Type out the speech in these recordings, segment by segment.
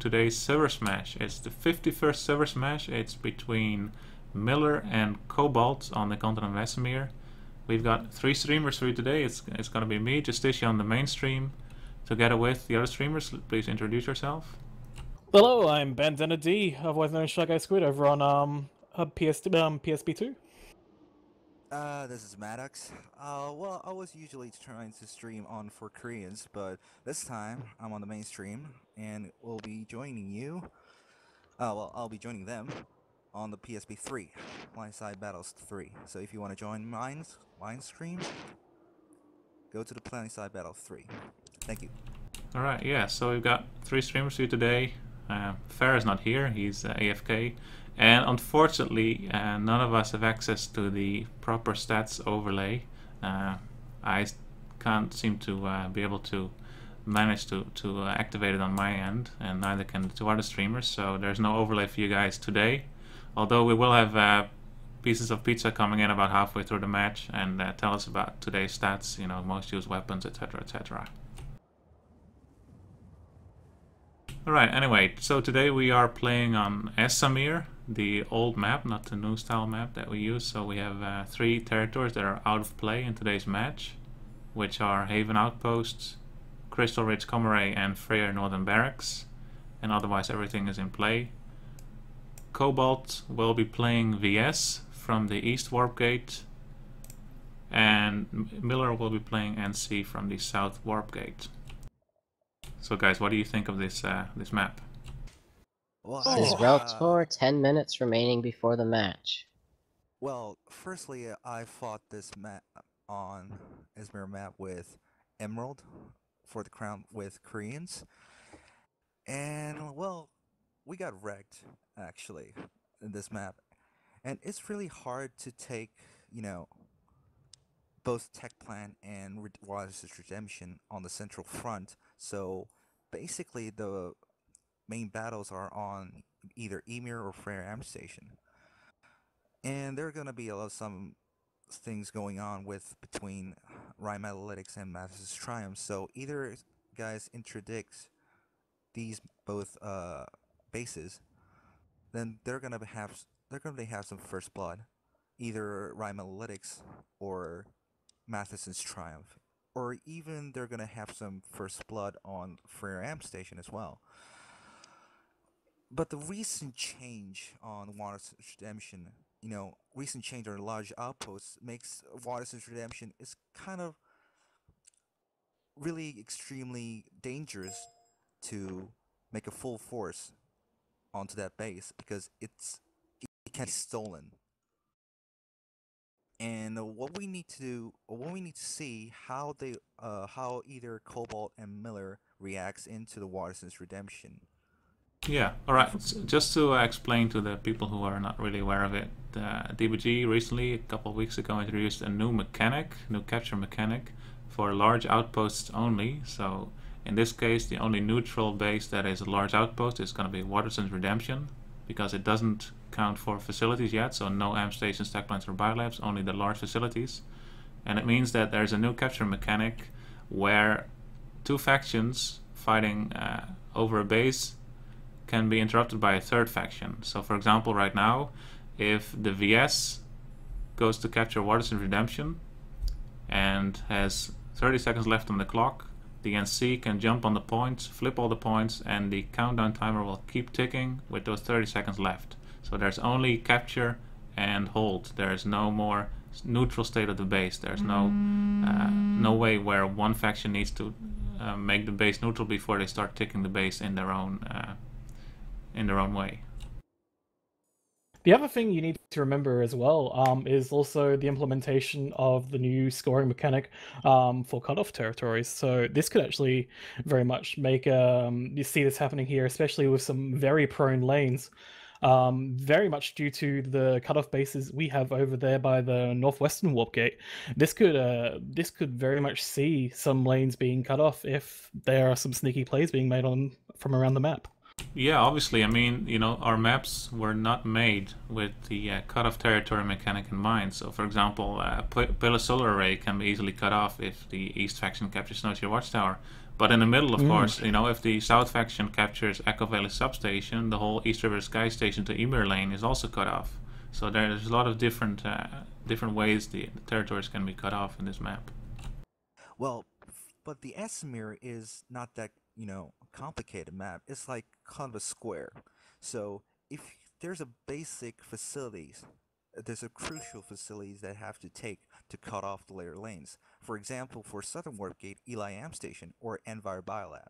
today's ServerSmash. It's the 51st ServerSmash. It's between Miller and Cobalt on the continent of Esamir. We've got 3 streamers for you today. It's going to be me, Justicia on the main stream, together with the other streamers. Please introduce yourself. Hello, I'm Bandana D, otherwise known as Shy Guy Squid, over on PSP2. This is Maddox. Well, I was usually trying to stream on for Koreans, but this time I'm on the main stream, and we'll be joining you. I'll be joining them on the PSP3, Line Side Battles 3. So if you want to join mine stream, go to the Line Side Battle 3. Thank you. Alright, yeah, so we've got 3 streamers for you today. Fair is not here, he's AFK. And unfortunately, none of us have access to the proper stats overlay. I can't seem to be able to manage to activate it on my end, and neither can the 2 other streamers, so there's no overlay for you guys today. Although we will have pieces of pizza coming in about halfway through the match and tell us about today's stats, you know, most used weapons, etc, etc. Alright, anyway, so today we are playing on Esamir, the old map, not the new style map that we use. So we have 3 territories that are out of play in today's match, which are Haven Outposts, Crystal Ridge Commoray, and Freyr Northern Barracks, and otherwise everything is in play. Cobalt will be playing VS from the East Warp Gate, and Miller will be playing NC from the South Warp Gate. So guys, what do you think of this this map? Well, This is Route Tour, 10 minutes remaining before the match. Well, firstly, I fought this map on Esamir map with Emerald for the crown with Koreans, and well, we got wrecked actually in this map, and it's really hard to take, you know, both Tech Plant and Waters' Redemption on the central front. So basically the main battles are on either Emir or Freyr Am Station. And there are going to be some things going on between Rhyme Analytics and Mathis' Triumph. So either guys interdict these both bases, then they're going to have some first blood, either Rhyme Analytics or Matheson's Triumph, or even they're gonna have some first blood on Freyr Am Station as well. But the recent change on Waters' Redemption, you know, recent change on large outposts makes Waters' Redemption is kind of really extremely dangerous to make a full force onto that base, because it can be stolen. And what we need to see how either Cobalt and Miller reacts into the Watterson's Redemption. Yeah, alright, just to explain to the people who are not really aware of it, DBG recently, a couple of weeks ago, introduced a new capture mechanic for large outposts only. So in this case, the only neutral base that is a large outpost is going to be Watterson's Redemption, because it doesn't count for facilities yet, so no AM stations, tech plants, or biolabs, only the large facilities. And it means that there's a new capture mechanic where 2 factions fighting over a base can be interrupted by a 3rd faction. So for example, right now, if the VS goes to capture Watterson's Redemption and has 30 seconds left on the clock, the NC can jump on the points, flip all the points, and the countdown timer will keep ticking with those 30 seconds left. So there's only capture and hold. There's no more neutral state of the base. There's no way where one faction needs to make the base neutral before they start ticking the base in their own way. The other thing you need to remember as well is also the implementation of the new scoring mechanic for cutoff territories. So this could actually very much make you see this happening here, especially with some very prone lanes. Very much due to the cutoff bases we have over there by the northwestern warp gate. This could very much see some lanes being cut off if there are some sneaky plays being made from around the map. Yeah, obviously, I mean, you know, our maps were not made with the cut-off territory mechanic in mind. So, for example, Pillar Solar Array can be easily cut off if the East faction captures Snowshield Watchtower. But in the middle, of course, you know, if the South faction captures Echo Valley Substation, the whole East River Sky Station to Emir Lane is also cut off. So there's a lot of different ways the territories can be cut off in this map. Well, but the Esamir is not that, you know, complicated map. It's like kind of a square. So if there's a basic facilities, there's a crucial facilities that have to take to cut off the layer lanes. For example, for Southern Warp Gate, Eli Am Station or Envire Biolab.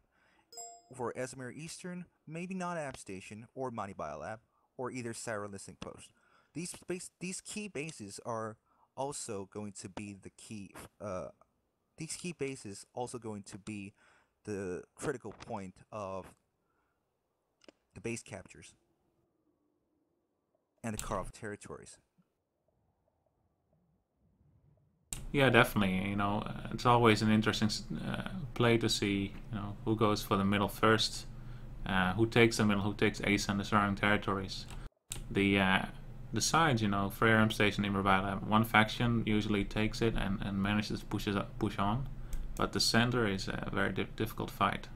For Esamir Eastern, maybe not Am Station or Mani Biolab or either Sarah Listening Post. These key bases are also going to be the key. These key bases also going to be the critical point of the base captures and the cut-off territories. Yeah, definitely. You know, it's always an interesting play to see, you know, who goes for the middle first, who takes the middle, who takes Ace and the surrounding territories. The sides, you know, Freya Station, Emir Biolab, one faction usually takes it and manages to push on, but the center is a very difficult fight.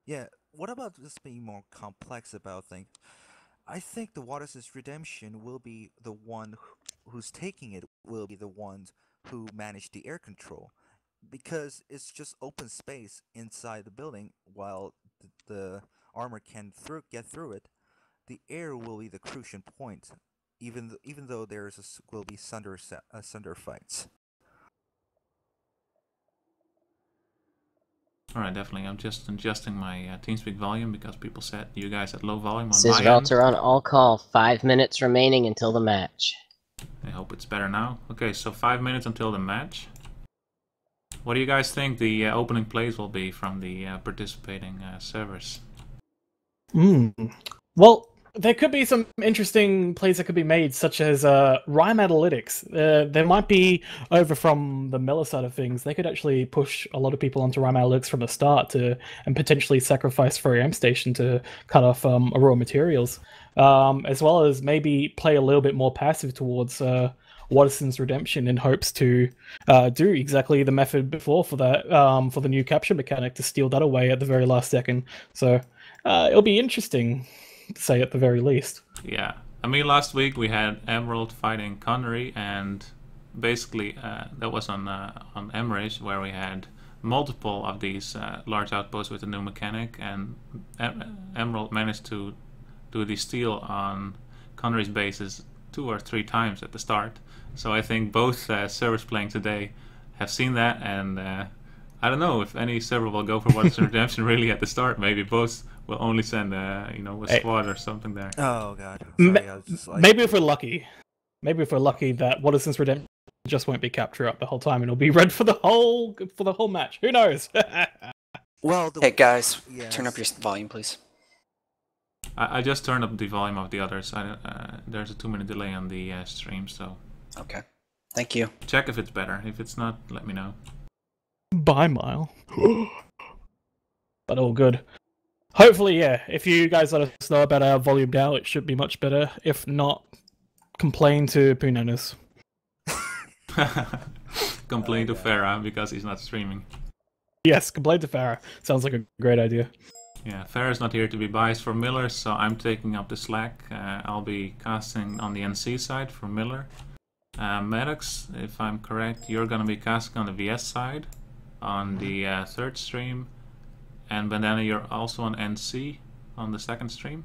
Yeah, what about this being more complex about things? I think the Waters' redemption will be the one who's taking it will be the ones who manage the air control, because it's just open space inside the building while the armor can get through it. The air will be the crucial point, even though will be sunder fights. Alright, definitely. I'm just adjusting my TeamSpeak volume because people said you guys had low volume on This my is end. Relter on all call. 5 minutes remaining until the match. I hope it's better now. Okay, so 5 minutes until the match. What do you guys think the opening plays will be from the participating servers? Well, there could be some interesting plays that could be made, such as Rhyme Analytics. There might be, over from the Miller side of things, they could actually push a lot of people onto Rhyme Analytics from the start and potentially sacrifice for M Station to cut off Aurora Materials, as well as maybe play a little bit more passive towards Watterson's Redemption in hopes to do exactly the method before for that for the new capture mechanic to steal that away at the very last second. So it'll be interesting, to say at the very least. Yeah, I mean, last week we had Emerald fighting Connery, and basically that was on Emrage, where we had multiple of these large outposts with a new mechanic, and Emerald managed to do the steal on Connery's bases 2 or 3 times at the start. So I think both servers playing today have seen that, and I don't know if any server will go for Waters Redemption really at the start. Maybe both will only send a squad or something there. Oh god. Sorry, I was just like... Maybe if we're lucky. Maybe if we're lucky that Watterson's Redemption just won't be captured up the whole time and it'll be red for the whole match. Who knows? Well, hey guys, yes. Turn up your volume, please. I just turned up the volume of the others. There's a 2-minute delay on the stream, so... Okay. Thank you. Check if it's better. If it's not, let me know. Bye, Mile. But all good. Hopefully, yeah. If you guys let us know about our volume now, it should be much better. If not, complain to Punanas. Complain to Farah because he's not streaming. Yes, complain to Farah. Sounds like a great idea. Yeah, Farah's not here to be biased for Miller, so I'm taking up the slack. I'll be casting on the NC side for Miller. Maddox, if I'm correct, you're gonna be casting on the VS side on the 3rd stream. And Bandana, you're also on NC on the 2nd stream?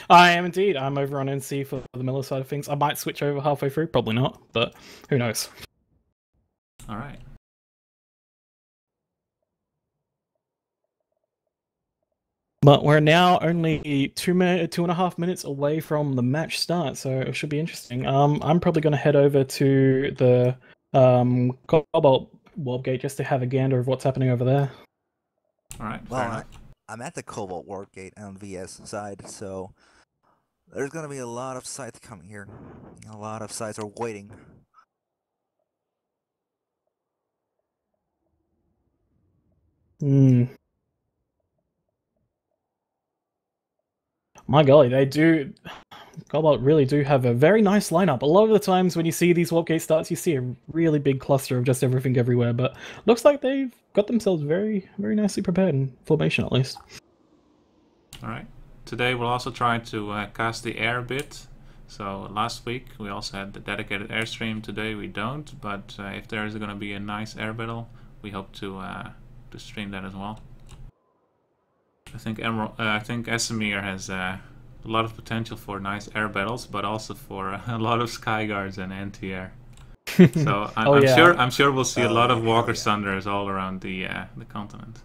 I am indeed. I'm over on NC for the Miller side of things. I might switch over halfway through, probably not, but who knows. Alright. But we're now only 2.5 minutes away from the match start, so it should be interesting. I'm probably going to head over to the Cobalt Warp Gate just to have a gander of what's happening over there. Alright, well, I'm at the Cobalt Warp Gate on VS side, so there's going to be a lot of sites coming here. A lot of sites are waiting. My golly, they do Cobalt really do have a very nice lineup. A lot of the times when you see these warp gate starts, you see a really big cluster of just everything everywhere, but looks like they've got themselves very, very nicely prepared in formation at least. Alright. Today we'll also try to cast the air a bit. So last week we also had the dedicated airstream. Today we don't, but if there is going to be a nice air battle, we hope to stream that as well. I think Esamir has a lot of potential for nice air battles, but also for a lot of sky guards and anti-air. So I'm sure we'll see a lot of Walker Thunders all around the continent.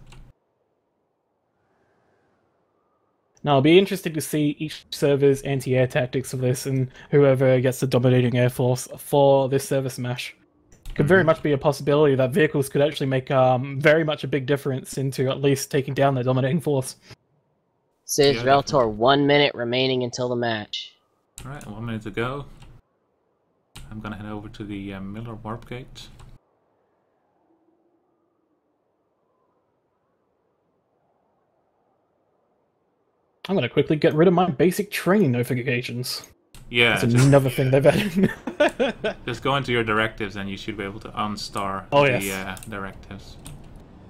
Now, it'll be interesting to see each server's anti-air tactics of this and whoever gets the dominating air force for this ServerSmash. Could very much be a possibility that vehicles could actually make very much a big difference into at least taking down the dominating force. Says Reltor, 1 minute remaining until the match. Alright, 1 minute to go. I'm gonna head over to the Miller Warp Gate. I'm gonna quickly get rid of my basic training notifications. Yeah, that's another thing they've added. Just go into your directives and you should be able to unstar the directives.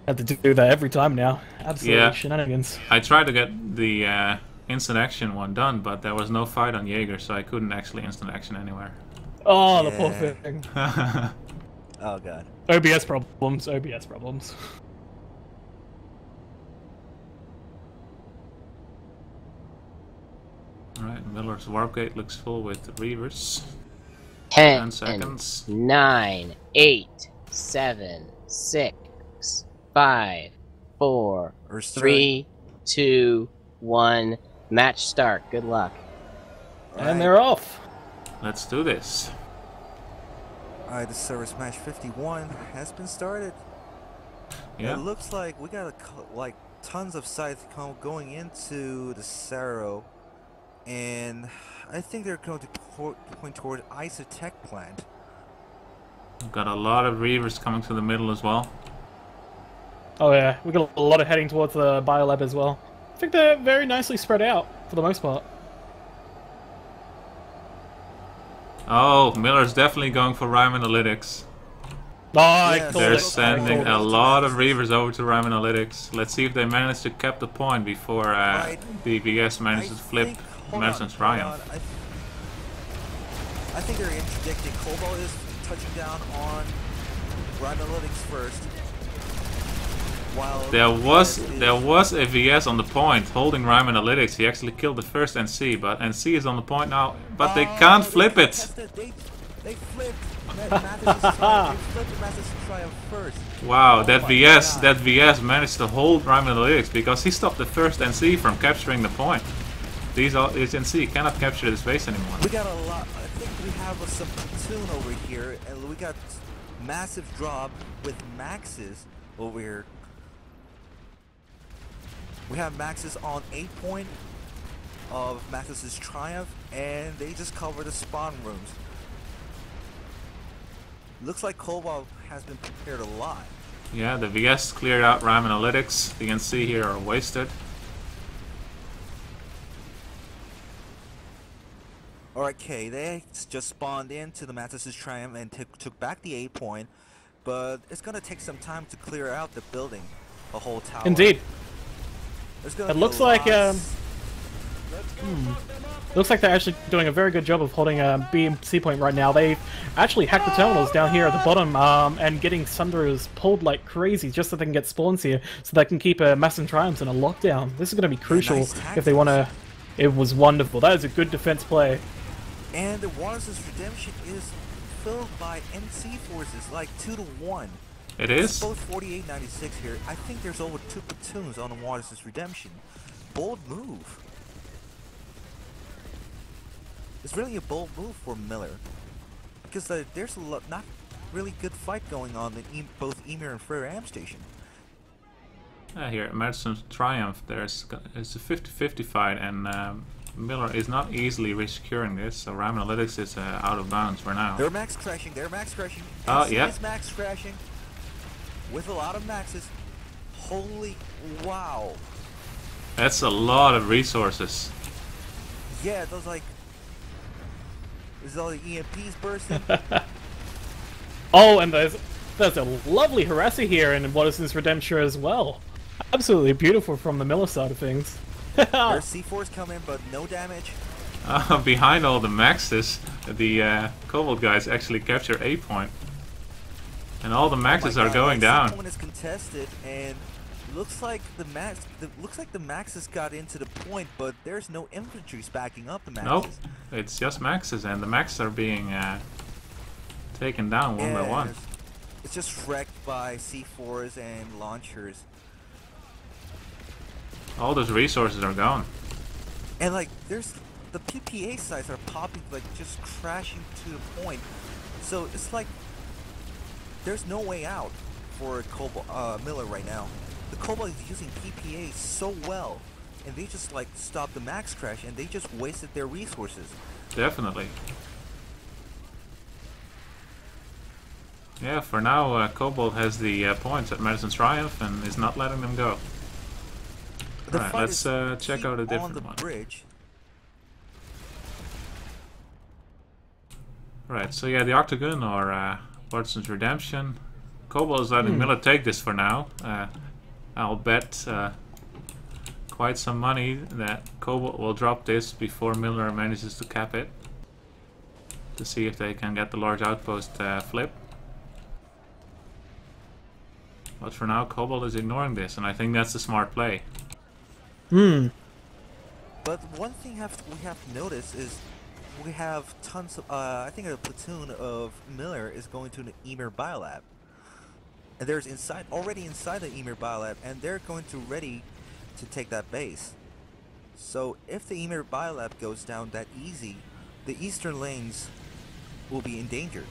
Have to do that every time now. Absolutely shenanigans. I tried to get the instant action one done, but there was no fight on Jaeger, so I couldn't actually instant action anywhere. Oh, the poor thing. Oh god. OBS problems, OBS problems. Alright, Miller's Warp Gate looks full with Reavers. 10 seconds. 9, 8, 7, 6, 5, 4, 3, 2, 1. Match start. Good luck. And they're off. Let's do this. Alright, the ServerSmash 51 has been started. Yeah. It looks like we got like tons of sites going into the Saro. And I think they're going to point toward Isotech plant. We've got a lot of Reavers coming to the middle as well. Oh yeah, we got a lot of heading towards the biolab as well. I think they're very nicely spread out for the most part. Oh, Miller's definitely going for Rhyme Analytics. Oh, they're sending a lot of Reavers over to Rhyme Analytics. Let's see if they manage to cap the point before the VS manages to flip Madison's Triumph. I think they're interdicting. Cobalt is touching down on Rhyme Analytics first. While there was a VS on the point holding Rhyme Analytics. He actually killed the first NC, but NC is on the point now. But they can't flip it. They flipped Madison's Triumph first. Wow, that VS managed to hold Rhyme Analytics because he stopped the first NC from capturing the point. These NC cannot capture this base anymore. We got a lot. I think we have some platoon over here, and we got massive drop with Maxes over here. We have Maxes on 8 point of Max's Triumph, and they just cover the spawn rooms. Looks like Cobalt has been prepared a lot. Yeah, the VS cleared out Rhyme Analytics. The NC here are wasted. Alright, K, they just spawned into the Max's Triumph and took back the 8 point, but it's gonna take some time to clear out the building, the whole tower. Indeed. It looks like looks like they're actually doing a very good job of holding a BMC point right now. They've actually hacked the terminals down here at the bottom and getting Sunderers pulled like crazy just so they can get spawns here, so they can keep Mass Triumphs in a lockdown. This is going to be crucial if they want to. It was wonderful. That is a good defense play. And the Waters' Redemption is filled by NC forces, like 2-to-1. It is? It's both 4896 here. I think there's over 2 platoons on the Waters' Redemption. Bold move. It's really a bold move for Miller. Because there's not really good fight going on in both Emir and Frere Am Station. Here at Madison's Triumph, it's a 50-50 fight, and Miller is not easily resecuring this, so Rhyme Analytics is out of bounds for now. They're max crashing, Oh, yeah. Is max crashing with a lot of maxes. Holy wow. That's a lot of resources. Yeah, those like Is all the EMPs bursting? Oh, and there's a lovely harasser here in Watterson's Redemption as well. Absolutely beautiful from the Miller side of things. There's C4s coming, but no damage. Behind all the maxes, the Cobalt guys actually capture A point. And all the maxes are going down. C point is contested, and looks like the maxes got into the point, but there's no infantries backing up the maxes. Nope, it's just maxes, and the maxes are being taken down one by one. It's just wrecked by C4s and launchers. All those resources are gone. And like, there's the PPA sites are popping, like just crashing to the point. So it's like there's no way out for Miller right now. The Cobalt is using PPA so well, and they just like stopped the max crash, and they just wasted their resources. Definitely. Yeah, for now, Cobalt has the points at Madison's Triumph and is not letting them go. Alright, let's check out a different one. Bridge. Right, so yeah, the Octagon or Watterson's Redemption. Cobalt is letting Miller take this for now. I'll bet quite some money that Cobalt will drop this before Miller manages to cap it. To see if they can get the large outpost flip. But for now, Cobalt is ignoring this, and I think that's a smart play. But one thing we have to notice is we have tons of, I think a platoon of Miller is going to an Esamir Biolab. And there's already inside the Esamir Biolab, and they're going to ready to take that base. So if the Esamir Biolab goes down that easy, the eastern lanes will be endangered.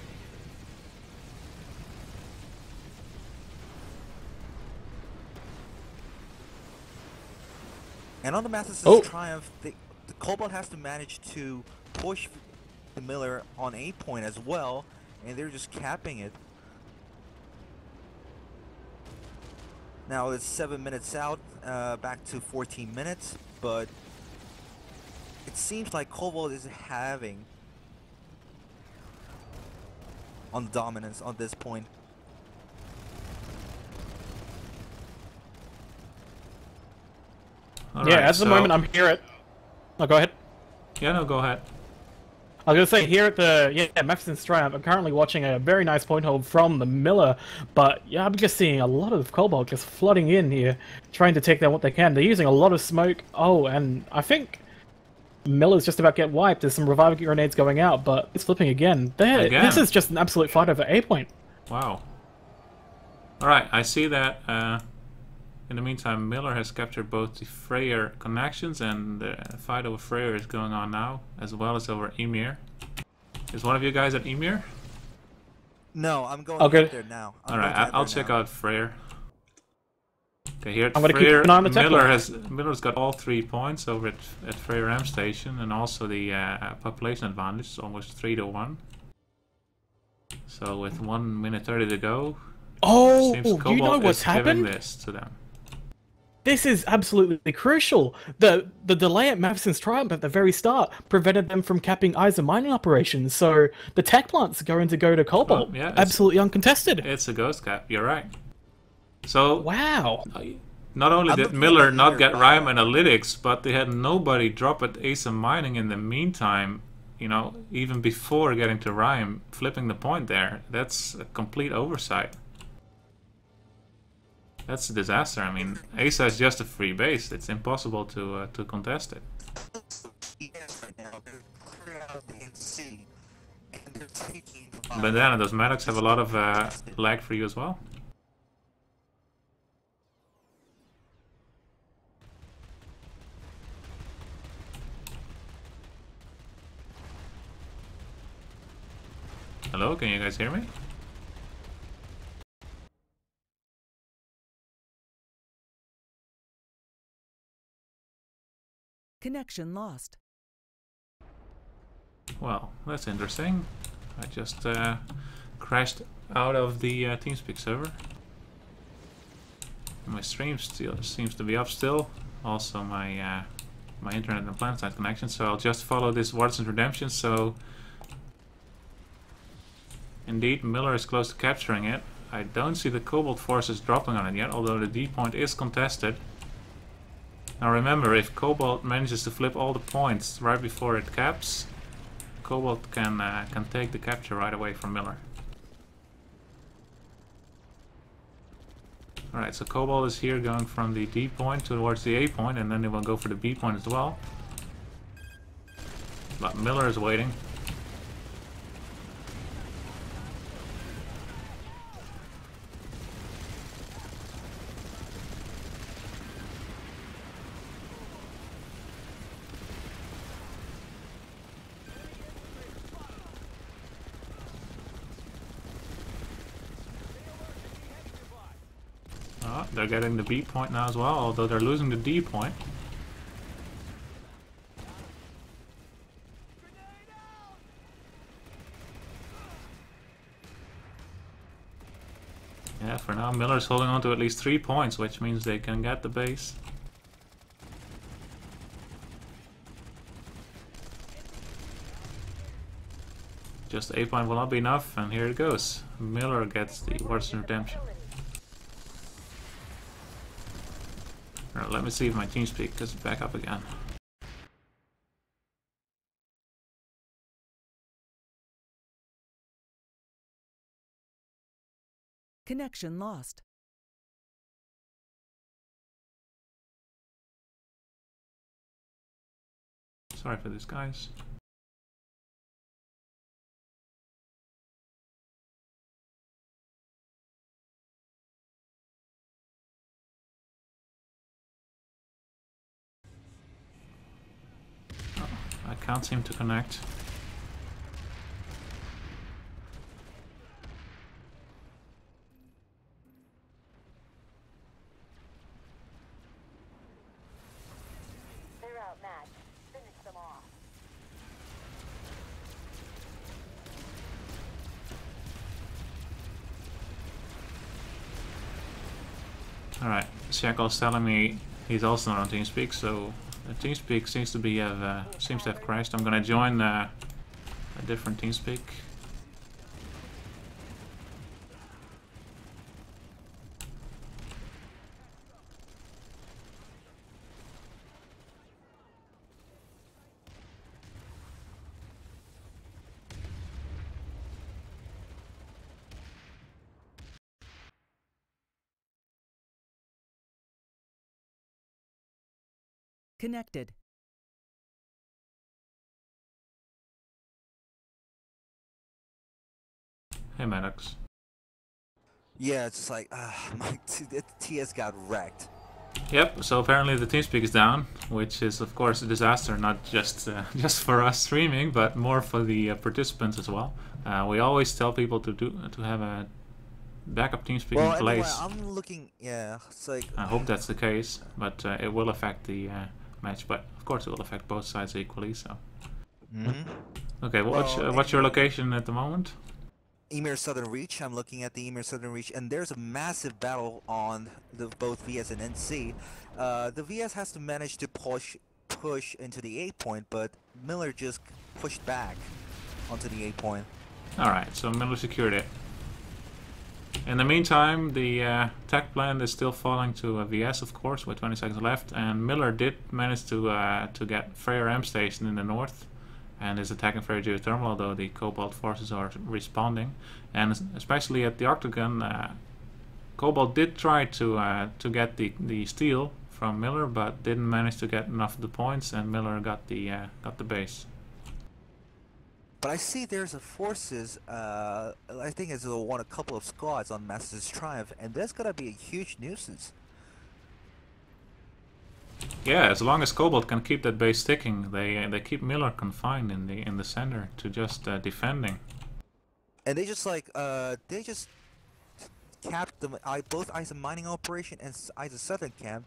And on the Matheson Triumph, the Cobalt has to manage to push the Miller on A point as well, and they're just capping it. Now it's 7 minutes out, back to 14 minutes, but it seems like Cobalt is having on dominance on this point. All right, at the moment I'm here at... Oh, go ahead. Yeah, no, go ahead. I was going to say, here at the Matheson's Triumph, I'm currently watching a very nice point hold from the Miller, but yeah, I'm just seeing a lot of Cobalt just flooding in here, trying to take down what they can. They're using a lot of smoke. Oh, and I think Miller's just about to get wiped. There's some reviving grenades going out, but it's flipping again. This is just an absolute fight over A point. Wow. Alright, I see that. In the meantime, Miller has captured both the Freyr connections, and the fight over Freyr is going on now, as well as over Esamir. Is one of you guys at Esamir? No, I'm going there now. Alright, I'll check out Freyr. Okay, here at I'm gonna Freyr, keep an eye on the Miller's got all 3 points over at Freyr M Station, and also the population advantage is almost 3-1. So with 1 minute 30 to go, seems Cobalt you know what's happened? Giving this to them. This is absolutely crucial. The delay at Matheson's Triumph at the very start prevented them from capping Esamir mining operations, so the tech plant's going to go to Cobalt. Well, yeah, absolutely uncontested. It's a ghost cap, you're right. So, wow. Not only did Miller not get Rime Analytics, but they had nobody drop at Esamir Mining in the meantime, you know, even before getting to Rime, flipping the point there. That's a complete oversight. That's a disaster. I mean, Asa is just a free base. It's impossible to contest it. But then those medics have a lot of lag for you as well. Hello, can you guys hear me? Connection lost. Well, that's interesting. I just crashed out of the TeamSpeak server. My stream still seems to be up still. Also my my internet and planet side connection. So I'll just follow this Watterson's Redemption. So Indeed, Miller is close to capturing it. I don't see the Cobalt forces dropping on it yet, although the D point is contested. Now remember, if Cobalt manages to flip all the points right before it caps, Cobalt can take the capture right away from Miller. Alright, so Cobalt is here going from the D point towards the A point, and then they will go for the B point as well. But Miller is waiting. Oh, they're getting the B point now as well, although they're losing the D point. Yeah, for now Miller's holding on to at least 3 points, which means they can get the base. Just A point will not be enough, and here it goes. Miller gets the Waters Redemption. Alright, let me see if my TeamSpeak is back up again. Connection lost. Sorry for this, guys. Oh, I can't seem to connect. Alright, Shackle's telling me he's also not on TeamSpeak, so TeamSpeak seems to have crashed. I'm gonna join a different TeamSpeak. Connected. Hey, Maddox. Yeah, it's just like, my TS got wrecked. Yep, so apparently the TeamSpeak is down, which is of course a disaster, not just just for us streaming, but more for the participants as well. We always tell people to have a backup TeamSpeak in place. Anyway, I'm looking, yeah, it's like... I hope that's the case, but it will affect the match, but of course it will affect both sides equally, so... Okay, what's your location at the moment? Emir Southern Reach. I'm looking at the Emir Southern Reach, and there's a massive battle on both VS and NC. The VS has to manage to push into the A point, but Miller just pushed back onto the A point. Alright, so Miller secured it. In the meantime, the tech plant is still falling to VS, of course, with 20 seconds left, and Miller did manage to get Freyr M Station in the north, and is attacking Freyr Geothermal, although the Cobalt forces are responding. And especially at the Octagon, Cobalt did try to get the steal from Miller, but didn't manage to get enough of the points, and Miller got the base. But I see there's a forces, I think it's a couple of squads on Master's Triumph, and that's gonna be a huge nuisance. Yeah, as long as Cobalt can keep that base sticking, they keep Miller confined in the center to just defending. And they just like they just capped both ISA mining operation and ISA Southern camp,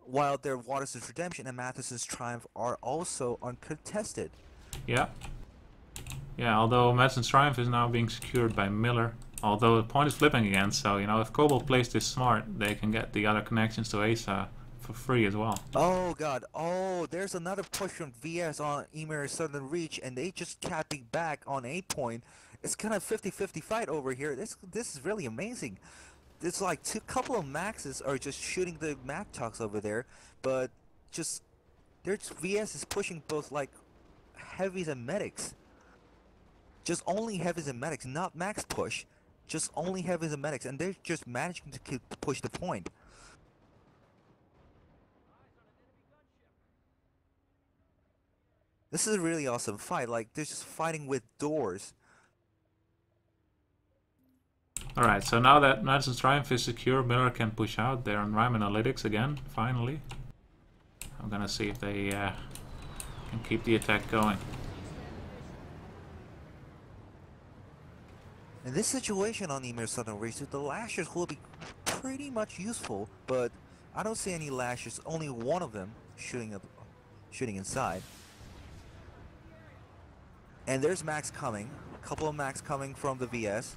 while their Waters of Redemption and Matheson's Triumph are also uncontested. Yeah. Yeah, although Madsen's Triumph is now being secured by Miller. Although the point is flipping again, so you know, if Cobalt plays this smart, they can get the other connections to ASA for free as well. Oh god, oh, there's another push from VS on Emir Southern Reach, and they just capping back on A point, It's kind of 50-50 fight over here. This is really amazing. It's like couple of maxes are just shooting the map talks over there, but just their VS is pushing both like heavies and medics. Just only heavies and medics, not max push. Just only heavies and medics, and they're just managing to push the point. This is a really awesome fight. Like they're just fighting with doors. Alright, so now that Madison's Triumph is secure, Miller can push out. They're on Rime Analytics again, finally. I'm gonna see if they can keep the attack going. In this situation on Emir Southern Reach, the lashers will be pretty much useful, but I don't see any lashers, only one of them shooting inside. And there's Max coming, a couple of Max coming from the VS.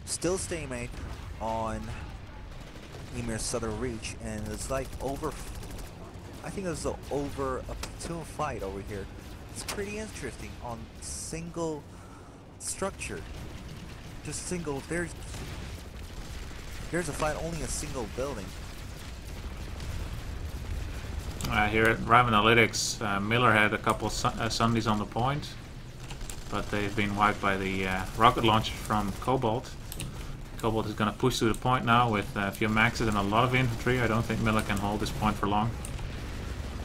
Still stalemate on Emir's Southern Reach, and it's like I think it's over a platoon fight over here. It's pretty interesting on single structure. Just single, there's a fight only a single building. Here at Rime Analytics, Miller had a couple Sundays on the point, but they've been wiped by the rocket launcher from Cobalt. Cobalt is going to push to the point now with a few maxes and a lot of infantry. I don't think Miller can hold this point for long.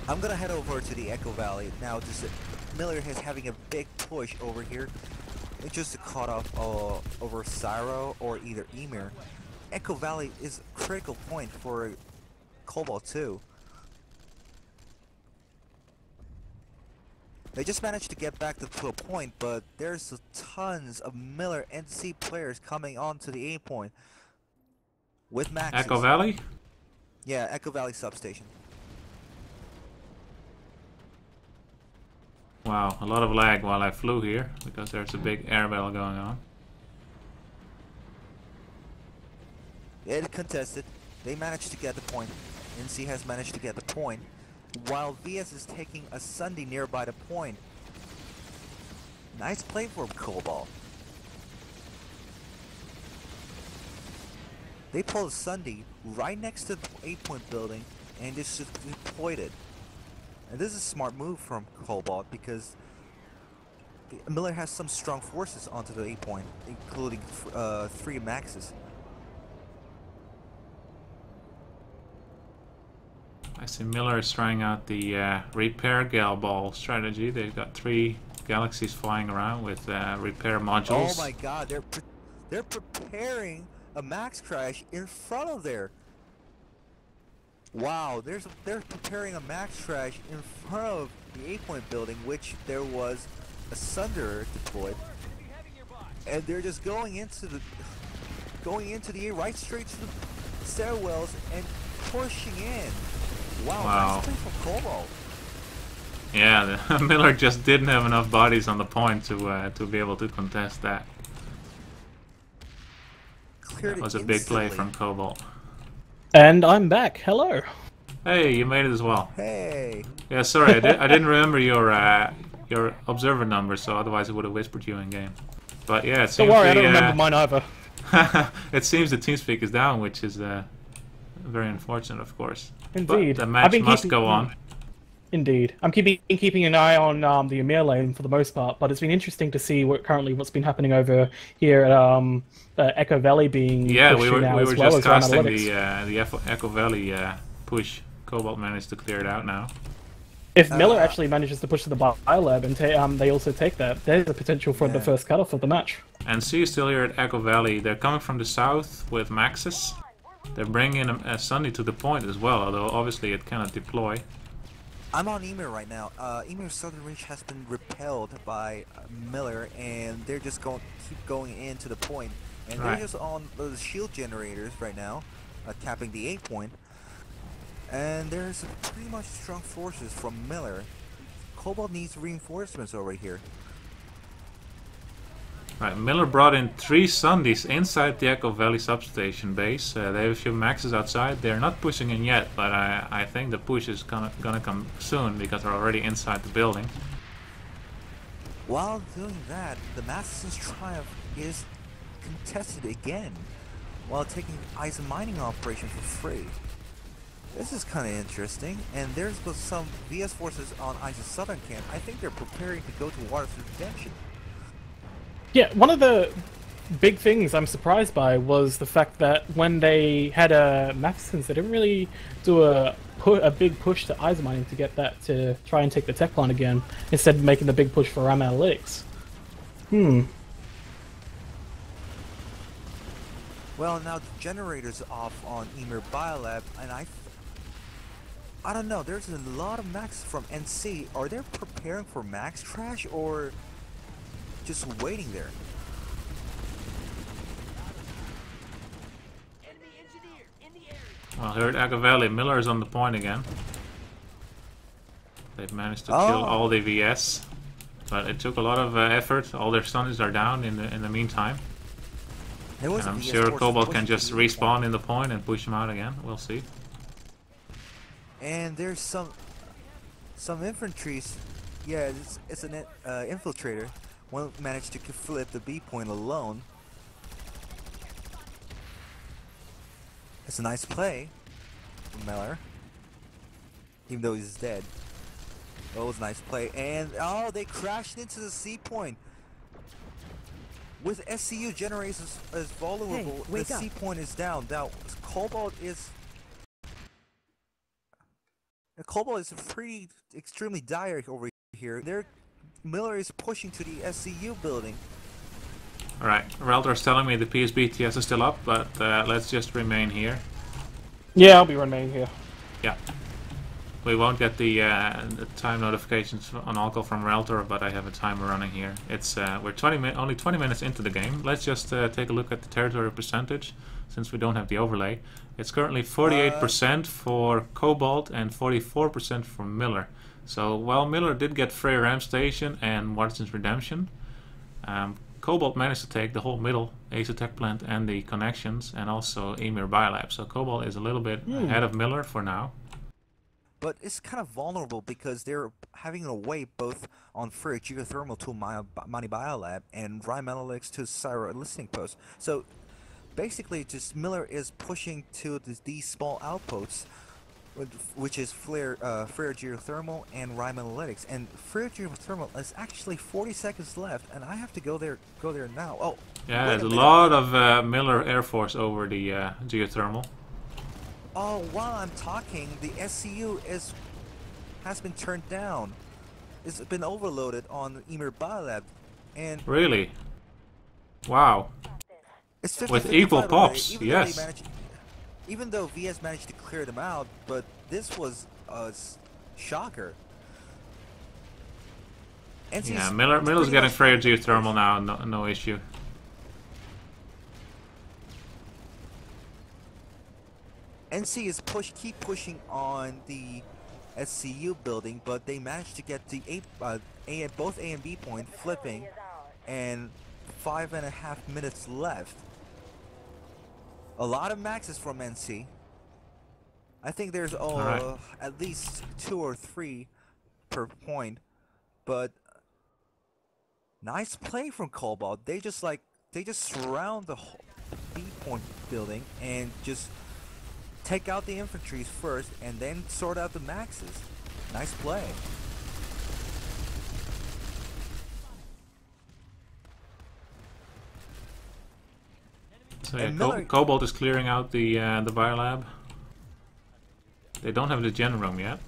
I'm going to head over to the Echo Valley now. Miller is having a big push over here. It's just a cutoff over Syro or either Emir. Echo Valley is a critical point for Cobalt too. They just managed to get back to a point, but there's tons of Miller NC players coming onto the A point with maxes. Echo Valley? Yeah, Echo Valley substation. Wow, a lot of lag while I flew here, because there's a big air battle going on. It contested. They managed to get the point. NC has managed to get the point, while VS is taking a Sunday nearby the point. Nice play for Cobalt. They pulled a Sunday right next to the 8-point building and just deployed it. And this is a smart move from Cobalt because Miller has some strong forces onto the 8-point, including 3 maxes. I see Miller is trying out the repair gal ball strategy. They've got 3 galaxies flying around with repair modules. Oh my god, they're preparing a max crash in front of there. Wow, they're preparing a max crash in front of the 8-point building, which there was a Sunderer deployed. And they're just going into the right straight to the stairwells and pushing in. Wow. Nice play from Cobalt. Yeah, Miller just didn't have enough bodies on the point to be able to contest that. Cleared That was it a big play instantly. from Cobalt. And I'm back. Hello. Hey, you made it as well. Hey. Yeah, sorry, I didn't remember your observer number, so otherwise I would have whispered you in game. But yeah, it seems Don't worry, I don't remember mine either. it seems the TeamSpeak is down, which is very unfortunate, of course. Indeed. But the match must go on. Indeed. I'm keeping an eye on the Emir lane for the most part, but it's been interesting to see what's been happening over here at Echo Valley being pushed we were now as well just as casting analytics. the Echo Valley push. Cobalt managed to clear it out now. If Miller actually manages to push to the Biolab and they also take that, there's a potential for the first cutoff of the match. And C is still here at Echo Valley. They're coming from the south with maxes. They're bringing a Sunny to the point as well, although obviously it cannot deploy. I'm on Emir right now. Emir's Southern Reach has been repelled by Miller, and they're just keep going into the point. And they're just on the shield generators right now, tapping the 8-point. And there's pretty much strong forces from Miller. Cobalt needs reinforcements over here. Right, Miller brought in 3 Sundays inside the Echo Valley substation base. They have a few maxes outside. They're not pushing in yet, but I think the push is gonna come soon because they're already inside the building. While doing that, the Massassin's Triumph is contested again while taking ice mining operation for free. This is kind of interesting, and there's some VS forces on Ice's southern camp. I think they're preparing to go to Water's Redemption. Yeah, one of the big things I'm surprised by was the fact that when they had Matheson's, they didn't really do a big push to ice mining to get that to try and take the tech plant again, instead of making the big push for RAM analytics. Well, now the generator's off on Esamir Biolab, and I don't know, there's a lot of max from NC. Are they preparing for max trash or just waiting there? Well, here at Echo Valley, Miller is on the point again. They've managed to kill all the VS, but it took a lot of effort. All their stunners are down in the meantime. And I'm sure Cobalt can just respawn in the point and push him out again. We'll see. And there's some infantries. Yeah, it's an infiltrator. One managed to flip the B point alone. It's a nice play from Miller, even though he's dead. Oh, it was a nice play, and they crashed into the C point. With SCU generators as vulnerable, the C point is down. Now Cobalt is pretty extremely dire over here. Miller is pushing to the SCU building. Alright, Reltor's telling me the PSBTS is still up, but let's just remain here. Yeah, I'll be remaining here. Yeah. We won't get the time notifications on Alco from Reltor, but I have a timer running here. It's we're only 20 minutes into the game. Let's just take a look at the territory percentage, since we don't have the overlay. It's currently 48% for Cobalt and 44% for Miller. So while Miller did get Frey Ram Station and Watson's Redemption, Cobalt managed to take the whole middle, Asa Tech Plant and the connections, and also Esamir Biolab. So Cobalt is a little bit ahead of Miller for now. But it's kind of vulnerable because they're having a wait both on Free Geothermal to Mani Biolab and Rhyme Analytics to Syra Listening Post. So basically, just Miller is pushing to these small outposts, which is Frere Geothermal and Rhyme Analytics. And Frere Geothermal is actually 40 seconds left, and I have to go there now. Oh, yeah, there's a lot of Miller Air Force over the Geothermal. Oh, while I'm talking, the SCU has been turned down. It's been overloaded on Esamir Biolab, and really, wow. It's 50, with equal pops, yes. Even though VS managed to clear them out, but this was a shocker. Yeah, Miller's getting Freyr Geothermal now, no issue. NC is keep pushing on the SCU building, but they managed to get the both A and B point flipping, and 5.5 minutes left. A lot of maxes from NC. I think there's at least 2 or 3 per point, but nice play from Cobalt. They just surround the whole B point building and just take out the infantries first and then sort out the maxes. Nice play. So yeah, Cobalt is clearing out the biolab. They don't have the gen room yet.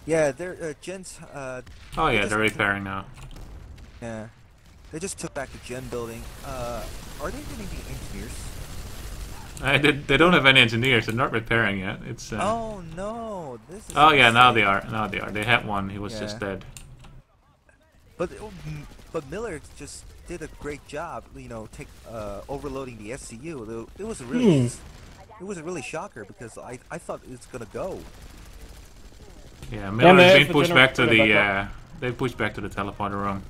Yeah, they're gens. Oh yeah, they're repairing now. Yeah, they just took back the gen building. Are they getting the engineers? They don't have any engineers. They're not repairing yet. It's. Oh no! This is. Oh yeah, now they are. Now they are. They had one. He was just dead. But Miller just did a great job. You know, overloading the SCU. It was really it was a really shocker because I thought it's gonna go. Yeah, Miller's there's been the pushed back to generator the. back They pushed back to the teleporter room.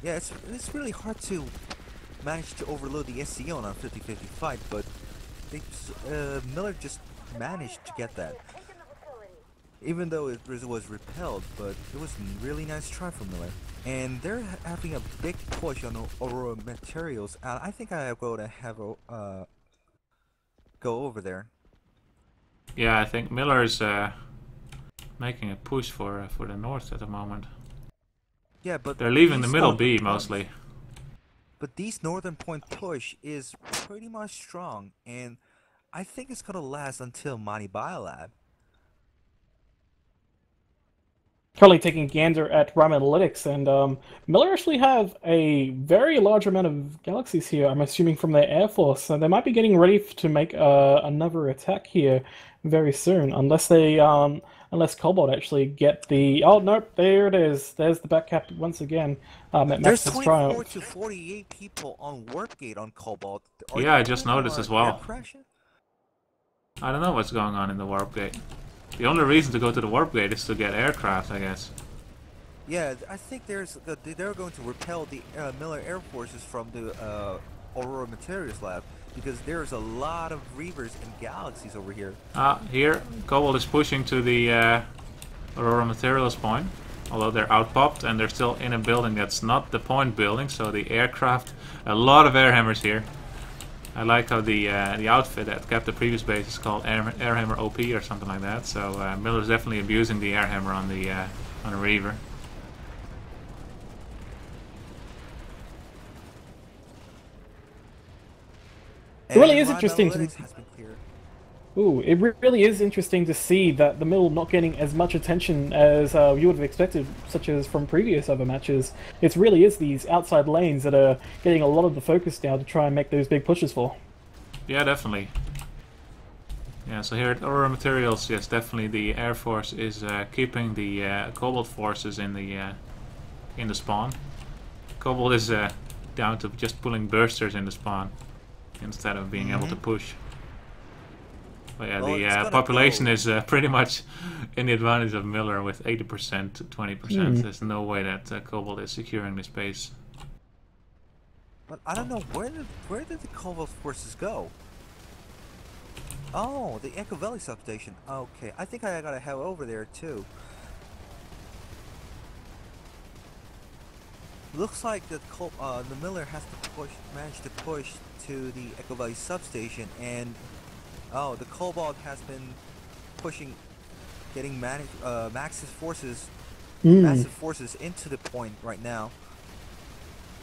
Yeah, it's really hard to manage to overload the SCO on a 50-50 fight, but Miller just managed to get that. Even though it was repelled, but it was a really nice try from Miller. And they're having a big push on Aurora materials, and I think I'm going to have a go over there. Yeah, I think Miller's making a push for the north at the moment. Yeah, but They're leaving the these middle northern B points- mostly. But these northern point push is pretty much strong, and I think it's gonna last until Mani Biolab. Currently taking gander at Ram Analytics, and Miller actually have a very large amount of galaxies here, I'm assuming from their Air Force, so they might be getting ready to make another attack here very soon, unless Cobalt actually get the... Oh, nope, there it is. There's the back cap once again at There's Max's 24 Triumph. to 48 people on Warp Gate on Cobalt. Yeah, I just noticed as well. Crashing? I don't know what's going on in the warp gate. The only reason to go to the warp gate is to get aircraft, I guess. Yeah, I think they're going to repel the Miller Air Forces from the Aurora Materials Lab because there's a lot of Reavers and Galaxies over here. Here, Cobalt is pushing to the Aurora Materials point. Although they're outpopped and they're still in a building that's not the point building, so the aircraft, a lot of airhammers here. I like how the outfit that kept the previous base is called Airhammer OP or something like that. So Miller's definitely abusing the airhammer on the Reaver. It really is Rhyme interesting to... Analytics has been cleared. Ooh, it really is interesting to see that the middle not getting as much attention as you would have expected, such as from previous other matches. It really is these outside lanes that are getting a lot of the focus now to try and make those big pushes for. Yeah, definitely. Yeah, so here at Aurora Materials, yes, definitely the Air Force is keeping the Cobalt forces in the spawn. Cobalt is down to just pulling bursters in the spawn instead of being able to push. But yeah, Well, the population is pretty much in the advantage of Miller with 80% to 20%. There's no way that Cobalt is securing this base. But I don't know, where did the Cobalt forces go? Oh, the Echo Valley substation. Okay, I think I gotta head over there too. Looks like that the Miller has to manage to push to the Echo Valley substation, and oh, the Cobalt has been pushing, getting massive forces into the point right now.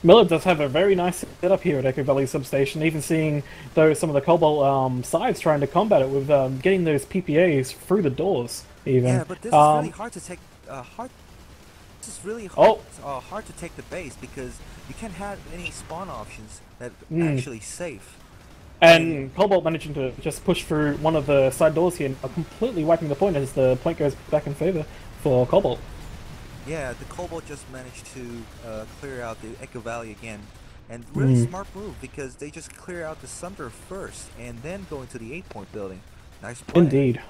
Miller does have a very nice setup here at Echo Valley Substation, even seeing some of the Cobalt sides trying to combat it with getting those PPAs through the doors, even. Yeah, but this is really hard to take. This is really hard to take the base because you can't have any spawn options that are actually safe. And Cobalt managing to just push through one of the side doors here, completely wiping the point as the point goes back in favor for Cobalt. Yeah, the Cobalt just managed to clear out the Echo Valley again. And really smart move because they just clear out the Sunder first and then go into the 8-point building. Nice play. Indeed.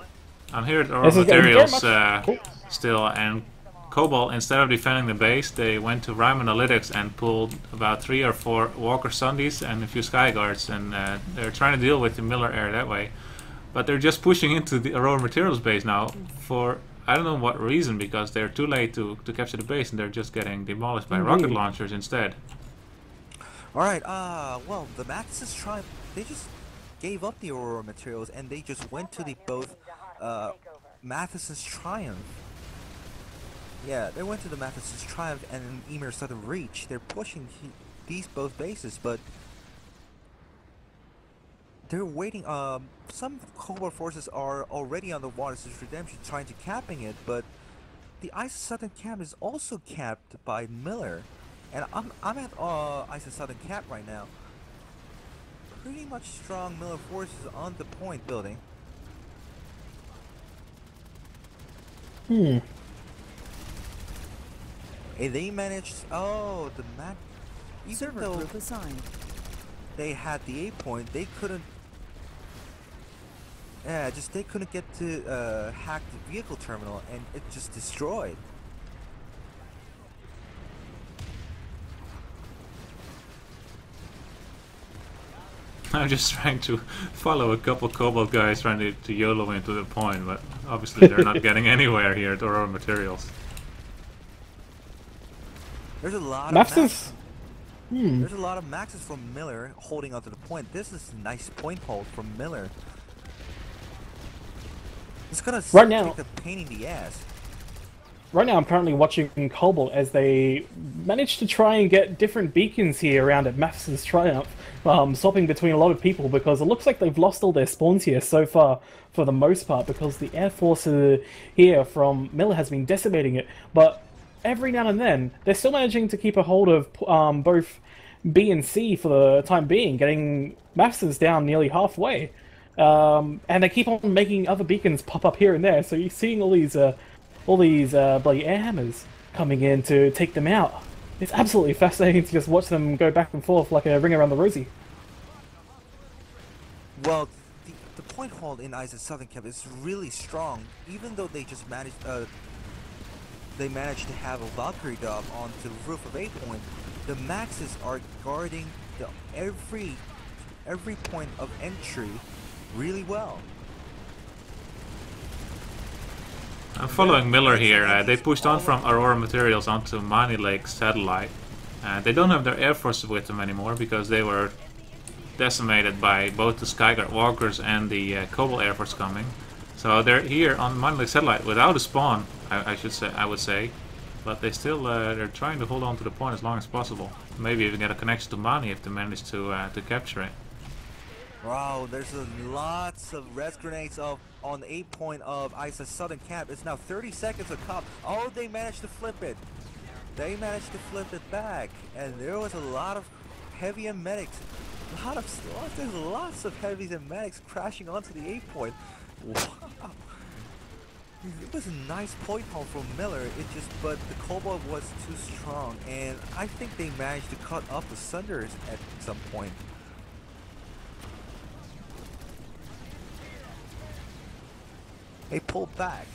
I'm here at Aurora Materials still, and Cobalt, instead of defending the base, they went to Rhyme Analytics and pulled about 3 or 4 Walker Sundies and a few Sky Guards, and they're trying to deal with the Miller Air that way. But they're just pushing into the Aurora Materials base now for I don't know what reason, because they're too late to capture the base and they're just getting demolished by rocket launchers instead. Alright, well, the Max's Triumph, they just gave up the Aurora Materials and they just went to the both Matheson's Triumph. Yeah, they went to the Matheson's Triumph and Emir Southern Reach. They're pushing these both bases, but they're waiting. Some Cobalt forces are already on the Waters Redemption trying to capping it, but the ISIS Southern Camp is also capped by Miller. And I'm at ISIS Southern Cap right now. Pretty much strong Miller forces on the point building. And they managed. Oh, the map. Even though assigned. they had the 8-point, they couldn't. Yeah, just they couldn't get to hack the vehicle terminal, and it just destroyed. I'm just trying to follow a couple Cobalt guys trying to YOLO into the point, but obviously they're not getting anywhere here at Aurora Materials. There's a lot of Maxes. There's a lot of maxes from Miller holding onto the point. This is a nice point hold from Miller. It's gonna Right now- take a pain in the ass. Right now, I'm currently watching Cobalt as they manage to try and get different beacons here around at Matheson's Triumph, swapping between a lot of people because it looks like they've lost all their spawns here so far, for the most part, because the Air Force here from Miller has been decimating it. But every now and then, they're still managing to keep a hold of both B and C for the time being, getting Matheson's down nearly halfway. And they keep on making other beacons pop up here and there, so you're seeing all these bloody air hammers coming in to take them out. It's absolutely fascinating to just watch them go back and forth like a ring around the rosy. Well, the point hold in ISIS Southern Camp is really strong, even though they just managed to have a Valkyrie dog onto the roof of 8 point. The Maxes are guarding every point of entry really well. I'm following Miller here. They pushed on from Aurora Materials onto Mani Lake Satellite. They don't have their Air Force with them anymore because they were decimated by both the Skyguard Walkers and the Cobalt Air Force coming. So they're here on Mani Lake Satellite without a spawn, I would say. But they still they're trying to hold on to the point as long as possible. Maybe even get a connection to Mani if they manage to capture it. Wow, there's lots of res grenades on 8 point of ISIS Southern Camp. It's now 30 seconds of cop. Oh, they managed to flip it. They managed to flip it back, and there was a lot of heavy and medics. There's lots of heavies and medics crashing onto the 8 point. Wow. It was a nice point hold from Miller. But the Cobalt was too strong, and I think they managed to cut off the Sunders at some point. They pulled back.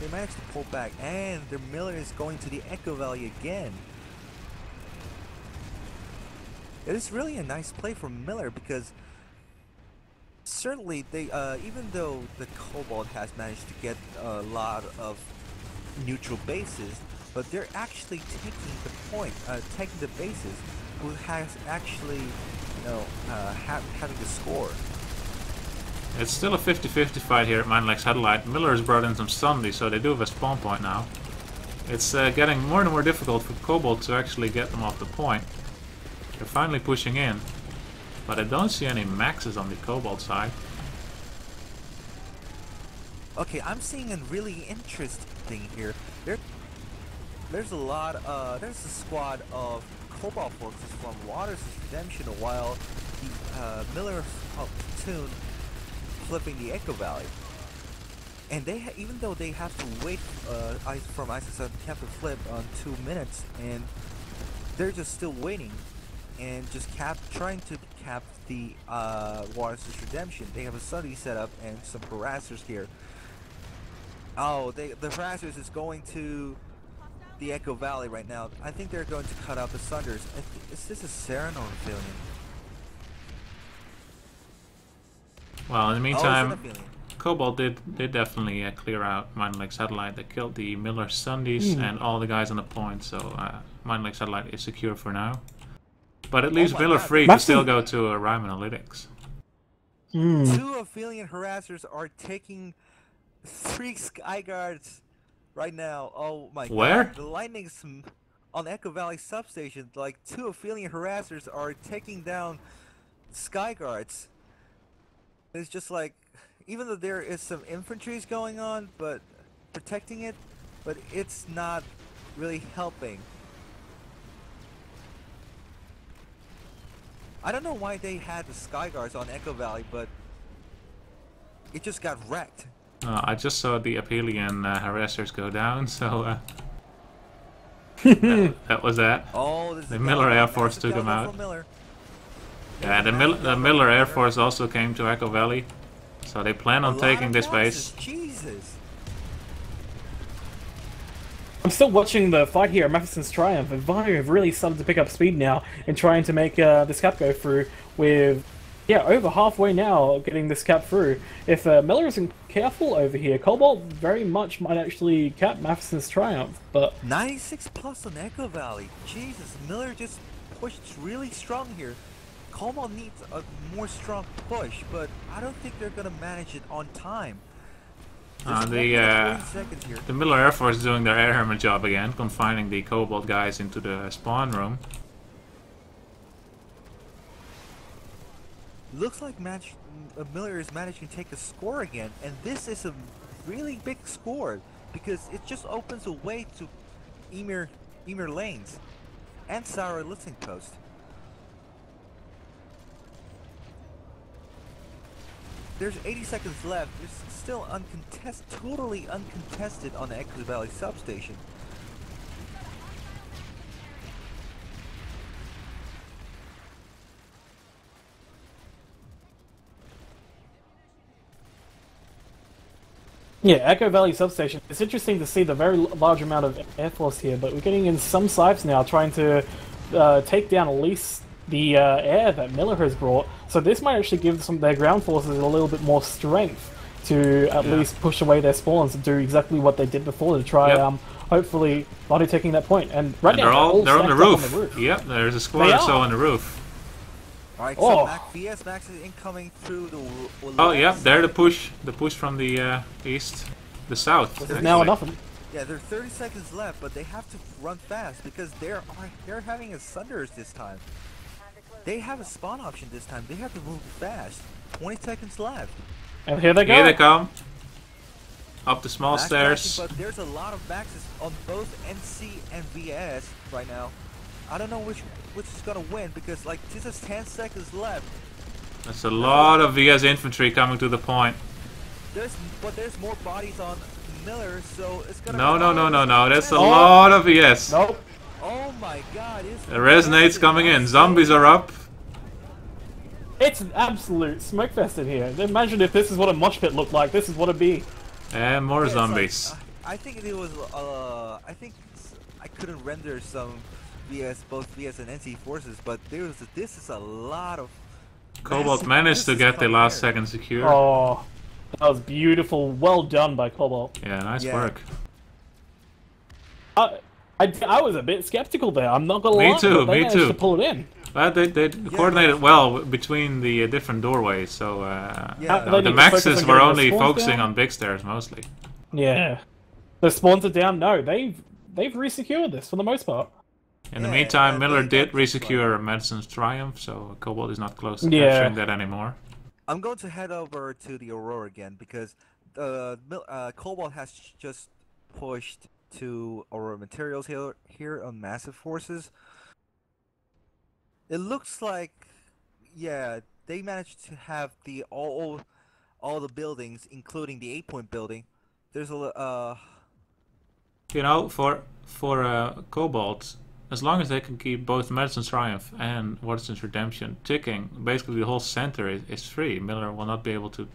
They managed to pull back, and the Miller is going to the Echo Valley again. It is really a nice play from Miller because certainly they, even though the Cobalt has managed to get a lot of neutral bases, but they're actually taking the point, taking the bases, who has actually, having the score. It's still a 50-50 fight here at Mine Lake Satellite. Miller has brought in some Sunday, so they do have a spawn point now. It's getting more and more difficult for Cobalt to actually get them off the point. They're finally pushing in, but I don't see any maxes on the Cobalt side. Okay, I'm seeing a really interesting thing here. There's a squad of Cobalt forces from Waters' Redemption, while the Miller platoon flipping the Echo Valley, and they even though they have to wait from ISIS Camp to flip on 2 minutes, and they're just still waiting and just trying to cap the Waters' Redemption. They have a study set up and some harassers here. Oh, the harassers is going to the Echo Valley right now. I think they're going to cut out the Sunders. Is this a Saren or a Villian? Well, in the meantime, Oh, Cobalt did definitely clear out Mine Lake Satellite. They killed the Miller Sundays and all the guys on the point, so Mine Lake Satellite is secure for now. But it leaves Miller free to still go to Rime Analytics. 2 Aphelion harassers are taking 3 Skyguards right now. Oh my Where? god. The lightning's on Echo Valley substation. Like 2 Aphelion harassers are taking down Skyguards. It's just like, even though there is some infantries going on, but protecting it, but it's not really helping. I don't know why they had the Skyguards on Echo Valley, but it just got wrecked. I just saw the Aphelion harassers go down, so that was that. Oh, this The Miller Air Force took him out. Yeah, the Miller Air Force also came to Echo Valley. So they plan on taking this base. Jesus. I'm still watching the fight here at Matheson's Triumph, and Vanu have really started to pick up speed now in trying to make this cap go through with, yeah, over halfway now getting this cap through. If Miller isn't careful over here, Cobalt very much might actually cap Matheson's Triumph, but... 96 plus on Echo Valley. Jesus, Miller just pushed really strong here. Cobalt needs a more strong push, but I don't think they're gonna manage it on time. The Miller Air Force is doing their air hammer job again, confining the Cobalt guys into the spawn room. Looks like Miller is managing to take a score again, and this is a really big score because it just opens a way to Emir lanes and Sour Listening Post. There's 80 seconds left. There's still totally uncontested on the Echo Valley substation. Yeah, Echo Valley substation. It's interesting to see the very large amount of Air Force here, but we're getting in some scythes now trying to take down at least the air that Miller has brought. So this might actually give their ground forces a little bit more strength to at least push away their spawns and do exactly what they did before to try, hopefully, Vanu taking that point. And right now, they're on the roof. Yep, there's a squad or so on the roof. Alright, so VS Max is incoming through the... Oh, yeah, they're the push from the east, the south. There's now enough of them. Yeah, there's 30 seconds left, but they have to run fast because they're having a Sunders this time. They have a spawn option this time. They have to move fast. 20 seconds left. And here they go. Here they come. Up the small stairs. But there's a lot of maxes on both NC and VS right now. I don't know which is gonna win because like this is 10 seconds left. There's a lot of VS infantry coming to the point. There's more bodies on Miller, so it's gonna. No. That's a lot of VS. Nope. Oh my God! The resonate's coming in. Zombies are up. It's an absolute smoke fest in here. Imagine if this is what a mosh pit looked like. This is what it'd be. And more zombies. Like, I think it was. I think I couldn't render some both VS and NC forces, but this is a lot of. Cobalt managed to get the last second secure. Oh, that was beautiful. Well done by Cobalt. Yeah, nice work. I was a bit skeptical there. I'm not gonna lie. Me too. But they managed to pull it in. But they coordinated well between the different doorways, so the Maxes were only focusing on big stairs mostly. Yeah, the spawns are down. No, they've resecured this for the most part. In the meantime, Miller did resecure Madison's Triumph, so Cobalt is not close to capturing that anymore. I'm going to head over to the Aurora again because Cobalt has just pushed to Aurora Materials here on Massive Forces. It looks like, yeah, they managed to have all the buildings, including the 8-point building. There's a you know, for Cobalt, as long as they can keep both Madison's Triumph and Waterston's Redemption ticking, basically the whole center is free. Miller will not be able to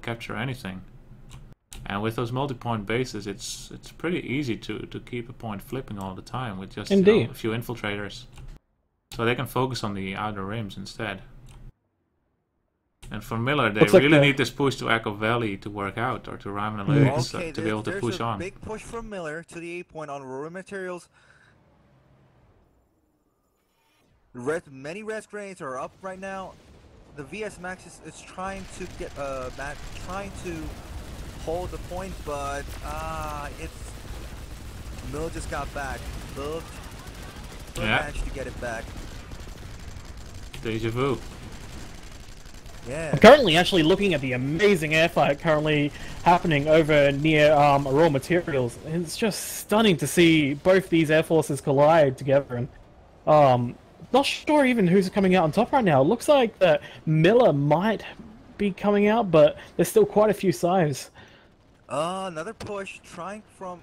capture anything. And with those multi-point bases, it's pretty easy to keep a point flipping all the time with just a few infiltrators. So they can focus on the outer rims instead. And for Miller, they really need this push to Echo Valley to work out, or to Ryman Lakes to be able to push on. Big push from Miller to the 8-point on Aurora Materials. Many res grenades are up right now. The VS Max is trying to get trying to hold the point, but Miller just got back. Miller managed to get it back. Deja vu. Yeah. I'm currently actually looking at the amazing airfight currently happening over near Aurora Materials, and it's just stunning to see both these air forces collide together. And not sure even who's coming out on top right now. It looks like that Miller might be coming out, but there's still quite a few sides. Another push trying from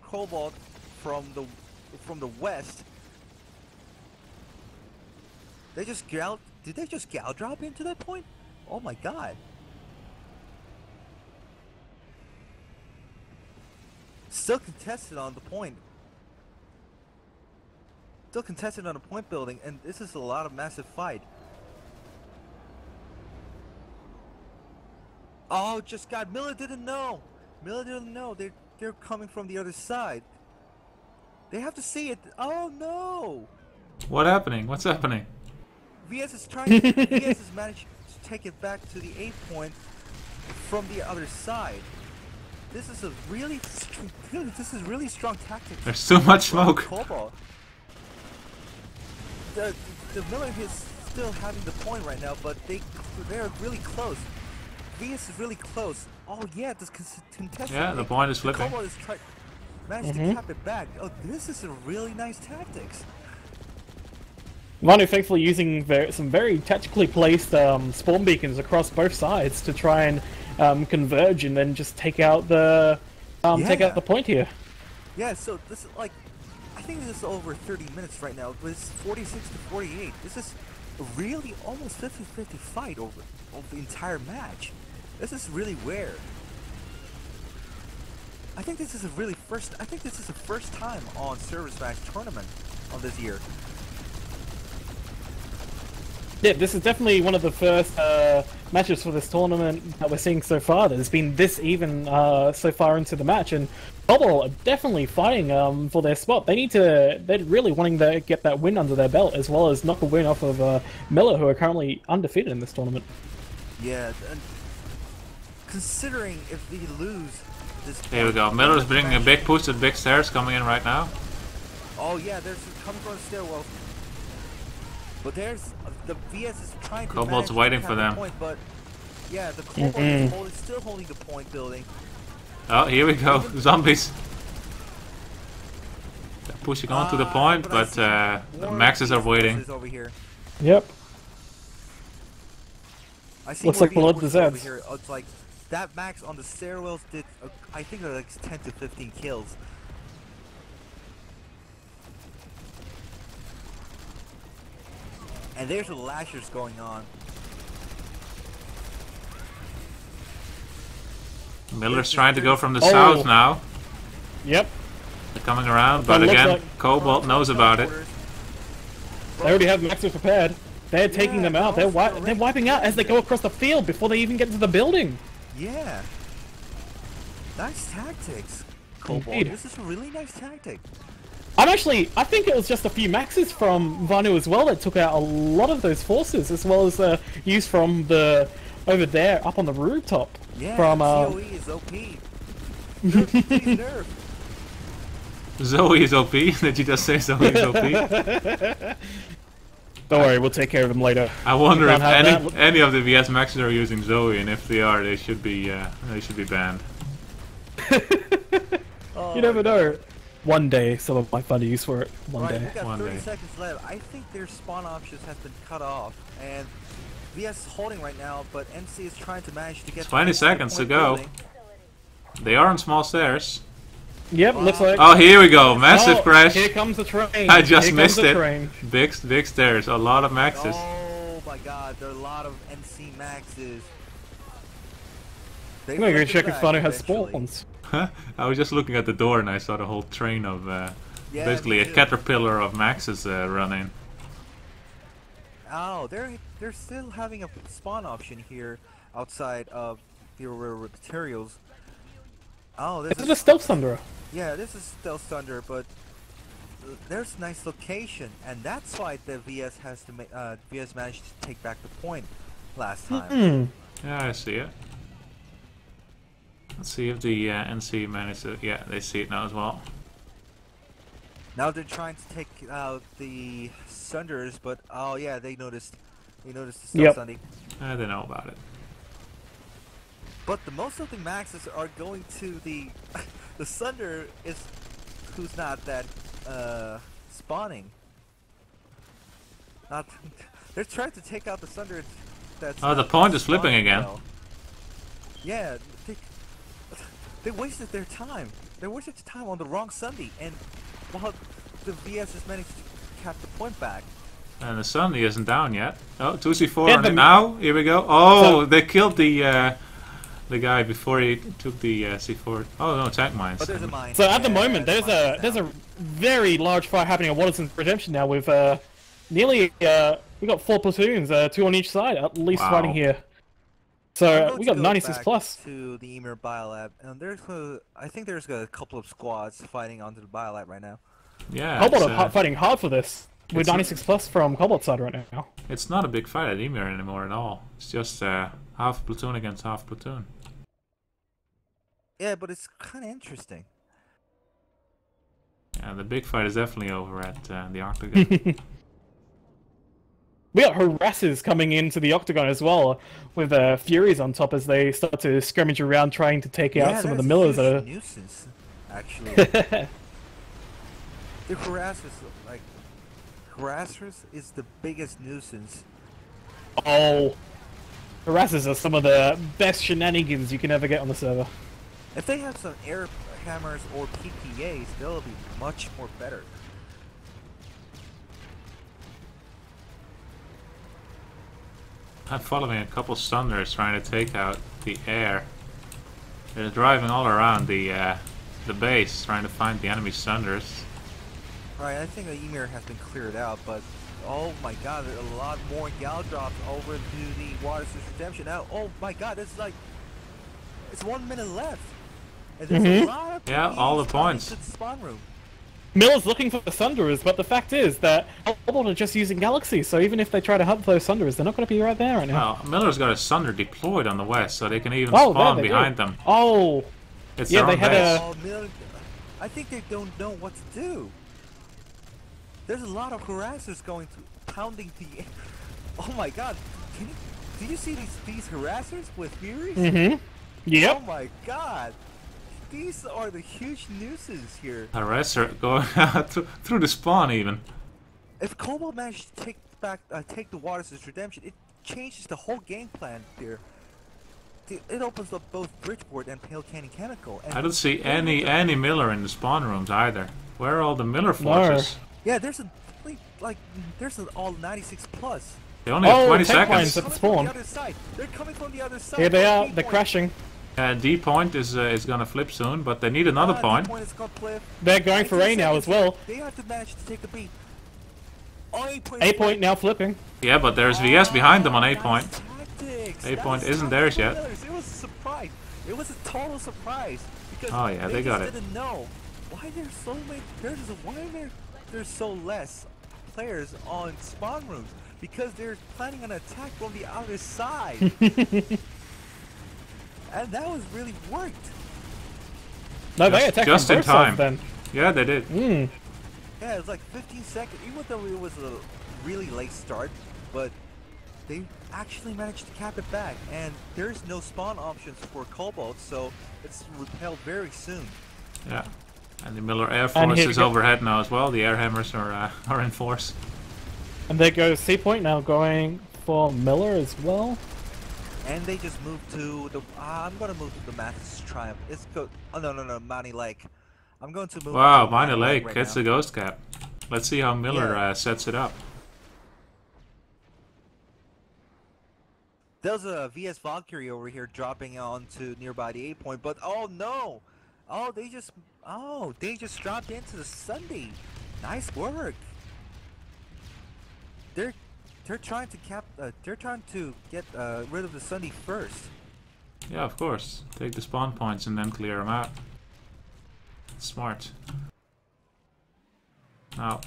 Cobalt from the west. Did they just gal drop into that point? Oh my God! Still contested on the point. Still contested on the point building, and this is a lot of massive fight. Oh, just got Miller didn't know. Miller didn't know. They're coming from the other side. They have to see it. Oh no! What happening? What's happening? VS is trying. VS has managed to take it back to the 8 point from the other side. This is a really, this is really strong tactics. There's too much smoke. Cobalt. The Miller is still having the point right now, but they're really close. VS is really close. Oh yeah, this contested. Yeah, the point is flipping. Cobalt is managed to cap it back. Oh, this is a really nice tactics. Vanu thankfully using some very tactically placed spawn beacons across both sides to try and converge and then just take out the point here. Yeah, so this is like, I think this is over 30 minutes right now, but it's 46 to 48. This is a really almost 50-50 fight over the entire match. This is really rare. I think this is the first time on ServerSmash tournament on this year. Yeah, this is definitely one of the first matches for this tournament that we're seeing so far. There's been this even so far into the match, and Cobalt are definitely fighting for their spot. They're really wanting to get that win under their belt, as well as knock a win off of Miller, who are currently undefeated in this tournament. Yeah, and considering if they lose this... Here we go. Miller's bringing a big push to the big stairs coming in right now. Oh yeah, there's coming from the stairwell. But there's the VS is trying to Cobalt's waiting for them. Point, but yeah, the Cobalt is still holding the point building. Oh, here we go. Zombies. They're pushing on to the point, but the Maxes are waiting. Over here. Yep. I see Looks like blood deserves. here. It's like that Max on the stairwells did. I think they're like 10 to 15 kills. And there's the lashers going on. Miller's trying to go from the south now. Yep. They're coming around, but again, Cobalt knows about it. They already have Maxes prepared. They're taking them out. They're wiping out as they go across the field before they even get to the building. Yeah. Nice tactics, Cobalt. Indeed. This is a really nice tactic. I think it was just a few Maxes from Vanu as well that took out a lot of those forces, as well as use from the over there up on the rooftop. Yeah, from ZOE is OP. Nerf. Zoe is OP? Did you just say Zoe is OP? Don't worry, we'll take care of them later. I wonder if any of the VS Maxes are using Zoe, and if they are, they should be banned. You never know. One day, someone might find a use for it. One day. We got One 30 day. seconds left. I think their spawn options have been cut off, and VS is holding right now, but NC is trying to manage to get 20 seconds to go. building. They are on small stairs. Yep, looks like. Oh, here we go. Massive crash. Here comes the train. I just Here missed comes the it. train. Big stairs. A lot of Maxes. Oh my god, there are a lot of NC Maxes. I'm gonna go check if Vanu has eventually. spawns. I was just looking at the door and I saw the whole train of basically a caterpillar of Maxes running. Oh, they're still having a spawn option here outside of the materials. Oh, this This is a stealth thunderer. yeah, this is Stealth Thunder, but there's a nice location, and that's why the VS has to VS managed to take back the point last time. Yeah, I see it. Let's see if the NC managed to... Yeah, they see it now as well. Now they're trying to take out the Sunders, but oh yeah, they noticed the Stealth Thunder. They know about it. But the most of the Maxes are going to the the Sunder is who's not that spawning. Not they're trying to take out the Sunder. That's Oh, the point is flipping again. well. Yeah, they wasted their time. They wasted time on the wrong Sunday, and while the VS has managed to cap the point back. And the Sunday isn't down yet. Oh, 2C4 Yeah, on it now. Here we go. Oh, So- they killed the the guy before he took the C4. Oh no, tank mines. But there's a mine. So at the Yeah, moment, the there's a very large fight happening at Waterson's Redemption now with nearly we got 4 platoons, 2 on each side at least Wow. fighting here. So we got 96 plus. To the Esamir Biolab, and I think there's a couple of squads fighting onto the Biolab right now. Yeah. Cobalt it's, are fighting hard for this with it's 96 plus from Cobalt's side right now. It's not a big fight at Esamir anymore at all. It's just half platoon against half platoon. Yeah, but it's kind of interesting. Yeah, the big fight is definitely over at the Octagon. We got harassers coming into the Octagon as well, with Furies on top as they start to scrimmage around trying to take out some of the millers that are. Nuisance, actually. The harassers is the biggest nuisance. Oh, harassers are some of the best shenanigans you can ever get on the server. If they have some air hammers or PPAs, they'll be much more better. I'm following a couple Sunders trying to take out the air. They're driving all around the base trying to find the enemy Sunders. Right, I think the Esamir has been cleared out, but oh my god, there are a lot more gal drops over to the Waterson's Redemption now. Oh my god, it's 1 minute left. And there's a lot of Yeah, all the PPAs coming points. to the spawn room. Miller's looking for the Sunderers, but the fact is that Cobalt are just using Galaxy, so even if they try to hunt for those Sunderers, they're not going to be right there right now. Well, Miller's got a Sunder deployed on the west, so they can even Oh, spawn there they behind do. them. Oh, It's yeah, their they own had base. Oh, Miller, I think they don't know what to do. There's a lot of harassers going to pounding the air. Oh my god, do you see these harassers with Furies? Mm-hmm. Yep. Oh my god. These are the huge nuisance here. Harasser going out through the spawn even. If Cobalt managed to take the Waterson's Redemption, it changes the whole game plan here. It opens up both Bridgeport and Pale Canyon Chemical. And I don't see any Miller in the spawn rooms either. Where are all the Miller forces? yeah, there's all 96 plus. They only have 20 tank seconds. mines at the spawn. From the other side. They're coming from the other side. Here they are. D They're point. crashing. D point is gonna flip soon, but they need another D point. point is gonna flip. They're going for 19 A now as seconds. well. They have to manage to take the beat. Oh, A point. A point now flipping. Yeah, but there's VS behind them on A Nice point. tactics. A That point was isn't top theirs yet. players. It was a surprise. It was a total surprise because Oh, yeah, they got just it. didn't know why there's so many. There's so less players on spawn rooms because they're planning an attack from the other side, and that was really worked. No, they attacked just from in both sides time. then. Yeah, they did. Mm. Yeah, it was like 15 seconds, even though it was a really late start, but they actually managed to cap it back, and there's no spawn options for Cobalt, so it's repelled very soon. Yeah. And the Miller Air And Force here is we go. overhead now as well. The air hammers are in force. And there goes C point now going for Miller as well. And they just moved to the. I'm gonna move to the Mathis Triumph. It's go. Oh no, Money Lake. I'm going to move. Wow, to Minor Money Lake right gets now. the ghost cap. Let's see how Miller Yeah. sets it up. There's a VS Valkyrie over here dropping onto nearby the 8 point, but oh no! They just dropped into the Sunday. Nice work. They're trying to get rid of the Sunday first. Yeah, of course. Take the spawn points and then clear them out. Smart. Now,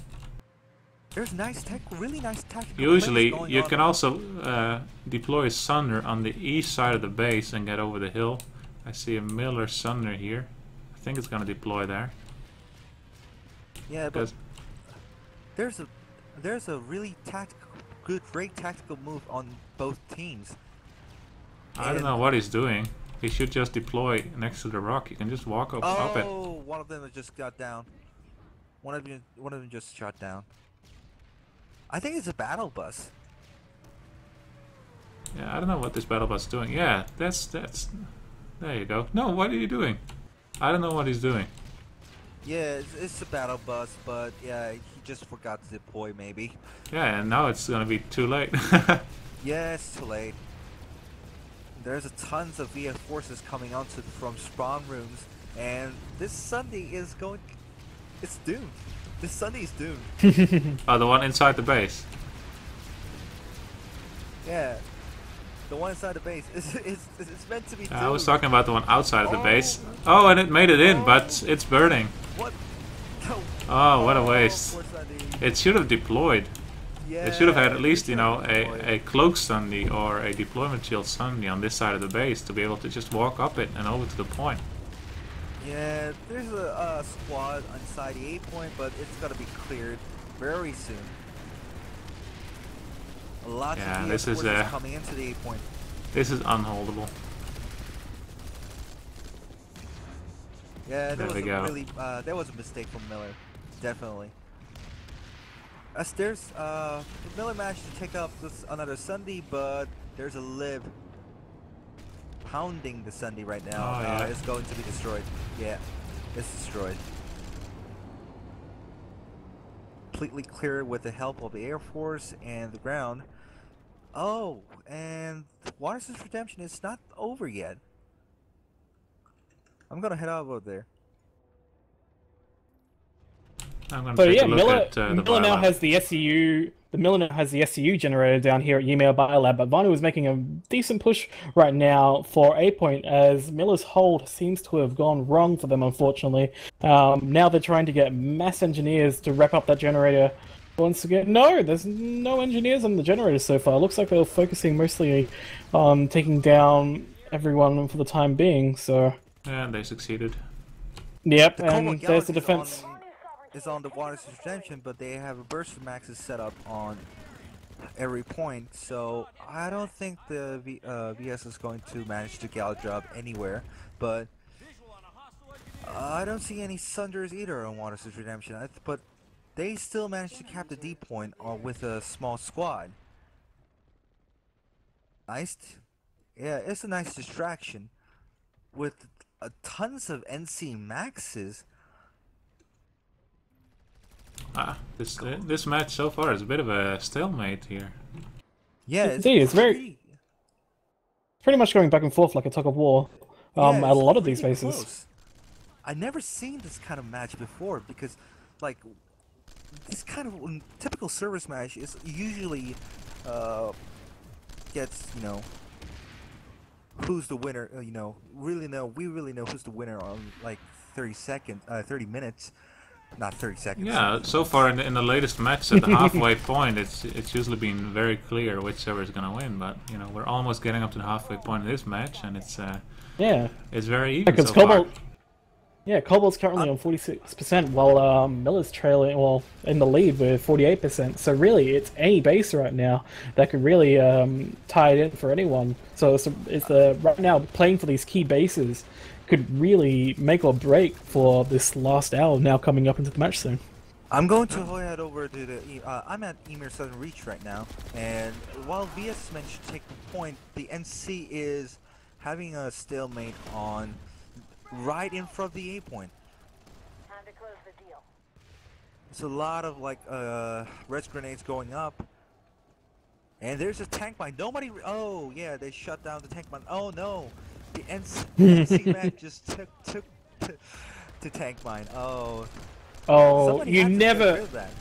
There's really nice tactical usually plays going you on. can also deploy Sunder on the east side of the base and get over the hill. I see a Miller Sunder here. I think it's gonna deploy there. Yeah, but Because there's a really great tactical move on both teams. I don't know what he's doing. He should just deploy next to the rock. You can just walk up it. Oh, one of them just got down. One of them just shot down. I think it's a battle bus. Yeah, I don't know what this battle bus is doing. Yeah, that's. There you go. No, what are you doing? I don't know what he's doing. Yeah, it's a battle bus, but yeah, he just forgot to deploy maybe. Yeah, and now it's gonna be too late. Yeah, it's too late. There's a tons of VS forces coming onto from spawn rooms, and this Sunday is going. It's doomed. This Sunday is doomed. Oh, the one inside the base. Yeah, the one inside the base. It's meant to be doomed. I was talking about the one outside of the base. Oh, and it made it in, but it's burning. What? No. Oh, what a waste. Poor Sunday. It should have deployed. Yeah, They should have had at least, you know, deployed. a cloak Sunday or a deployment shield Sunday on this side of the base to be able to just walk up it and over to the point. Yeah, there's a squad inside the A point, but it's gonna be cleared very soon. Lots Yeah, of this VS is, forces coming into the A point. This is unholdable. Yeah, There we was go. a really there was a mistake from Miller, definitely. There's Miller managed to take up this another Sunday, but there's a Lib pounding the Sunday right now. Oh, yeah. It's going to be destroyed. Yeah, it's destroyed. Completely clear with the help of the Air Force and the ground. Oh, and Water's Redemption is not over yet. I'm gonna head over there. I'm going So to take yeah, a look Miller, at the Miller now biolab. has the SCU. The Miller now has the SCU generator down here at Email Biolab, but Vanu is making a decent push right now for A point as Miller's hold seems to have gone wrong for them, unfortunately. Now they're trying to get mass engineers to wrap up that generator once again. No, there's no engineers on the generator so far. It looks like they were focusing mostly on taking down everyone for the time being. So Yeah, they succeeded. yep, The and Cobalt there's the Galaxy defense. is on the Water's Redemption, but they have a burst maxes set up on every point, so I don't think the VS is going to manage to gouge up anywhere, but I don't see any Sunders either on Water's Redemption, but they still managed to cap the D point with a small squad. Nice. Yeah, it's a nice distraction. With tons of NC maxes. This match so far is a bit of a stalemate here. Yeah, Indeed, it's very pretty much going back and forth like a tug of war yeah, at a it's lot of these really bases. close. I never seen this kind of match before because, like, this kind of typical ServerSmash is usually gets, you know, who's the winner. We really know who's the winner on like 30 minutes. Not 30 seconds. Yeah, so far in the latest match at the halfway point, it's usually been very clear which server is gonna win. But you know, we're almost getting up to the halfway point of this match, and it's very even Because so Cobalt, far. yeah, Cobalt's currently on 46%, while Miller's trailing, well, in the lead with 48%. So really, it's any base right now that could really tie it in for anyone. So it's right now playing for these key bases could really make or break for this last hour now coming up into the match soon. I'm going to head over to the. I'm at Esamir Southern Reach right now, and while VS managed to take the point, the NC is having a stalemate on right in front of the A point. Time to close the deal. It's a lot of like res grenades going up, and there's a tank mine. Oh yeah, they shut down the tank mine. Oh no, the NC man just took to tank mine. Oh. Oh, Somebody you had to get rid of that.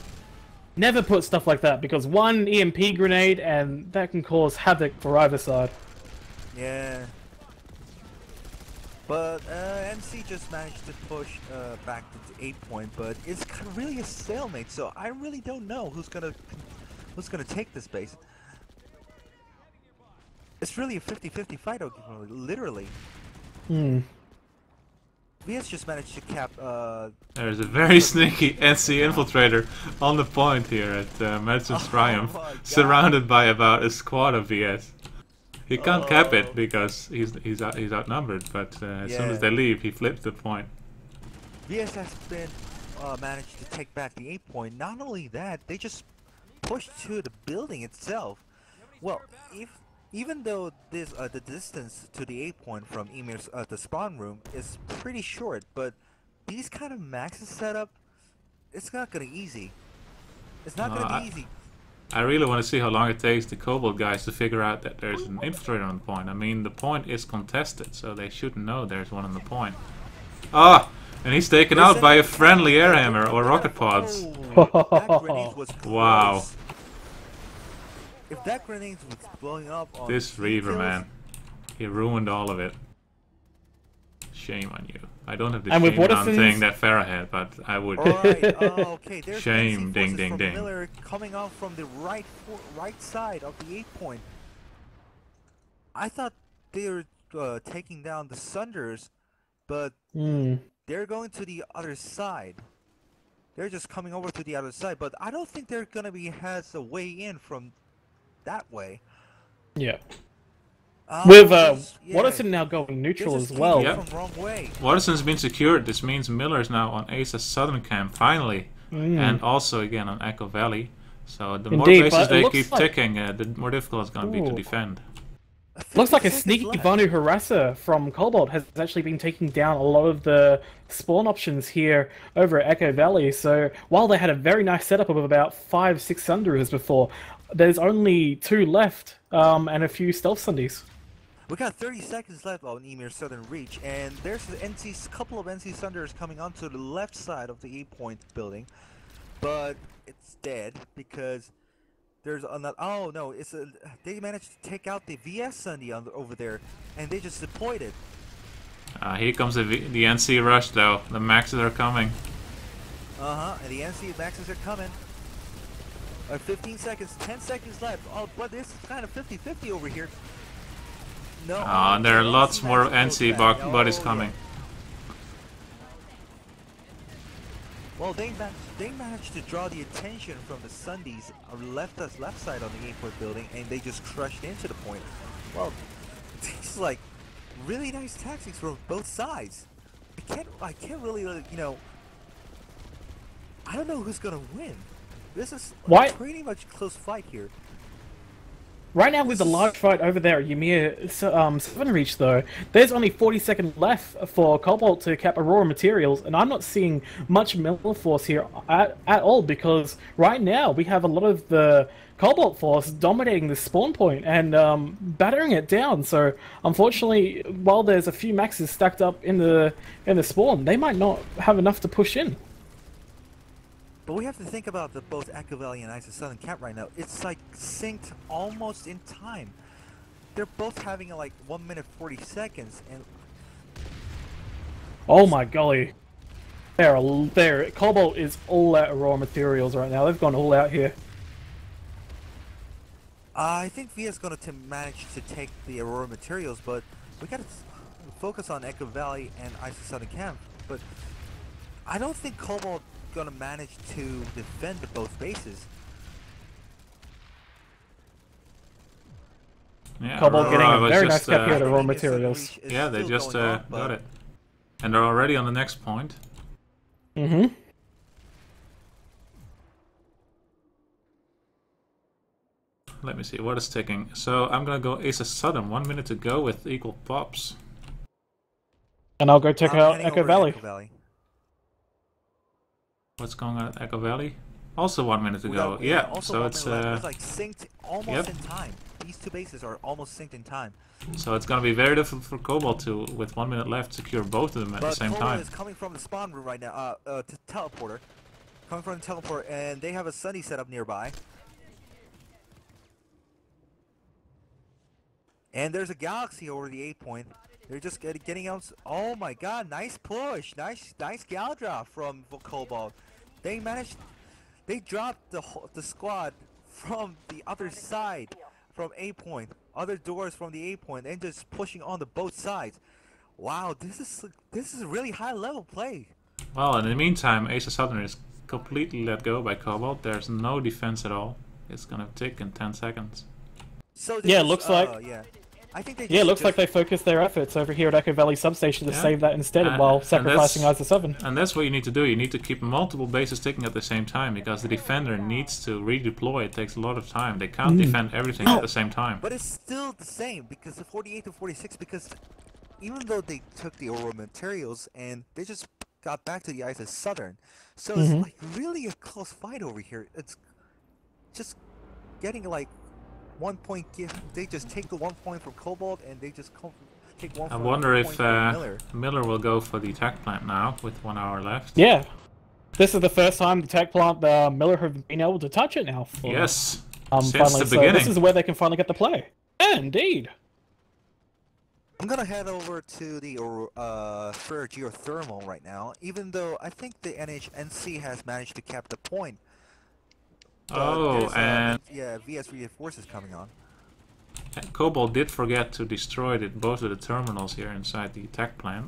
never put stuff like that because one EMP grenade and that can cause havoc for either side. Yeah. But NC just managed to push back to the 8 point, but it's really a stalemate. So I really don't know who's gonna take this base. It's really a 50-50 fight, literally. VS just managed to cap. There's a very sneaky NC infiltrator on the point here at Madsen's Triumph, my God. surrounded by about a squad of VS. He can't cap it because he's outnumbered, but as soon as they leave, he flips the point. VS has been managed to take back the 8 point. Not only that, they just pushed to the building itself. Well, even though this the distance to the 8 point from Emir's the spawn room is pretty short, but these kind of maxes setup, it's not gonna be easy. It's not gonna be easy. I really want to see how long it takes the Cobalt guys to figure out that there's an infiltrator on the point. I mean, the point is contested, so they should know there's one on the point. Ah! And he's taken out by a friendly air hammer or rocket pods. That grenade was Wow. close. If that grenade was blowing up on This Reaver, man. He ruined all of it. Shame on you. I don't have the And with shame on Waterson's- saying that Farah had, but I would. Alright, okay, there's Shame, NC ding, forces ding, from ding. Miller coming out from the right side of the 8 point. I thought they were taking down the Sunders, but they're going to the other side. They're just coming over to the other side, but I don't think they're gonna be has a way in from that way. Yeah. With yeah, Watterson now going neutral they as just well. came in Yep. from wrong way. Waterson's been secured. This means Miller's now on Asa's southern camp, finally. And also again on Echo Valley. So the more Indeed, bases but it they looks keep like- ticking, the more difficult it's going to be to Ooh. defend. Looks like a 50 seconds sneaky left. Vanu harasser from Cobalt has actually been taking down a lot of the spawn options here over at Echo Valley. So while they had a very nice setup of about 5-6 Sundaroos before, there's only 2 left and a few stealth Sundies. We got 30 seconds left on Emir's southern reach, and there's a couple of NC Sunders coming onto the left side of the 8 point building, but it's dead because there's another. Oh no, they managed to take out the VS Sunday over there, and they just deployed it. Here comes the NC rush though. The maxes are coming. And the NC maxes are coming. 15 seconds, 10 seconds left. Oh, but this is kind of 50-50 over here. No. And there are the lots NC more maxes NC goes back. buddies Oh, coming. yeah. Well, they managed to draw the attention from the Sundays left side on the 8 point building, and they just crushed into the point. Well, it's like really nice tactics from both sides. I can't really, you know, I don't know who's gonna win. This is Why- pretty much a close fight here. Right now, with the large fight over there at Ymir 7 Reach, though, there's only 40 seconds left for Cobalt to cap Aurora materials, and I'm not seeing much Miller force here at all, because right now we have a lot of the Cobalt force dominating the spawn point and battering it down. So, unfortunately, while there's a few maxes stacked up in the spawn, they might not have enough to push in. But we have to think about both Echo Valley and Isis Southern Camp right now. It's like synced almost in time. They're both having like 1 minute 40 seconds, and Oh my golly. There, Cobalt is all out of raw materials right now. They've gone all out here. I think Via's going to manage to take the Aurora materials, but we got to focus on Echo Valley and Isis Southern Camp. But I don't think Cobalt going to manage to defend both bases. Yeah, Cobalt getting Aurora a was very just, nice cap here I to think raw Emir's materials. reach is yeah, they still just going on, got but it. And they're already on the next point. Mm-hmm. Let me see, what is ticking? So I'm gonna go Ace of Southern, 1 minute to go with equal pops. And I'll go check I'm out heading Echo over to Valley. Echo Valley. What's going on at Echo Valley? Also 1 minute to We go. got- Yeah, also so 1 it's minute left. It's like synced almost yep. in time. These two bases are almost synced in time. so it's gonna be very difficult for Cobalt to, with 1 minute left, secure both of them at the But same Cobalt time. is coming from the spawn room right now, to teleporter. Coming from the teleporter, and they have a Sunny set up nearby. And there's a Galaxy over the 8 point. They're just getting out. Oh my god, nice push. Nice gal drop from Cobalt. They dropped the squad from the other side, from 8 point. Other doors from the 8 point, and just pushing on the both sides. Wow, this is really high level play. Well, in the meantime, Ace of Southern is completely let go by Cobalt. There's no defense at all. It's gonna tick in 10 seconds. So they Yeah, just, looks like- yeah. I think they Yeah, it just- looks like they focused their efforts over here at Echo Valley Substation to Yeah. save that instead And while that's- sacrificing Isa 7. And that's what you need to do. You need to keep multiple bases ticking at the same time, because the defender needs to redeploy. It takes a lot of time. They can't defend everything at the same time. But it's still the same because the 48 to 46, because even though they took the Aurora materials and they just got back to the ice as Southern, so it's like really a close fight over here. It's just getting like 1 point. They just take the 1 point from Cobalt, and they just take one. I wonder if point from Miller will go for the tech plant now with 1 hour left. Yeah. This is the first time the tech plant, Miller have been able to touch it now. Yes. Since Since finally. the beginning. So this is where they can finally get the play. Yeah, indeed. I'm gonna head over to the for geothermal right now, even though I think the NC has managed to cap the point. Oh, and yeah, VS reinforces coming on. Cobalt did forget to destroy both of the terminals here inside the tech plant.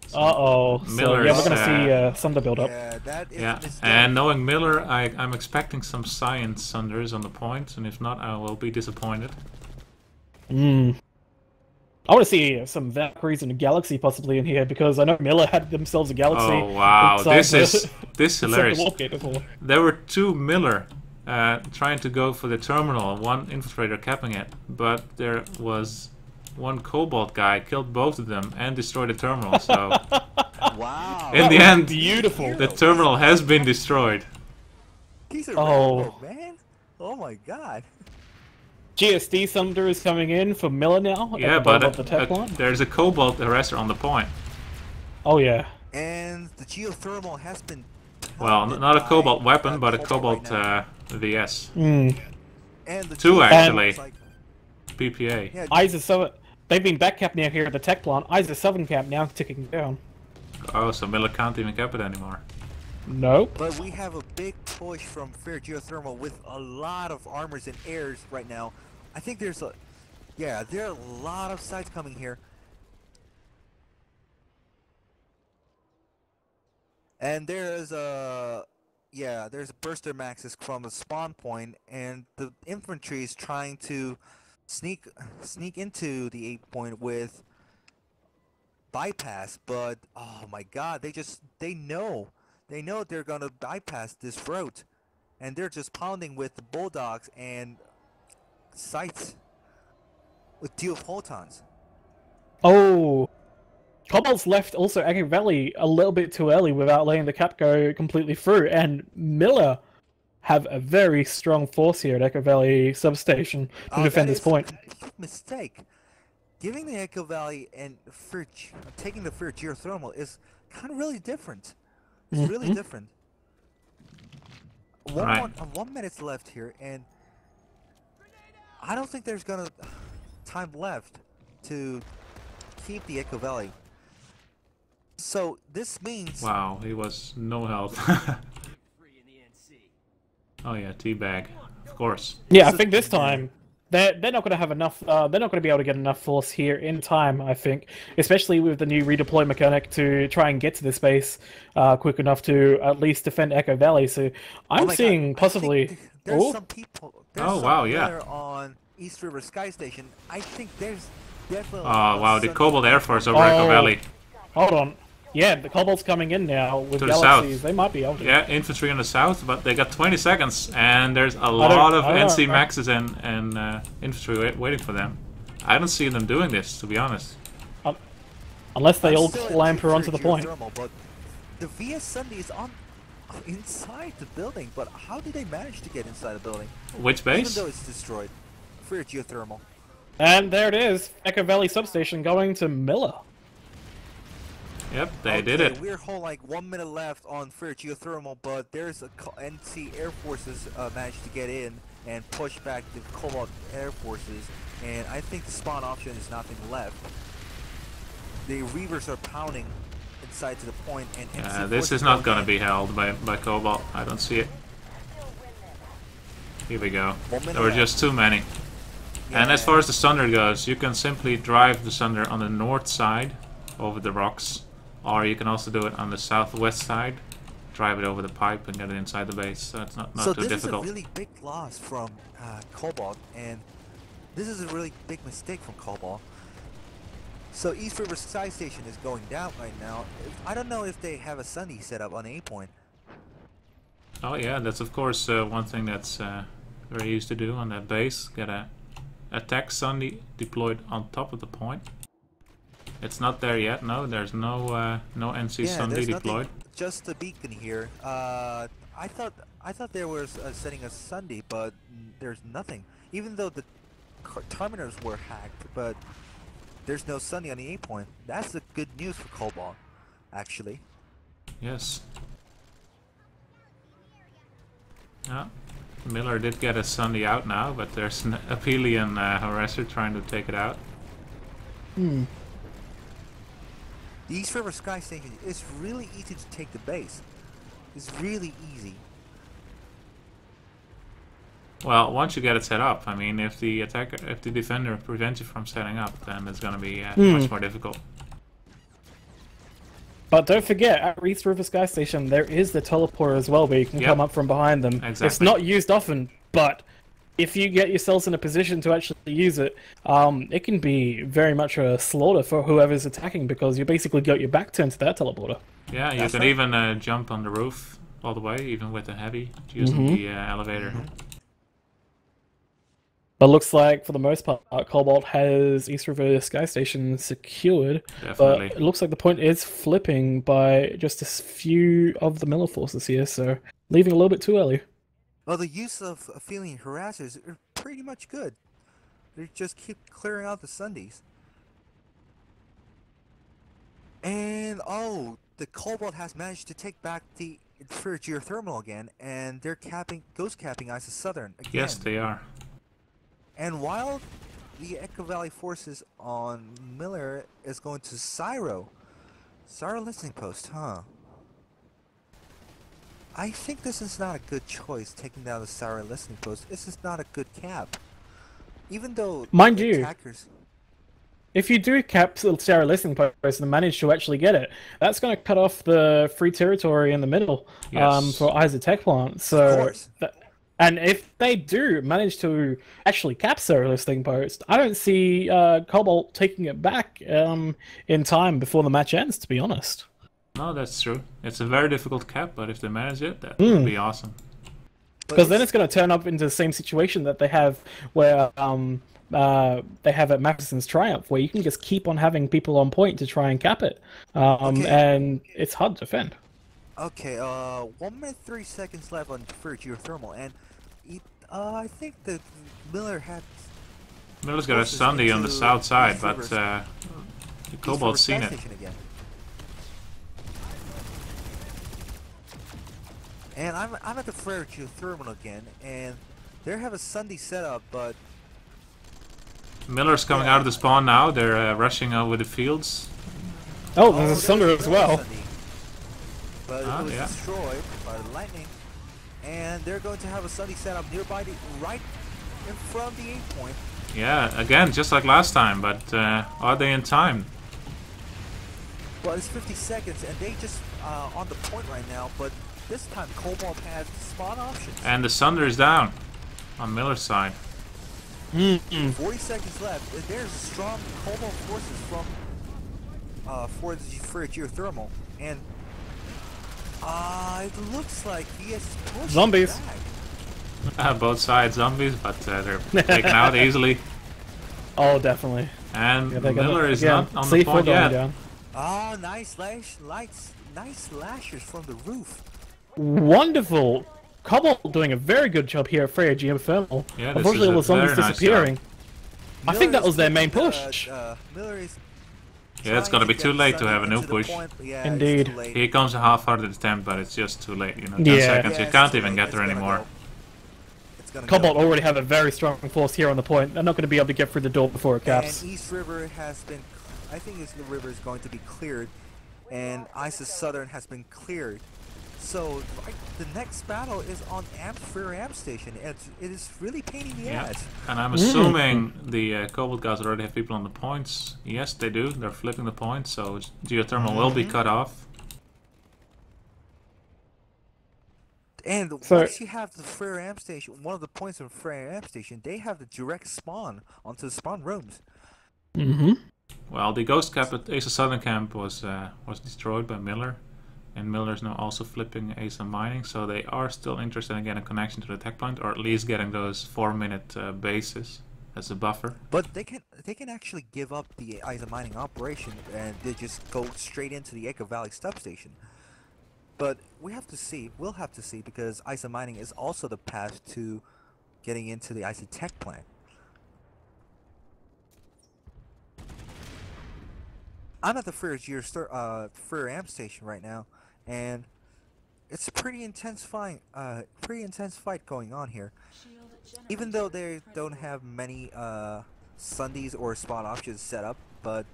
So So yeah, we're gonna see Sunder build up. Yeah, that is yeah, and knowing Miller, I'm expecting some science Sunders on the point, and if not, I will be disappointed. I want to see some Valkyries in a Galaxy possibly in here, because I know Miller had themselves a Galaxy. Oh wow, this is hilarious. Before. There were 2 Miller trying to go for the terminal, 1 infiltrator capping it, but there was 1 Cobalt guy killed both of them and destroyed the terminal. So wow, in the end, beautiful. the terminal has been destroyed. He's a redwood, man. Oh my god. GSD Sunder is coming in for Miller now. Yeah, but there's a Cobalt arrestor on the point. Oh yeah. And the geothermal has been. Well, not a Cobalt weapon, but a Cobalt VS. And the 2 actually. PPA. Yeah, ISA 7. They've been back capped now here at the tech plant. ISA 7 cap now ticking down. Oh, so Miller can't even cap it anymore. Nope. But we have a big push from Fair Geothermal with a lot of armors and airs right now. I think there's a, yeah, there are a lot of sites coming here. And there's a, yeah, there's burster maxes from the spawn point, and the infantry is trying to sneak into the 8 point with bypass, but oh my god, they know they're gonna bypass this route, and they're just pounding with the bulldogs and sights with deal photons. Oh, Cobalt's left also Echo Valley a little bit too early without letting the cap go completely through, and Miller have a very strong force here at Echo Valley substation to defend this point. Mistake. Giving the Echo Valley and taking the Fair Geothermal is kind of really different. It's really different. 1 minute left here, and I don't think there's gonna time left to keep the Echo Valley. So this means. Wow, he was no health. Oh yeah, teabag, of course. Yeah, I think this time they're not going to have enough. They're not going to be able to get enough force here in time. I think, especially with the new redeploy mechanic to try and get to this base quick enough to at least defend Echo Valley. So I'm seeing possibly. There's some people. Oh wow, yeah. On East River Sky Station, I think there's definitely. Oh wow, the Cobalt Air Force over Echo Valley. Hold on. Yeah, the Cobalt's coming in now with To the Galaxies. south. They might be able to. Yeah, infantry on the south, but they got 20 seconds, and there's a lot of NC Maxes and infantry waiting for them. I don't see them doing this, to be honest. Unless they all clamber onto the point. But the VS Sunday is inside the building, but how did they manage to get inside the building? Which base? Even though it's destroyed. For geothermal. And there it is, Echo Valley substation going to Miller. Yep, they did it. We're whole like 1 minute left on Fair Geothermal, but there's a NC Air Forces managed to get in and push back the Cobalt Air Forces, and I think the spawn option is nothing left. The Reavers are pounding inside to the point, and this is not gonna be held by Cobalt. I don't see it. Here we go. There were just too many. Yeah. And as far as the Sunder goes, you can simply drive the Sunder on the north side over the rocks. Or you can also do it on the southwest side, drive it over the pipe and get it inside the base. So it's not too difficult. So this is a really big loss from Cobalt, and this is a really big mistake from Cobalt. So East River Sky Station is going down right now. I don't know if they have a Sunday set up on A point. Oh yeah, that's of course one thing that's very easy to do on that base. Get a attack Sunday deployed on top of the point. It's not there yet. No, there's no NC Sunday deployed. Just the beacon here. I I thought there was setting a Sunday, but there's nothing. Even though the terminals were hacked, but there's no Sunday on the A point. That's the good news for Cobalt, actually. Yes. Yeah. Miller did get a Sunday out now, but there's an Aphelion harasser trying to take it out. Hmm. The East River Sky Station is really easy to take the base. It's really easy. Well, once you get it set up, I mean, if the defender prevents you from setting up, then it's gonna be much more difficult. But don't forget, at East River Sky Station, there is the teleporter as well, where you can come up from behind them. Exactly. It's not used often, but if you get yourselves in a position to actually use it, it can be very much a slaughter for whoever's attacking, because you basically got your back turned to that teleporter. Yeah, you can even jump on the roof all the way, even with the heavy, using the elevator. But looks like, for the most part, Cobalt has East River Sky Station secured. Definitely. But it looks like the point is flipping by just a few of the Miller forces here, so leaving a little bit too early. Well, the use of Aphelion harassers are pretty much good. They just keep clearing out the Sundays. And oh, the Cobalt has managed to take back the geothermal again, and they're ghost capping Isis Southern again. Yes, they are. And while the Echo Valley forces on Miller is going to Syro listening post, huh? I think this is not a good choice, taking down the Syro listening post. This is not a good cap. Even though Mind the you, attackers... if you do cap the Sarah listening post and manage to actually get it, that's going to cut off the free territory in the middle for Isa Tech Plant. So, of course. And if they do manage to actually cap Sarah listening post, I don't see Cobalt taking it back in time before the match ends, to be honest. No, that's true. It's a very difficult cap, but if they manage it, that would be awesome. Because then it's going to turn up into the same situation that they have where they have at Matheson's Triumph, where you can just keep on having people on point to try and cap it. And it's hard to defend. Okay, 1 minute 3 seconds left on for geothermal, and I think that Miller's got a Sunday on the south side, but the Cobalt's seen it. Again. And I'm at the Frere geothermal again, and they have a Sunday setup, but Miller's coming out of the spawn now. They're rushing over the fields. Oh, there's a Sunder as well. Sunday. But it was destroyed by the lightning, and they're going to have a Sunday setup nearby, right in front of the 8 point. Yeah, again, just like last time, but are they in time? Well, it's 50 seconds, and they just on the point right now, but this time Cobalt has spawn options. And the Sunder is down on Miller's side. 40 seconds left. There's strong Cobalt forces from for geothermal, and it looks like he is pushing zombies. Back. Both sides zombies, but they're taken out easily. Oh, definitely. And Miller is not on the C4 point yet. down. Oh, nice nice lashes from the roof. Wonderful. Cobalt doing a very good job here at Freya Geothermal. Yeah, unfortunately, all the zombies very nice disappearing. job. I think that was their main push. Miller is Yeah, it's gonna be too late to have a new push. Yeah, Indeed. Here comes a half-hearted attempt, but it's just too late. You know, 10 seconds, you can't even get there anymore. Cobalt already have a very strong force here on the point. They're not going to be able to get through the door before it caps. And East River has been, I think East River is going to be cleared, and Isis Southern has been cleared. So the next battle is on Frere Amp Station. It is really pain in the ass. And I'm assuming the Cobalt guys already have people on the points. Yes, they do. They're flipping the points, so geothermal will be cut off. And once you have the Frere Amp Station, one of the points of Frere Amp Station, they have the direct spawn onto the spawn rooms. Well, the ghost cap at Asa Southern Camp was destroyed by Miller. And Miller's now also flipping Asa Mining, so they are still interested in getting a connection to the tech plant, or at least getting those 4-minute bases as a buffer. But they can actually give up the Asa Mining operation, and they just go straight into the Echo Valley substation. But we have to see. We'll have to see because ISA mining is also the path to getting into the ISA tech plant. I'm at the Freer Amp station right now, and it's a pretty intense fight. Going on here. Even though they don't have many Sundays or spot options set up, but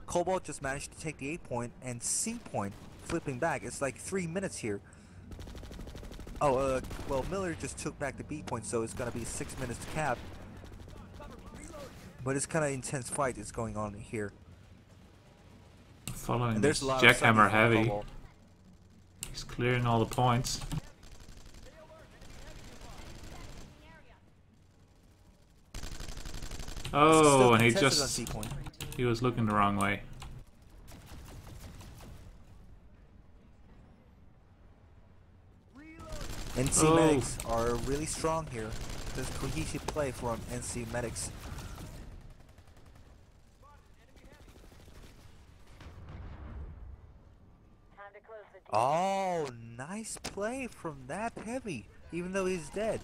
Cobalt just managed to take the A point and C point, flipping back. It's like 3 minutes here. Oh, well, Miller just took back the B point, so it's gonna be 6 minutes to cap. But it's kind of intense fight is going on here. Following And this there's a lot of jackhammer Sundays on heavy. Cobalt. He's clearing all the points. Oh, and he Contested on C just... point. He was looking the wrong way. NC Medics are really strong here. There's cohesive play from NC Medics. Time to close the deal. Oh, nice play from that heavy, even though he's dead.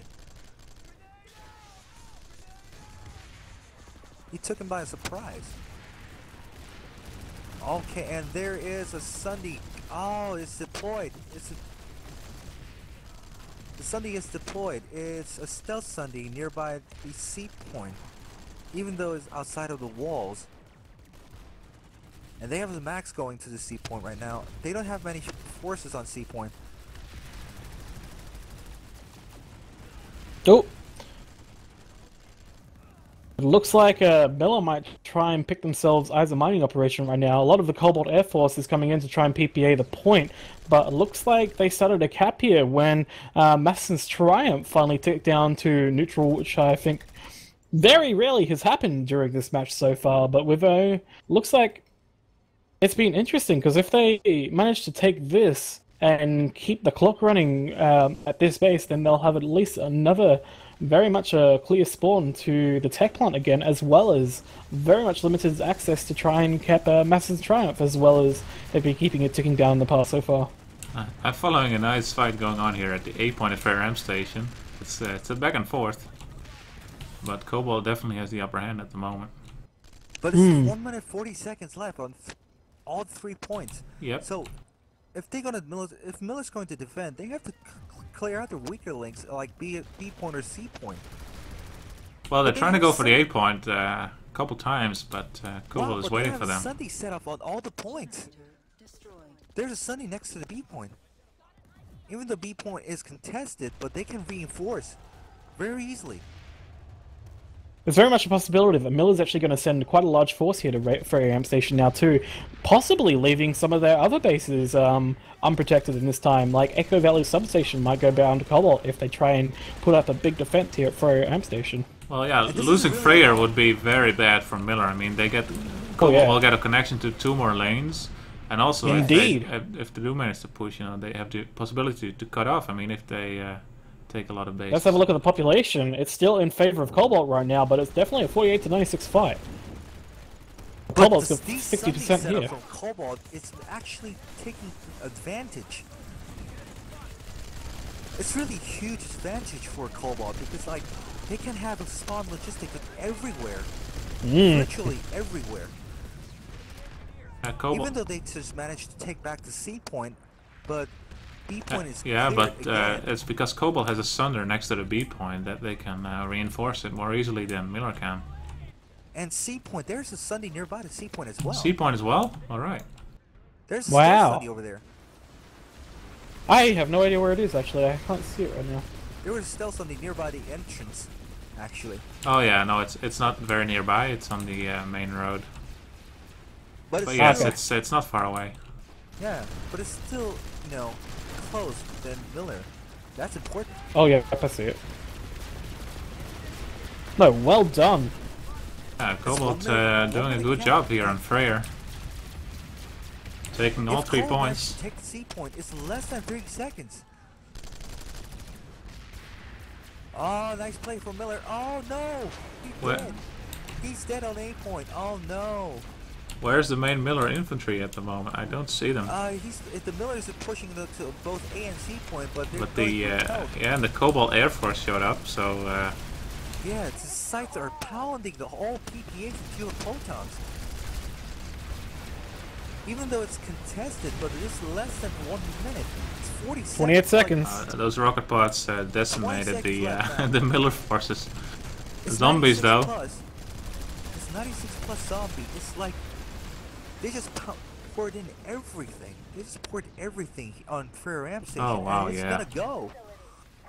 He took him by surprise. Okay, and there is a Sunday. Oh, it's deployed. The Sunday is deployed. It's a stealth Sunday nearby the C point, even though it's outside of the walls. And they have the max going to the C point right now. They don't have many forces on C point. Oh. It looks like Miller might try and pick themselves as a mining operation right now. A lot of the Cobalt Air Force is coming in to try and PPA the point, but it looks like they started a cap here when Masson's Triumph finally ticked down to neutral, which I think very rarely has happened during this match so far. But with looks like it's been interesting because if they manage to take this and keep the clock running at this base, then they'll have at least another very much a clear spawn to the tech plant again, as well as very much limited access to try and cap Masson's Triumph, as well as they've been keeping it ticking down in the past so far. I'm following a nice fight going on here at the A point at Fair Amp Station. It's a back and forth, but Cobalt definitely has the upper hand at the moment. But it's 1 minute 40 seconds left on all 3 points. Yep. So if if Miller's going to defend, they have to clear out the weaker links like B point or C point. Well, they're But they trying to have go for the A point a couple times, but Cobalt is waiting for them. They have a Sunday set up on all the points. There's a Sunday next to the B point. Even though B point is contested, but they can reinforce very easily. There's very much a possibility that Miller's actually going to send quite a large force here to Ferry Amp Station now too, possibly leaving some of their other bases unprotected in this time, like Echo Valley Substation might go down to Cobalt if they try and put up a big defense here at Ferry Amp Station. Well, yeah, losing Freyr would be very bad for Miller. I mean, they get Cobalt will get a connection to 2 more lanes, and also if they do manage to push, they have the possibility to cut off. I mean, if they take a lot of bases. Let's have a look at the population. It's still in favor of Cobalt right now, but it's definitely a 48 to 96 fight. Cobalt's got 60% here. From Cobalt, it's actually taking advantage. It's really huge advantage for Cobalt because like they can have a spawn logistic everywhere, virtually everywhere. Even though they just managed to take back the C point, but B point is but it's because Cobalt has a Sunder next to the B point that they can reinforce it more easily than Miller can. And C point, there's a Sunday nearby to C point as well. C point as well? Alright. There's a Sunday over there. I have no idea where it is actually, I can't see it right now. There was still something nearby the entrance, actually. Oh yeah, no, it's not very nearby, it's on the main road. But yes, it's not far away. Yeah, but it's still, close than Miller. That's important. Oh yeah, I see it. No, well done. Yeah, Cobalt doing a good job here on Freyr. Taking all 3 points. Take the C point, it's less than 3 seconds. Oh, nice play from Miller. Oh no! He's dead. He's dead on A point. Oh no! Where's the main Miller infantry at the moment? I don't see them. The Millers are pushing to both A and C point, but they're But the going for help. yeah, and the Cobalt Air Force showed up, so Yeah, the sites are pounding the whole PPH and fuel photons. Even though it's contested, but it is less than 1 minute. It's 40 seconds. 28 seconds. those rocket pods decimated the left now. the Miller forces. It's Zombies 96 though. Plus. It's 96 plus zombie. It's like they just poured in everything. They just poured everything on Fair Amp Station. Oh, wow, and it's yeah. gonna go.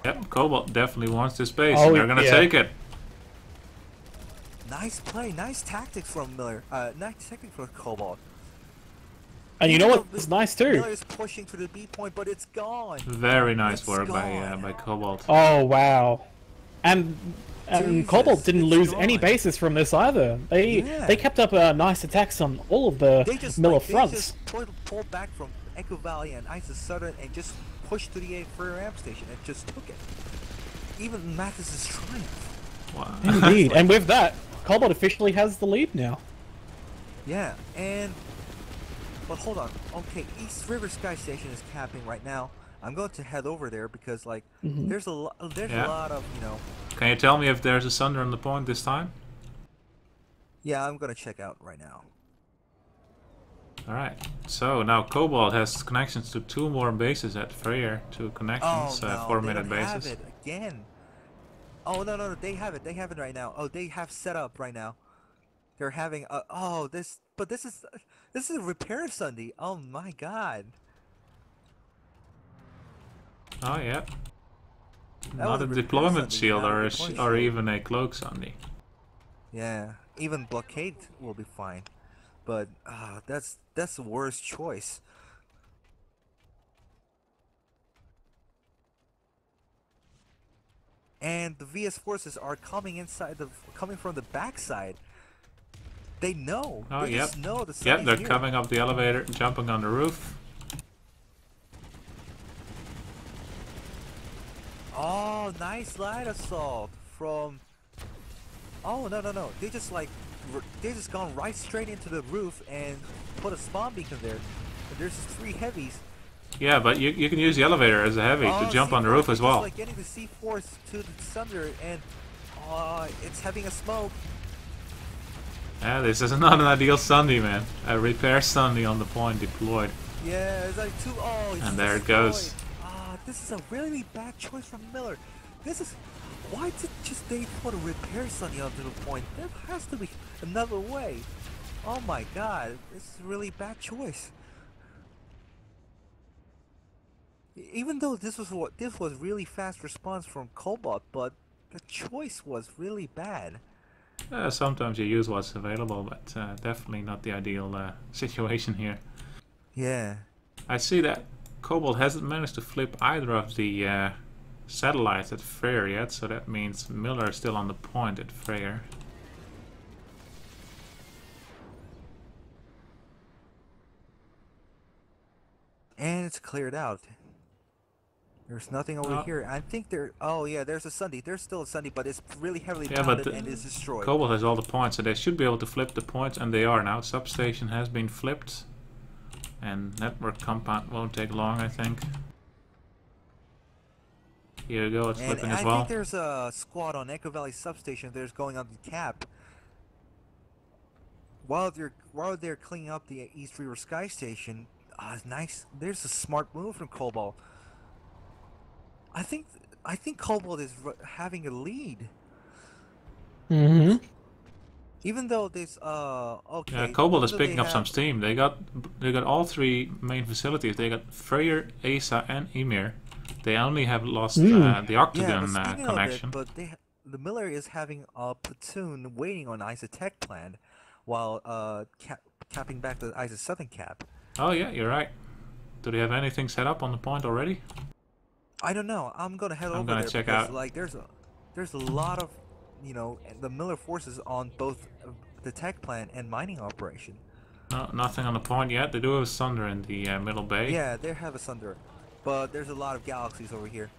Yep, Cobalt definitely wants this base, Oh, and they're gonna yeah. take it. Nice play, nice tactics from Miller. Nice tactics from Cobalt. And you Even know though what's nice too? Miller is pushing to the B point, but it's gone. Very nice It's work gone. by Cobalt. Oh wow. And Jesus, Cobalt didn't it's lose any gone. bases from this either. They Yeah. kept up nice attacks on all of the Miller fronts. They just pulled back from Echo Valley and Isis Southern and just pushed to the Fair Amp Station and just took it. Even Mathis's triumph. Wow. Indeed. And with that, Cobalt officially has the lead now. Yeah, but hold on. Okay, East River Sky Station is capping right now. I'm going to head over there because like there's a lot of Can you tell me if there's a Sunder on the point this time? Yeah, I'm gonna check out right now. Alright, so now Cobalt has connections to 2 more bases at Freyr, 2 connections, Oh no, 4 they minute don't have bases. it again. Oh no, they have it right now. Oh, they have set up right now. They're having this is a repair Sunday. Oh my god. Oh yeah. That Not was a a repair deployment Sunday, shield not a or, deployment or shield. even a cloak Sunday. Yeah, even blockade will be fine. But that's the worst choice. And the VS forces are coming from the backside. They know. Oh, they yep. just know the sun Yep, is they're here. coming up the elevator, jumping on the roof. Oh, nice light assault from. Oh no! They just gone right straight into the roof and put a spawn beacon there. And there's 3 heavies. Yeah, but you can use the elevator as a heavy to jump on the roof as well. It's like getting the C4 to the Sunder, and it's having a smoke. Yeah, this is not an ideal Sunday, man. A repair Sunday on the point deployed. Yeah, it's like 2. Oh, it's And there it destroyed. goes. This is a really bad choice from Miller. Why did they put a repair Sunny onto the point? There has to be another way. Oh my god, this is a really bad choice. Even though this was really fast response from Cobalt, but the choice was really bad. Sometimes you use what's available, but definitely not the ideal situation here. Yeah. I see that Cobalt hasn't managed to flip either of the satellites at Freyr yet, so that means Miller is still on the point at Freyr. And it's cleared out. There's nothing over here. I think there. Oh yeah, there's a Sunday. There's still a Sunday, but it's really heavily pounded and is destroyed. Cobalt has all the points, so they should be able to flip the points, and they are now. Substation has been flipped, and network compound won't take long, I think. Here you go, it's flipping as well. I think there's a squad on Echo Valley substation. There's going on the cap. While they're cleaning up the East River Sky Station, nice. There's a smart move from Cobalt. I think Cobalt is having a lead. Mm-hmm. Even though this okay. Yeah, Cobalt is picking up some steam. They got all 3 main facilities. They got Freyr, Asa, and Emir. They only have lost the Octagon connection. But the Miller is having a platoon waiting on ISA Tech Plant, while capping back the ISA Southern cap. Oh yeah, you're right. Do they have anything set up on the point already? I don't know. I'm gonna head over gonna there check because out. like there's a lot of the Miller forces on both the tech plant and mining operation. No, nothing on the point yet. They do have a Sunder in the middle bay. Yeah, they have a Sunder, but there's a lot of galaxies over here.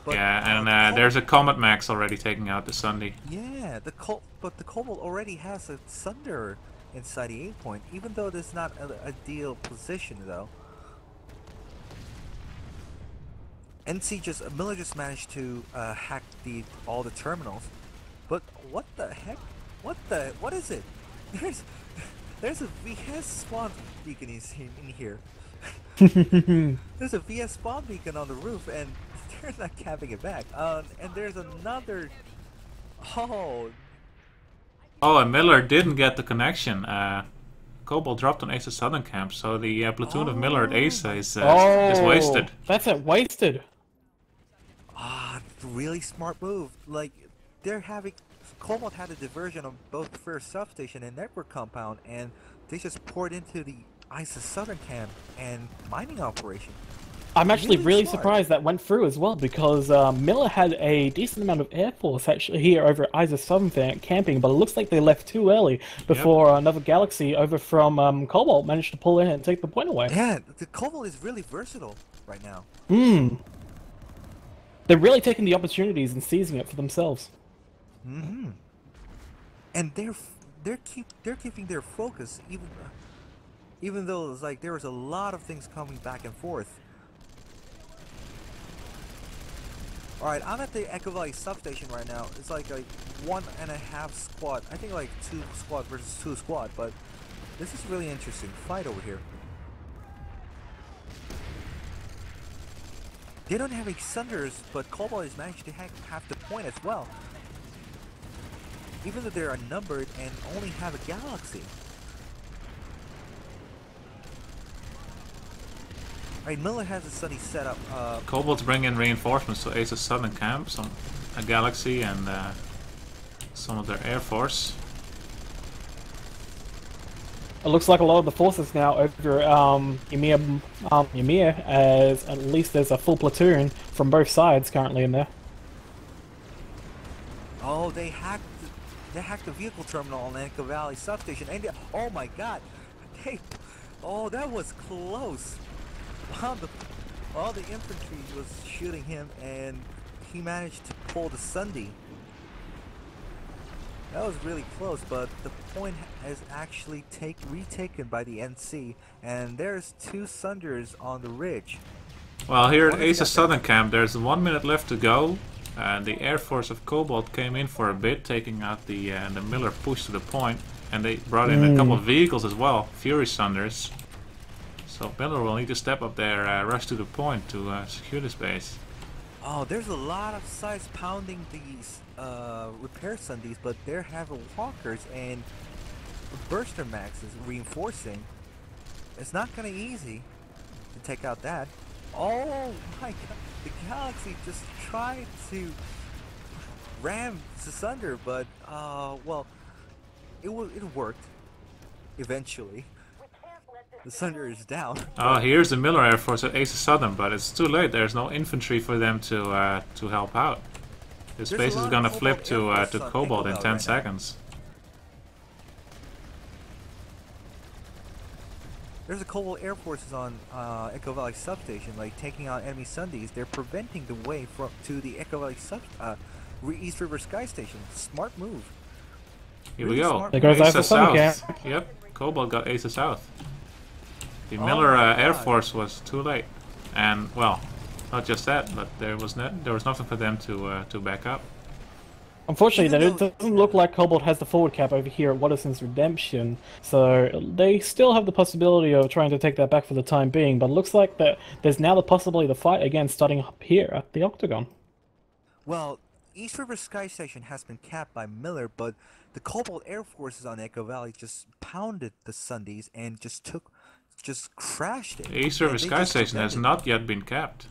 But, yeah, and there's a Comet Max already taking out the Sunday. Yeah, but the Cobalt already has a Sunder inside the aim point, even though this is not an ideal position though. Miller just managed to hack all the terminals, but what the heck? What is it? There's a VS spawn beacon in here. There's a VS spawn beacon on the roof, and they're not capping it back. And there's another. Oh, and Miller didn't get the connection. Cobalt dropped on Asa's southern camp, so the platoon of Miller at Asa is wasted. That's it, wasted. Really smart move. Like, Cobalt had a diversion on both the first substation and network compound, and they just poured into the ISIS southern camp and mining operation. I'm actually really surprised that went through as well, because Miller had a decent amount of air force actually here over at ISIS southern camping, but it looks like they left too early before another Galaxy over from Cobalt managed to pull in and take the point away. Yeah, the Cobalt is really versatile right now. They're really taking the opportunities and seizing it for themselves. And they're keeping their focus even though it's like there was a lot of things coming back and forth. All right, I'm at the Echo Valley substation right now. It's like a 1.5 squad. I think like 2 squad versus 2 squad, but this is really interesting fight over here. They don't have any Sunders, but Cobalt has managed to have the point as well. Even though they're outnumbered and only have a Galaxy. Alright, Miller has a Sunny setup. Cobalt's bringing in reinforcements to Asa's southern camp, a Galaxy and some of their air force. It looks like a lot of the forces now over Esamir, as at least there's a full platoon from both sides currently in there. Oh, they hacked the vehicle terminal on Echo Valley substation, and oh my god, that was close. All the infantry was shooting him, and he managed to pull the Sunday. That was really close, but the point is actually retaken by the NC, and there's 2 Sunders on the ridge. Well, here at Asa's southern camp, there's 1 minute left to go. The air force of Cobalt came in for a bit, taking out the Miller push to the point, and they brought in a couple of vehicles as well, Fury Sunders. So Miller will need to step up their rush to the point to secure this base. Oh, there's a lot of sides pounding these repair Sundays, but they're having walkers and Burster Max is reinforcing. It's not gonna be easy to take out that. Oh my god, the Galaxy just tried to ram Sunder, but well, it worked eventually. The Sunder is down. Oh, here's the Miller Air Force at Asa's southern, but it's too late. There's no infantry for them to help out. This base is gonna flip to Cobalt in 10 seconds. There's a Cobalt Air Forces on Echo Valley substation, like taking out enemy Sundays. They're preventing the way to the Echo Valley East River Sky Station. Smart move. Here we go. There goes Asa South. Yep, Cobalt got Asa South. The Miller Air Force was too late, and well, not just that, but there was nothing for them to back up. Unfortunately, it doesn't look like Cobalt has the forward cap over here at Waterson's Redemption, so they still have the possibility of trying to take that back for the time being, but it looks like that there's now the possibility of the fight again starting up here at the Octagon. Well, East River Sky Station has been capped by Miller, but the Cobalt Air Forces on Echo Valley just pounded the Sundays and just crashed it. The East River Sky Station has not yet been capped.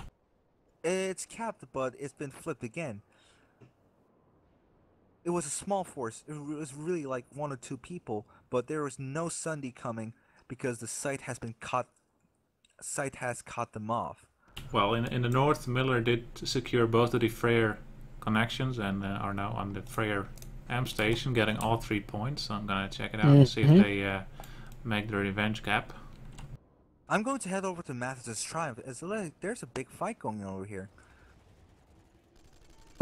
It's capped, but it's been flipped again. It was a small force. It was really like 1 or 2 people, but there was no Sunday coming because the site has cut them off. Well, in the north, Miller did secure both of the Freyr connections and are now on the Freyr AM station, getting all 3 points. So I'm gonna check it out and see if they make the revenge gap. I'm going to head over to Mathis' Triumph. There's a big fight going on over here.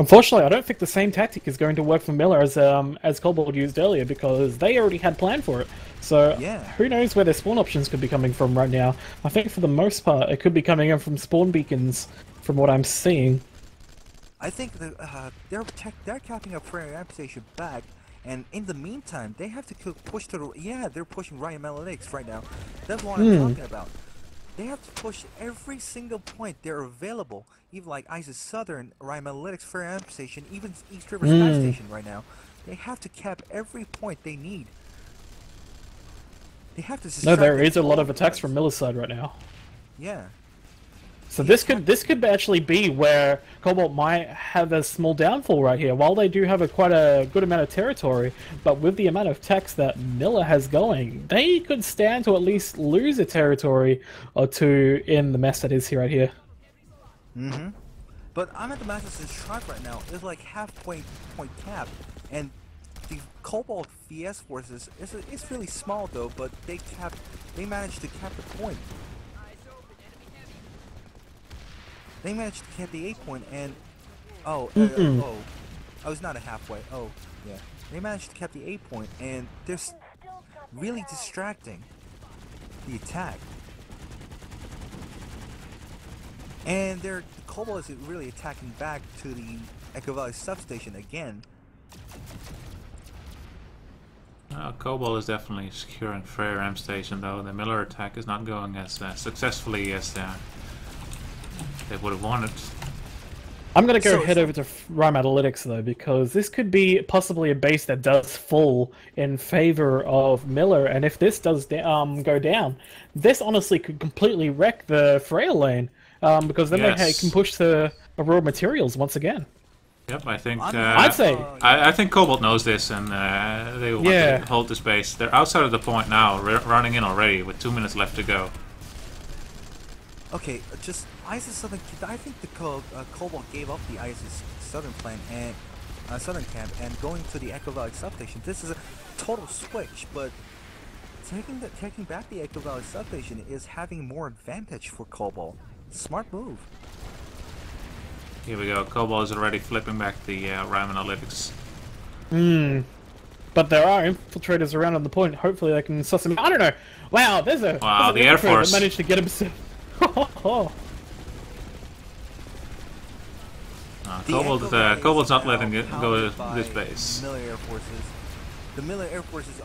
Unfortunately, I don't think the same tactic is going to work for Miller as Cobalt used earlier, because they already had planned for it. So Yeah. who knows where their spawn options could be coming from right now. I think for the most part, it could be coming in from spawn beacons, from what I'm seeing. I think they're capping up Prayer Amp Station back, and in the meantime, they have to push to the... Yeah, they're pushing Ryan Analytics right now. That's what I'm talking about. They have to push every single point they're available, even like ISIS Southern, Ryan Analytics, Fair Amp Station, even East River Sky Station right now. They have to cap every point they need. They have to... No, there is a lot of attacks from Miller's side right now. Yeah. So this could actually be where Cobalt might have a small downfall right here. While they do have quite a good amount of territory, but with the amount of attacks that Miller has going, they could stand to at least lose a territory or two in the mess that is here right here. But I'm at the Master's Shrine right now. It's like halfway point cap, and the Cobalt VS forces it's really small though, but they managed to cap the point. They managed to get the 8 point, and oh, it's not a halfway. Oh, yeah. They managed to get the 8 point, and they're really distracting the attack. And the Cobalt is really attacking back to the Echo Valley substation again. Cobalt is definitely securing Freyr Amp Station, though. The Miller attack is not going as successfully as they would have wanted. I'm going to go head over to Rime Analytics, though, because this could be possibly a base that does fall in favor of Miller, and if this does go down, this honestly could completely wreck the Freya lane, because then they can push the raw materials once again. Yep, I think I'd say I think Cobalt knows this, and they want to hold the space. They're outside of the point now, running in already with 2 minutes left to go. Okay, just ISIS Southern. I think the Cobalt gave up the ISIS Southern plan and Southern camp and going to the Echo Valley substation. This is a total switch, but taking back the Echo Valley substation is having more advantage for Cobalt. Smart move. Here we go. Cobalt is already flipping back the RAM Analytics. But there are infiltrators around on the point. Hopefully they can suss them. I don't know. Wow, there's a the Air Force that managed to get him. Cobalt's not letting it go to this base. Miller Air Forces. The Miller Air Force is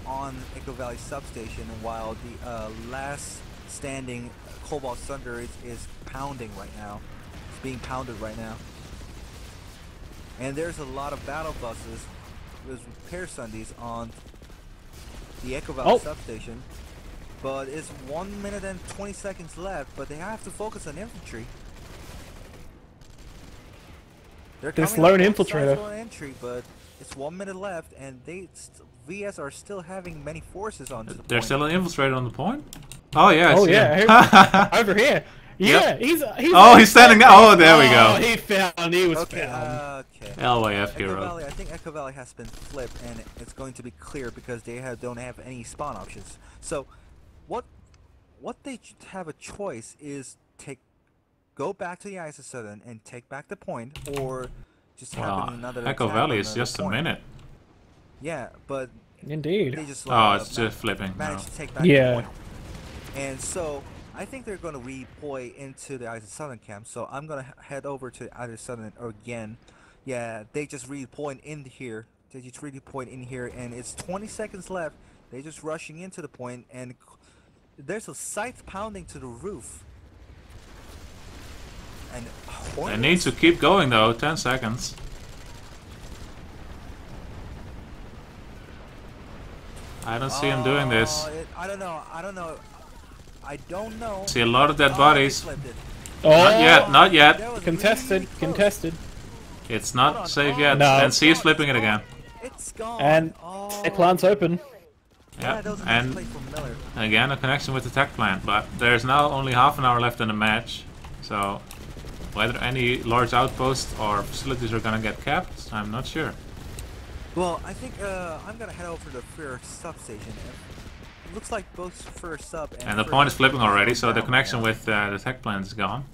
on Echo Valley substation, while the last standing Cobalt Thunder is pounding right now. It's being pounded right now. And there's a lot of battle buses. There's repair Sundays on the Echo Valley substation. But it's 1 minute and 20 seconds left, but they have to focus on infantry. They're this lone infiltrator. Entry, but it's 1 minute left, and VS are still having many forces on. There's still an infiltrator on the point. Oh yeah. Over here. Yeah, he's standing there. Oh, there we go. He found. He was found. Okay. LYF hero. I think Echo Valley has been flipped, and it's going to be clear because they don't have any spawn options. So, what they have a choice is go back to the ISIS Southern and take back the point, or just have another. Echo Valley is just a minute. Yeah, but indeed. They just it's just flipping. Managed to take back the point. And so I think they're going to redeploy into the ISIS Southern camp. So I'm going to head over to ISIS Southern again. Yeah, they just redeployed in here. They just redeployed in here, and it's 20 seconds left. They're just rushing into the point, and there's a scythe pounding to the roof. And they need to keep going though. 10 seconds. I don't see him doing this. I don't know. See a lot of dead bodies. Not yet. Contested. It's not safe yet. No. And C is flipping it again. It's gone. And tech plant's open. Yeah, and again a connection with the tech plant, but there's now only half an hour left in the match, so whether any large outposts or facilities are gonna get capped, I'm not sure. Well, I think I'm gonna head over to the first substation. It looks like both first sub and the point is flipping already, so the connection with the tech plant is gone.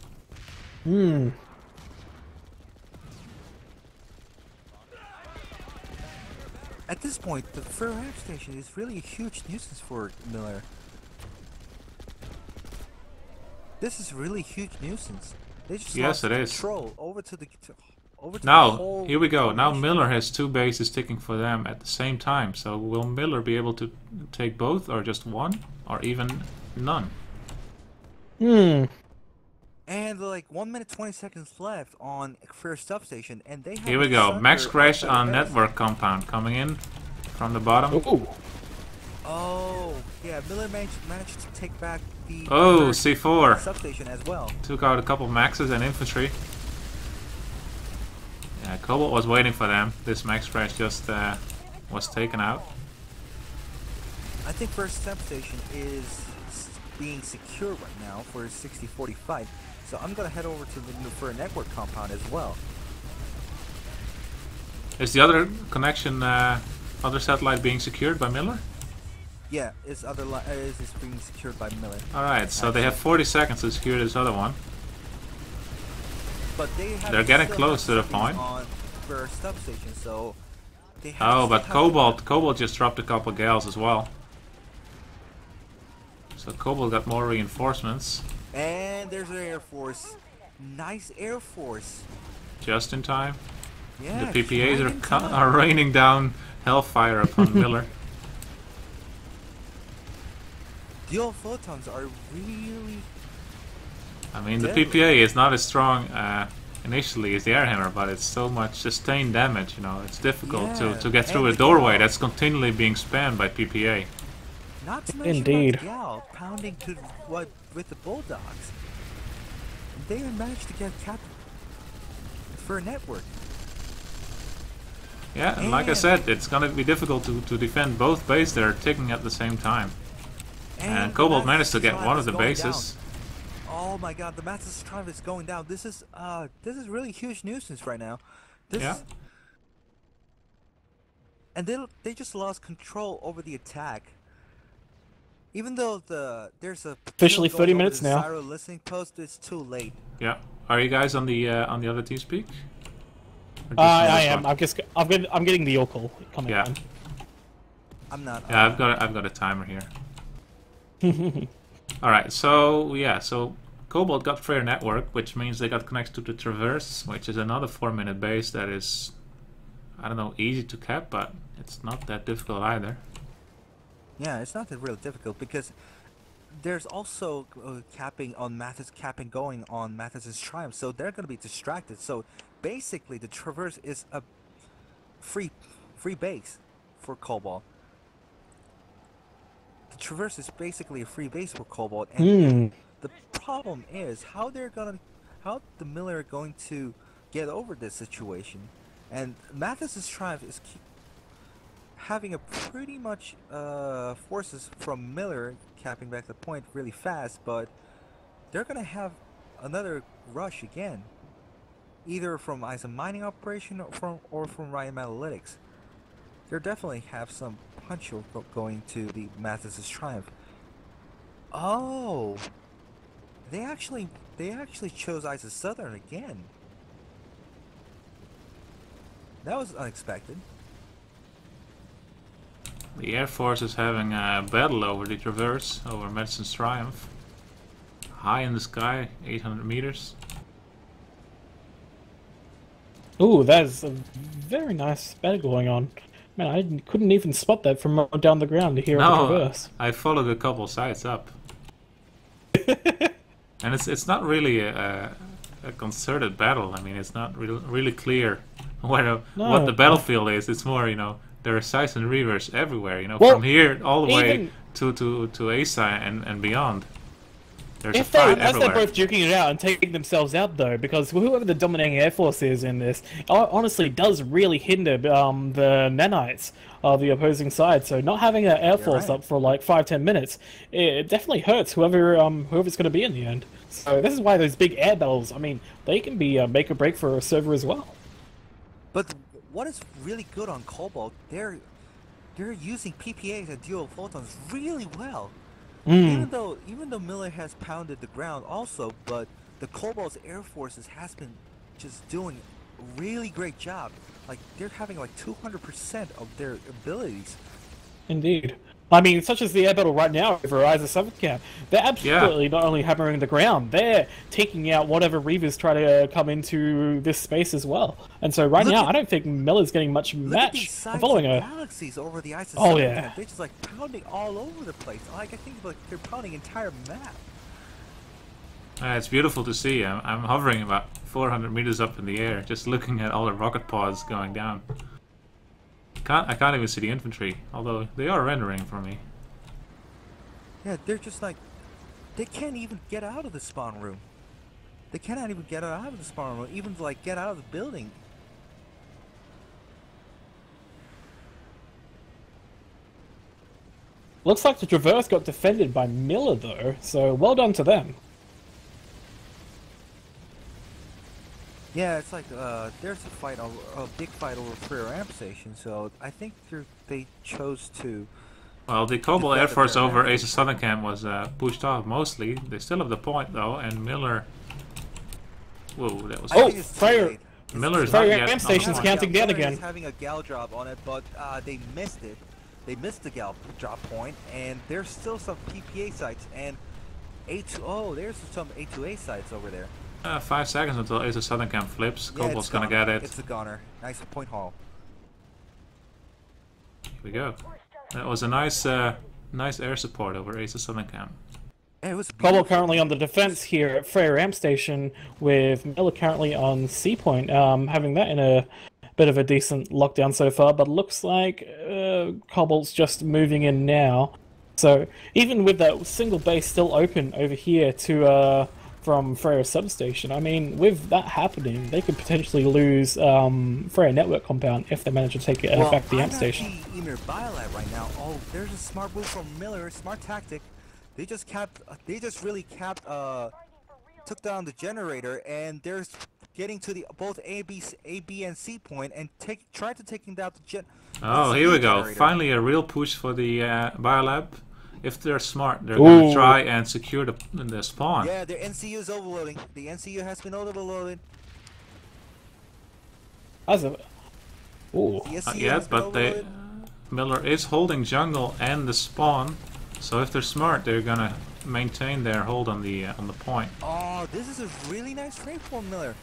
At this point, the Ferrari station is really a huge nuisance for Miller. This is really a huge nuisance. They just Yes, lost it is. control over to the Now, whole here we go. Now formation. Miller has 2 bases ticking for them at the same time. So will Miller be able to take both, or just one, or even none? And like 1 minute 20 seconds left on first substation, and they have Here we a go. Sunder Max crash outside on the base. network compound coming in from the bottom. Ooh. Oh, yeah, Miller managed to take back the Oh, third C4 substation as well. took out a couple maxes and infantry. Yeah, Cobalt was waiting for them. This max crash just was taken out. I think first substation is being secure right now for 60-40 fight. So I'm gonna head over to the for a network compound as well. Is the other connection, other satellite being secured by Miller? Yeah, it's being secured by Miller. Alright, so they have 40 seconds to secure this other one. But They're getting close to the point. On first substation, so they have Oh, to but still have Cobalt just dropped a couple gals as well. So Cobalt got more reinforcements. And there's an Air Force. Nice Air Force. Just in time. Yeah. The PPAs right in time. are raining down hellfire upon Miller. Dual photons are really. I mean, the Deadly. PPA is not as strong initially as the air hammer, but it's so much sustained damage, you know, it's difficult Yeah, to get through and a the doorway gal. that's continually being spanned by PPA. Not to mention Indeed. that gal pounding to what with the bulldogs. They managed to get capped for a network. Yeah, and like I said, it's gonna be difficult to defend both bases that are ticking at the same time. And the Cobalt Master's managed to get Triumph one of is the going bases. down. Oh my god, the Master's Triumph is going down. This is really huge nuisance right now. This Yeah. And they just lost control over the attack. Even though there's a Officially kill 30 going over minutes the now. Syro listening post, it's too late. Yeah. Are you guys on the other team speak? Or just on I this am. one? I'm getting the your call coming Yeah. on. I'm not. Yeah, I've got a timer here. All right, so yeah, so Cobalt got Freyr network, which means they got connected to the Traverse, which is another 4-minute base that is, I don't know, easy to cap, but it's not that difficult either. Yeah, it's not that really difficult because there's also capping going on Mathis's Triumph, so they're going to be distracted. So basically, the Traverse is a free base for Cobalt. The Traverse is basically a free base for Cobalt, and the problem is how the Miller are going to get over this situation. And Mathis's Triumph is having a pretty much forces from Miller capping back the point really fast, but they're gonna have another rush again, either from Isa mining operation or from Ryan Analytics. They definitely have some punch going to the Mathis's Triumph. Oh, they actually chose Isa Southern again. That was unexpected. The Air Force is having a battle over the Traverse, over Madison's Triumph. High in the sky, 800 meters. Ooh, that is a very nice battle going on. Man, I couldn't even spot that from down the ground here at the No, Traverse. I followed a couple sites up. And it's not really a concerted battle. I mean, it's not really clear what the battlefield is. It's more, you know, there are sites and reavers everywhere, you know, Well, from here all the way even- to Asa and beyond. There's a If fight as everywhere. they're both duking it out and taking themselves out, though, because whoever the dominating air force is in this, honestly, does really hinder the nanites of the opposing side. So not having an air force right. up for like 5-10 minutes, it definitely hurts whoever's going to be in the end. So this is why those big air battles, I mean, they can be make or break for a server as well. But what is really good on Cobalt, they're using PPAs and dual photons really well. Even though Miller has pounded the ground also, but the Cobalt's air forces has been just doing a really great job like they're having like 200% of their abilities. Indeed. I mean, such as the air battle right now over Rise of 7th Camp, they're absolutely not only hammering the ground, they're taking out whatever Reavers try to come into this space as well. And so right now, I don't think Miller's getting much match. I'm following her. Galaxies over the ice. Oh yeah. Camp. They're just like pounding all over the place. Like I think like they're pounding entire map. It's beautiful to see. I'm hovering about 400 meters up in the air, just looking at all the rocket pods going down. I can't even see the infantry, although they are rendering for me. Yeah, they're just like, they can't even get out of the spawn room. They cannot even get out of the spawn room, even like get out of the building. Looks like the Traverse got defended by Miller though, so well done to them. Yeah, it's like there's a big fight over Freer Ramp Station, so I think they chose to. Well, the Cobalt Air Force over Ace of Southern Camp was pushed off mostly. They still have the point though, and Miller. Whoa, that was. Oh, Freer! Miller's Freer not yet Ramp Station's on the point. counting down again. Is having a gal drop on it, but they missed it. They missed the gal drop point, and there's still some PPA sites and A2. Oh, there's some A2A sites over there. 5 seconds until Ace of Southern Camp flips. Yeah, Cobalt's gonna get it. It's a goner. Nice point haul. Here we go. That was a nice air support over Ace of Southern Camp. Yeah, it was Cobalt currently on the defense here at Freya Ramp Station, with Miller currently on C point, having that in a bit of a decent lockdown so far, but looks like Cobalt's just moving in now. So even with that single base still open over here to from Freya substation, I mean, with that happening, they could potentially lose Freya network compound if they manage to take it back the amp station. Esamir Biolab right now. Oh, there's a smart move from Miller, smart tactic. They just took down the generator, and they're getting to the both A, B, and C point, and try to taking down the gen. Oh, here we go. Finally, a real push for the Biolab. If they're smart, they're going to try and secure the spawn. Yeah, their NCU is overloading. The NCU has been overloaded. Ooh. Not yet, but Miller is holding jungle and the spawn. So if they're smart, they're gonna maintain their hold on the point. Oh, this is a really nice frame for Miller.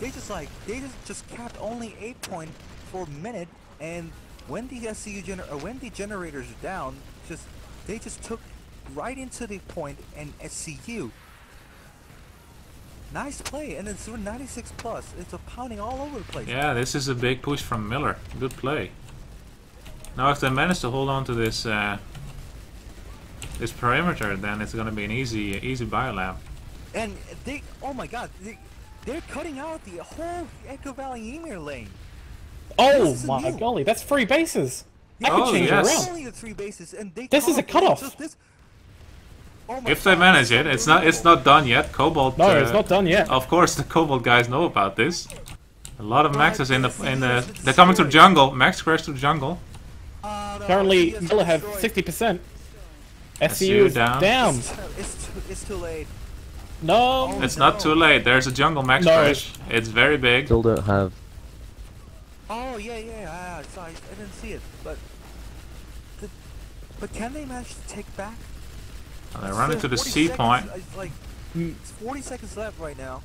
They just capped only 8 point for a minute, and when the when the generators are down, they just took right into the point and SCU. Nice play, and it's 96 plus. It's a pounding all over the place. Yeah, this is a big push from Miller. Good play. Now, if they manage to hold on to this this perimeter, then it's going to be an easy biolab. And oh my God, they're cutting out the whole Echo Valley Emir lane. Oh my golly, that's 3 bases. I could change it around. Only the 3 bases, and this is a cutoff. Oh if they manage it, it's not done yet. Cobalt. No, it's not done yet. Of course, the Cobalt guys know about this. A lot of maxes in the they're coming to jungle. Max crash to jungle. Currently, Miller have 60%. SCU is down. It's too late. No, it's not too late. There's a jungle max crash. It's very big. Still don't have. Oh yeah. Sorry, I didn't see it. But can they manage to take back? They're running to the C point. It's 40 seconds left right now.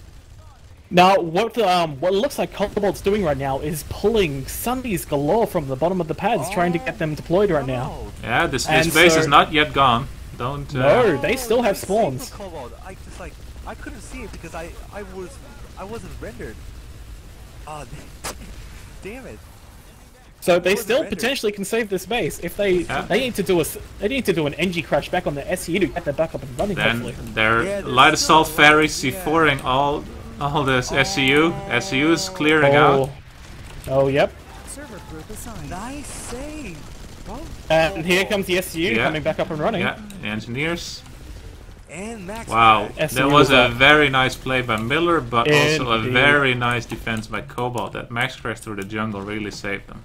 Now, what looks like Cobalt's doing right now is pulling Sundies galore from the bottom of the pads, trying to get them deployed right now. Yeah, this base is not yet gone. Don't. No, they still have spawns. I couldn't see it because I wasn't rendered. Oh, damn it. So they still potentially can save this base if they need to do an NG crash back on the SU to get that back up and running. Then they're light assault ferries C4ing all this SCU. SCU is clearing out. Oh, yep. Server group assigned. Nice save. And here comes the SCU coming back up and running. Yeah, the engineers. And Max. Wow, that was a very nice play by Miller, but also a very nice defense by Cobalt. That max crash through the jungle really saved them.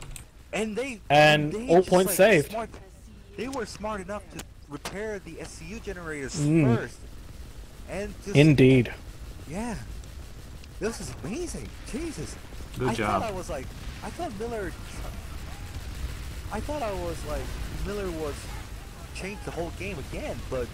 And all points saved. They were smart enough to repair the SCU generators first. And Indeed. Yeah. This is amazing. Jesus. Good job. I thought Miller was changed the whole game again, but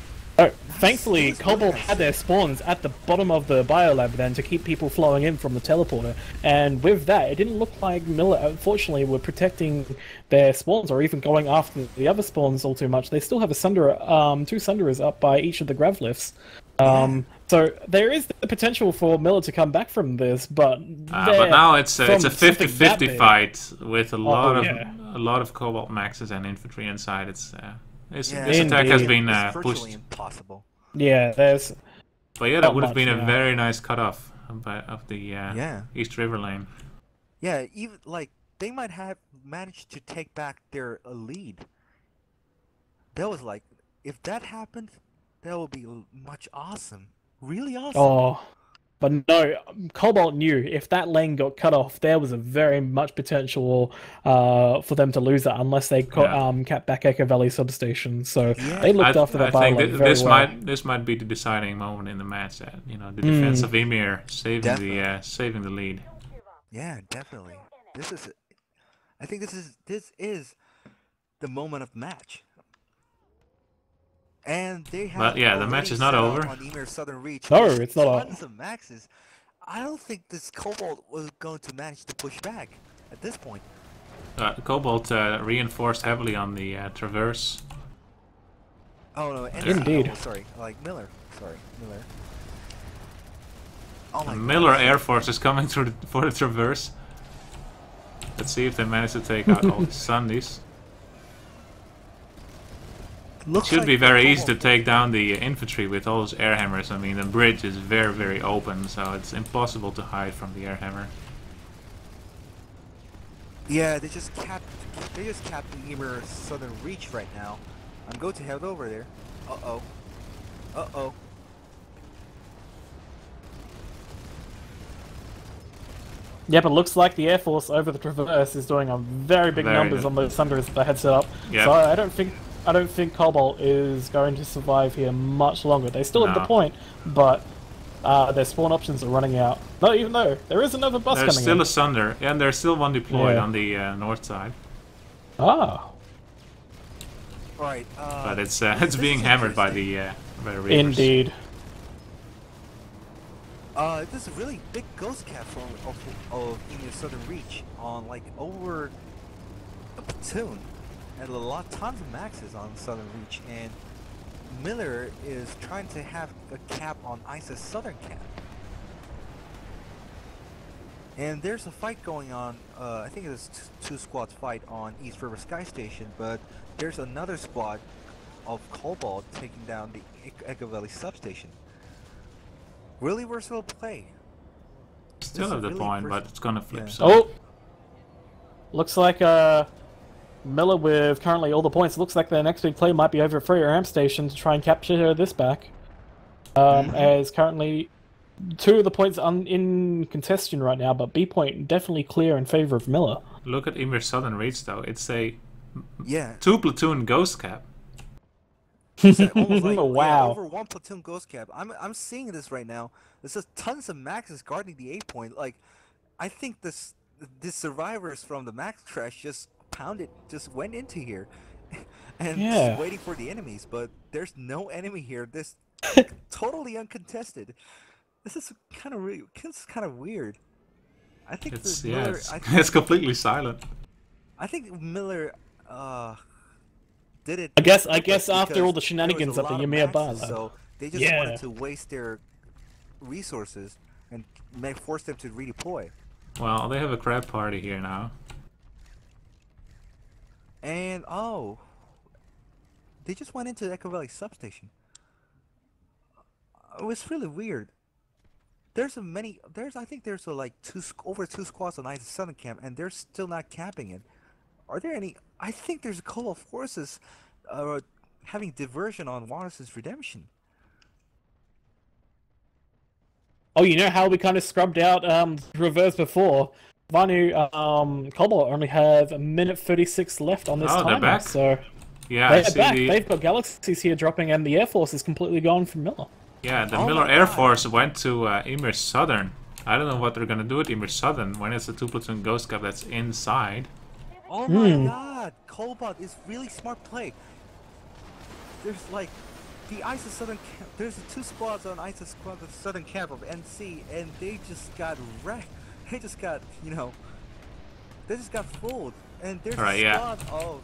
Thankfully, Cobalt had their spawns at the bottom of the biolab then to keep people flowing in from the teleporter, and with that, it didn't look like Miller, unfortunately, were protecting their spawns or even going after the other spawns all too much. They still have a Sunderer, 2 Sunderers up by each of the grav lifts. So there is the potential for Miller to come back from this, but now it's a 50-50 fight with a lot of of Cobalt maxes and infantry inside. This Yeah, attack has been it's virtually pushed. impossible. Yeah, there's. But yeah, that would have been a very nice cutoff of the East River lane. Yeah, even like they might have managed to take back their lead. That was like, if that happened, that would be much awesome. Really awesome. Oh, but no, Cobalt knew if that lane got cut off, there was a very much potential for them to lose that unless they kept back Echo Valley substation. So they looked after that I think battle very well. this might be the deciding moment in the match. That the defense of Emir saving the lead. Yeah, definitely. I think this is the moment of the match. And they have. But yeah, the match is not over. On Emir's Southern Reach. No, it's not. Tons of maxes. I don't think this Cobalt was going to manage to push back at this point. Cobalt reinforced heavily on the Traverse. Oh no, Indeed. Oh, sorry, like Miller. Sorry, Miller. Oh my Miller Air Force is coming through for the Traverse. Let's see if they manage to take out all the Sundays. It should be very easy to take down the infantry with all those air hammers. I mean, the bridge is very, very open, so it's impossible to hide from the air hammer. Yeah, they just capped the Emir's Southern Reach right now. I'm going to head over there. Uh-oh. Yeah, but it looks like the Air Force over the Traverse is doing a very big numbers on the Sunderers that they had set up. Yep. So I don't think Cobalt is going to survive here much longer. They still have the point, but their spawn options are running out. No, even though there is another bus coming in. There's still a Sunder, and there's still one deployed on the north side. Ah. Right. But it's being hammered by the Reapers. Indeed. This is a really big ghost cap of Emir's Southern Reach on like over a platoon. And tons of maxes on Southern Reach, and Miller is trying to have a cap on ISIS Southern Cap. And there's a fight going on, I think it's two squads fight on East River Sky Station, but there's another squad of Cobalt taking down the Echo Valley substation. Really versatile play. Still at the point, but it's gonna flip. Yeah. Oh! Looks like Miller with currently all the points. Looks like their next big play might be over at Freya Amp Station to try and capture this back. As currently 2 of the points in contestation right now, but B point definitely clear in favor of Miller. Look at Emir Southern Reach though. It's a 2 platoon ghost cap. Almost like, wow. Over 1 platoon ghost cap. I'm seeing this right now. There's just tons of maxes guarding the 8 point. Like, I think the survivors from the max crash just went into here and just waiting for the enemies, but there's no enemy here. This totally uncontested. This is kind of weird. I think it's completely silent. I think Miller did it. I guess after all the shenanigans at the Ymir bar, so they just wanted to waste their resources and force them to redeploy. Well, they have a crab party here now. And they just went into Echo Valley substation. It was really weird. I think there's like over 2 squads on ISIS Southern Camp, and they're still not capping it. Are there any? I think there's a Cobalt forces having diversion on Wander's Redemption. Oh, you know how we kind of scrubbed out reverse before? Vanu, Cobalt only have 1:36 left on this timer. They're back? So yeah, they're back. They've got galaxies here dropping, and the Air Force is completely gone from Miller. Yeah, the Miller Air Force went to Emir Southern. I don't know what they're gonna do with Emir Southern when it's a 2-platoon Ghost Cap that's inside. Oh my god! Cobalt is really smart play. There's like the ISIS Southern camp. There's 2 squads on ISIS squad, the Southern camp of NC, and they just got wrecked. They just got, you know, they just got fooled. And there's a squad of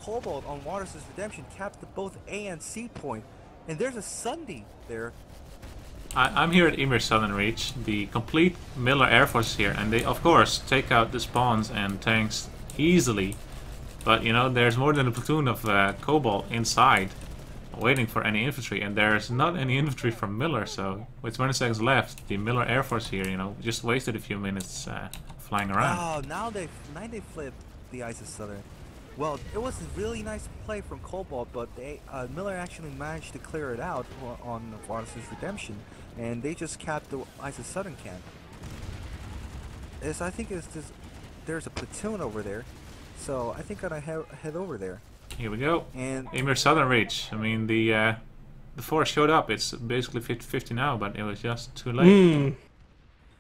Cobalt on Waters' Redemption capped at both A and C point, and there's a Sunday there. I'm here at Emir Southern Reach. The complete Miller Air Force is here, and they, of course, take out the spawns and tanks easily. But, you know, there's more than a platoon of Cobalt inside, waiting for any infantry, and there's not any infantry from Miller, so with 20 seconds left, the Miller Air Force here, you know, just wasted a few minutes flying around. Oh, now they flipped the ISIS Southern. Well, it was a really nice play from Cobalt, but they, Miller actually managed to clear it out on Waters' Redemption, and they just capped the ISIS Southern camp. I think there's a platoon over there, so I think I'm gonna head over there. Here we go. And Emir Southern Reach. I mean, the force showed up. It's basically 50-50 now, but it was just too late.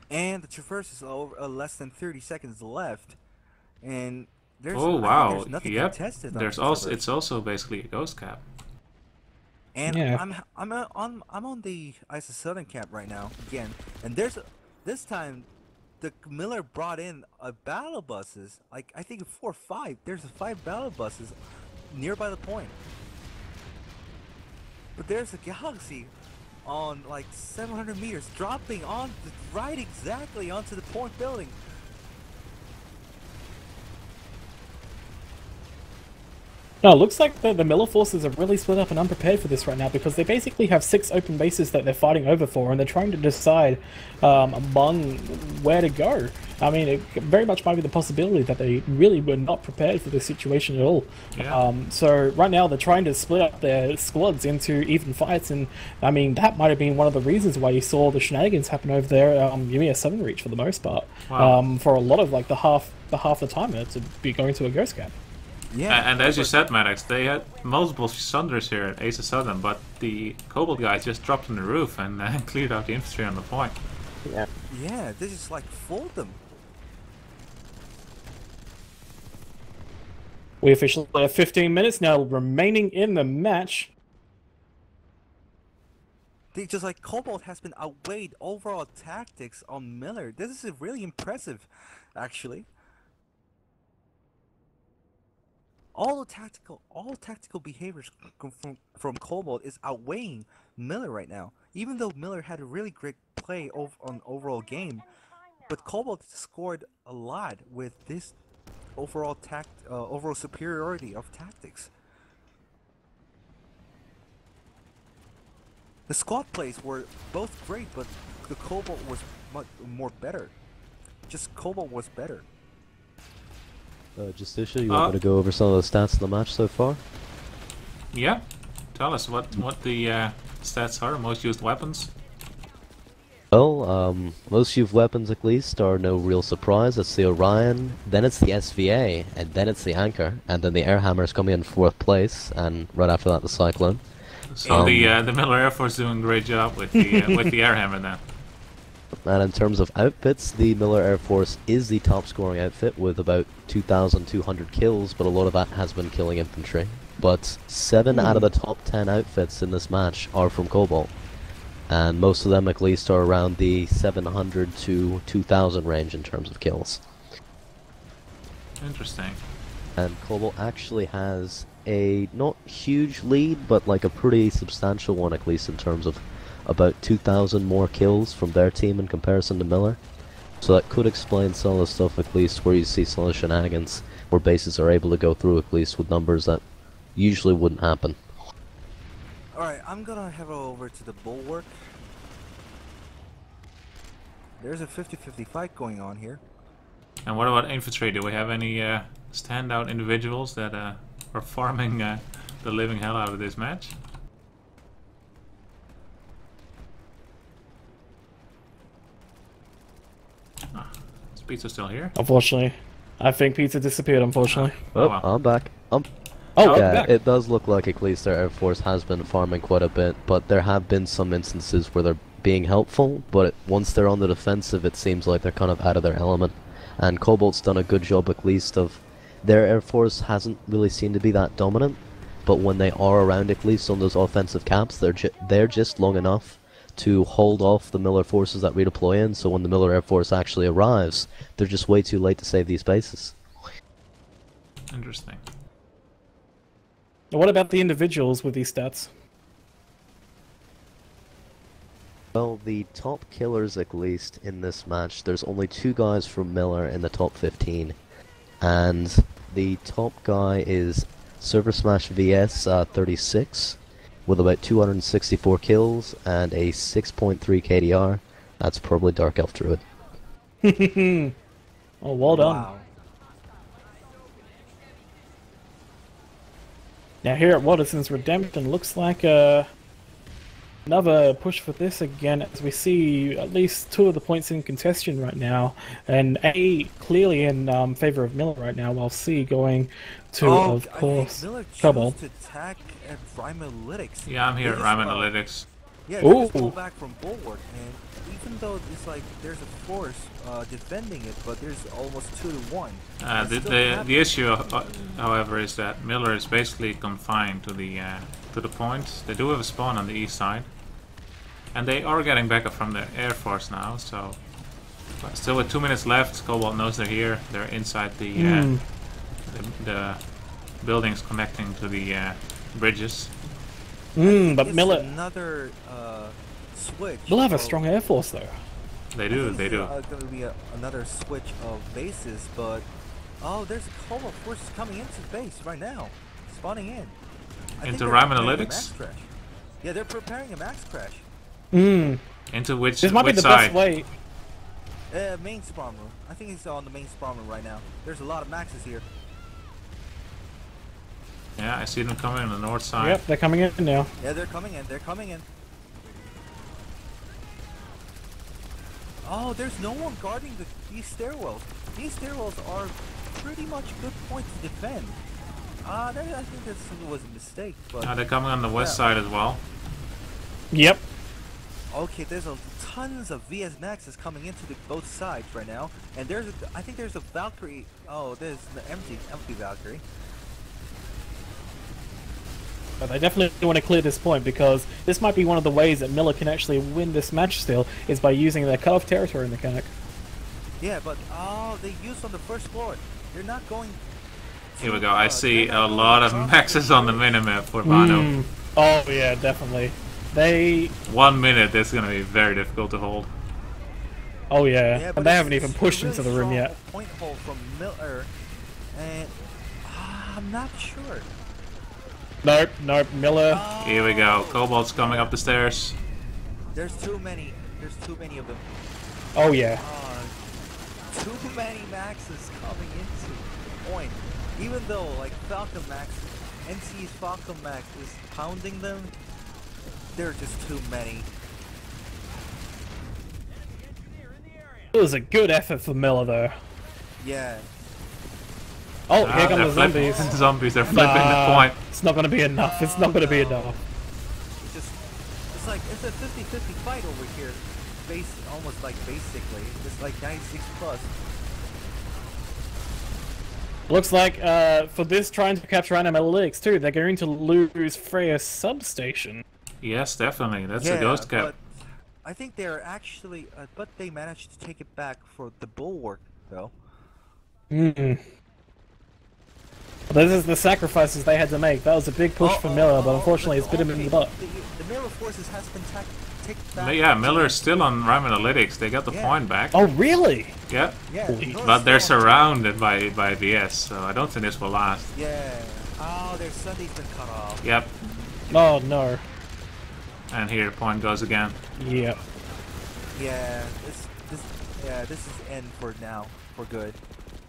And the traverse is over, less than 30 seconds left, and there's there's nothing contested. There's also it's also basically a Ghost Cap. And I'm on the ISIS Southern camp right now again, and this time the Miller brought in battle buses, like I think 4 or 5. There's 5 battle buses nearby the point, but there's a Galaxy on like 700 meters dropping on right exactly onto the point building. No, it looks like the Miller forces are really split up and unprepared for this right now, because they basically have 6 open bases that they're fighting over for, and they're trying to decide among where to go. I mean, it very much might be the possibility that they really were not prepared for this situation at all. Yeah. So right now they're trying to split up their squads into even fights, and I mean that might have been one of the reasons why you saw the shenanigans happen over there. Esamir Southern Reach for the most part. Wow. For a lot of like the half the time to be going to a Ghost Cap. Yeah, and as you said, Maddox, they had multiple Sunders here at Ace of Southern, but the Cobalt guys just dropped on the roof and cleared out the infantry on the point. Yeah, they just like fooled them. We officially have 15 minutes now remaining in the match. They just like Cobalt has been outweighed overall tactics on Miller. This is really impressive, actually. All tactical behaviors from Cobalt is outweighing Miller right now. Even though Miller had a really great play on overall game, but Cobalt scored a lot with this overall overall superiority of tactics. The squad plays were both great, but the Cobalt was much more better. Just Cobalt was better. Justicia, you want me to go over some of the stats of the match so far? Yeah. Tell us what the stats are, most used weapons. Well, most used weapons at least are no real surprise. It's the Orion, then it's the SVA, and then it's the Anchor, and then the Air Hammer's coming in 4th place, and right after that the Cyclone. So the Miller Air Force doing a great job with the with the Air Hammer now. And in terms of outfits, the Miller Air Force is the top scoring outfit with about 2,200 kills, but a lot of that has been killing infantry. But 7 out of the top 10 outfits in this match are from Cobalt. And most of them at least are around the 700 to 2,000 range in terms of kills. Interesting. And Cobalt actually has a not huge lead, but like a pretty substantial one at least in terms of about 2,000 more kills from their team in comparison to Miller. So that could explain some of the stuff at least where you see some of the shenanigans, where bases are able to go through at least with numbers that usually wouldn't happen. Alright, I'm gonna head over to the Bulwark. There's a 50-50 fight going on here. And what about infantry? Do we have any standout individuals that are farming the living hell out of this match? Is Pizza still here? Unfortunately, I think Pizza disappeared. Unfortunately. Oh, wow. I'm back. Oh, yeah, back. it does look like at least their Air Force has been farming quite a bit, but there have been some instances where their being helpful, but once they're on the defensive, it seems like they're kind of out of their element. And Cobalt's done a good job, at least, of their Air Force hasn't really seemed to be that dominant, but when they are around, at least on those offensive caps, they're just long enough to hold off the Miller forces that redeploy in. So when the Miller Air Force actually arrives, they're just way too late to save these bases. Interesting. What about the individuals with these stats? Well, the top killers, at least, in this match, there's only 2 guys from Miller in the top 15. And the top guy is ServerSmash VS 36, with about 264 kills and a 6.3 KDR. That's probably Dark Elf Druid. Oh, well done. Wow. Now here at Watterson's Redemption, looks like another push for this again, as we see at least 2 of the points in contention right now, and A clearly in favor of Miller right now, while C going to, of course, Miller chose Cobalt. to attack at Rhyme Analytics. Yeah, I'm here at Rhyme Analytics. Yeah, they just Ooh. pull back from Bulwark, and even though it's like there's a force defending it, but there's almost 2 to 1. The issue, however, is that Miller is basically confined to the point. They do have a spawn on the east side, and they are getting backup from the Air Force now. So, but still with 2 minutes left, Cobalt knows they're here. They're inside the buildings connecting to the bridges. But It's Miller another switch. will have a of- strong Air Force though. They do, they do. Going to be another switch of bases, but there's a Cobalt forces coming into base right now, spawning in. I think Into they're Rhyme preparing a Analytics? max crash. Yeah, they're preparing a max crash. Into which This might be the side? best way. Main spawn room. I think he's on the main spawn room right now. There's a lot of maxes here. Yeah, I see them coming on the north side. Yep, they're coming in now. Yeah, they're coming in. They're coming in. Oh, there's no one guarding these stairwells. These stairwells are pretty much good points to defend. I think this was a mistake, but... They're coming on the west side as well. Yep. Okay, there's tons of VS Maxes coming into both sides right now, and I think there's a Valkyrie. Oh, there's the empty Valkyrie. But they definitely want to clear this point, because this might be one of the ways that Miller can actually win this match still, is by using their cut-off territory mechanic. Yeah, but they used on the first floor. They're not going. Here we go. I see a lot of maxes on the minimap for Vano. Oh yeah, definitely. They. 1 minute. That's gonna be very difficult to hold. Oh yeah, but and they it's- haven't even it's pushed really into the room strong yet. Point hold from Miller, and I'm not sure. Nope, nope. Miller. Here we go. Cobalt's coming up the stairs. There's too many. There's too many of them. Oh yeah. Too many maxes coming into the point. Even though like Falcon Max, NC's Falcon Max is pounding them, there are just too many. It was a good effort for Miller though. Yeah. Oh, here come they're the flipping. zombies. Zombies, they're flipping the point. It's not gonna be enough. It's not gonna be enough. It's like it's a 50-50 fight over here. Almost like basically. It's like 96 plus. Looks like for this trying to capture Analytics too, they're going to lose Freya's substation. Yes, definitely. That's a ghost cap. But I think they're actually, but they managed to take it back for the Bulwark though. This is the sacrifices they had to make. That was a big push for Miller, but unfortunately it's bit him in the butt. The Miller forces has been taken back. Yeah, Miller's still on Rhyme Analytics. They got the point back. Oh really? Yeah. Yeah, But they're surrounded by VS, so I don't think this will last. Yeah. Oh, their Sunday's been cut off. Yep. Oh no. And here, point goes again. Yep. Yeah. This is end for now, for good.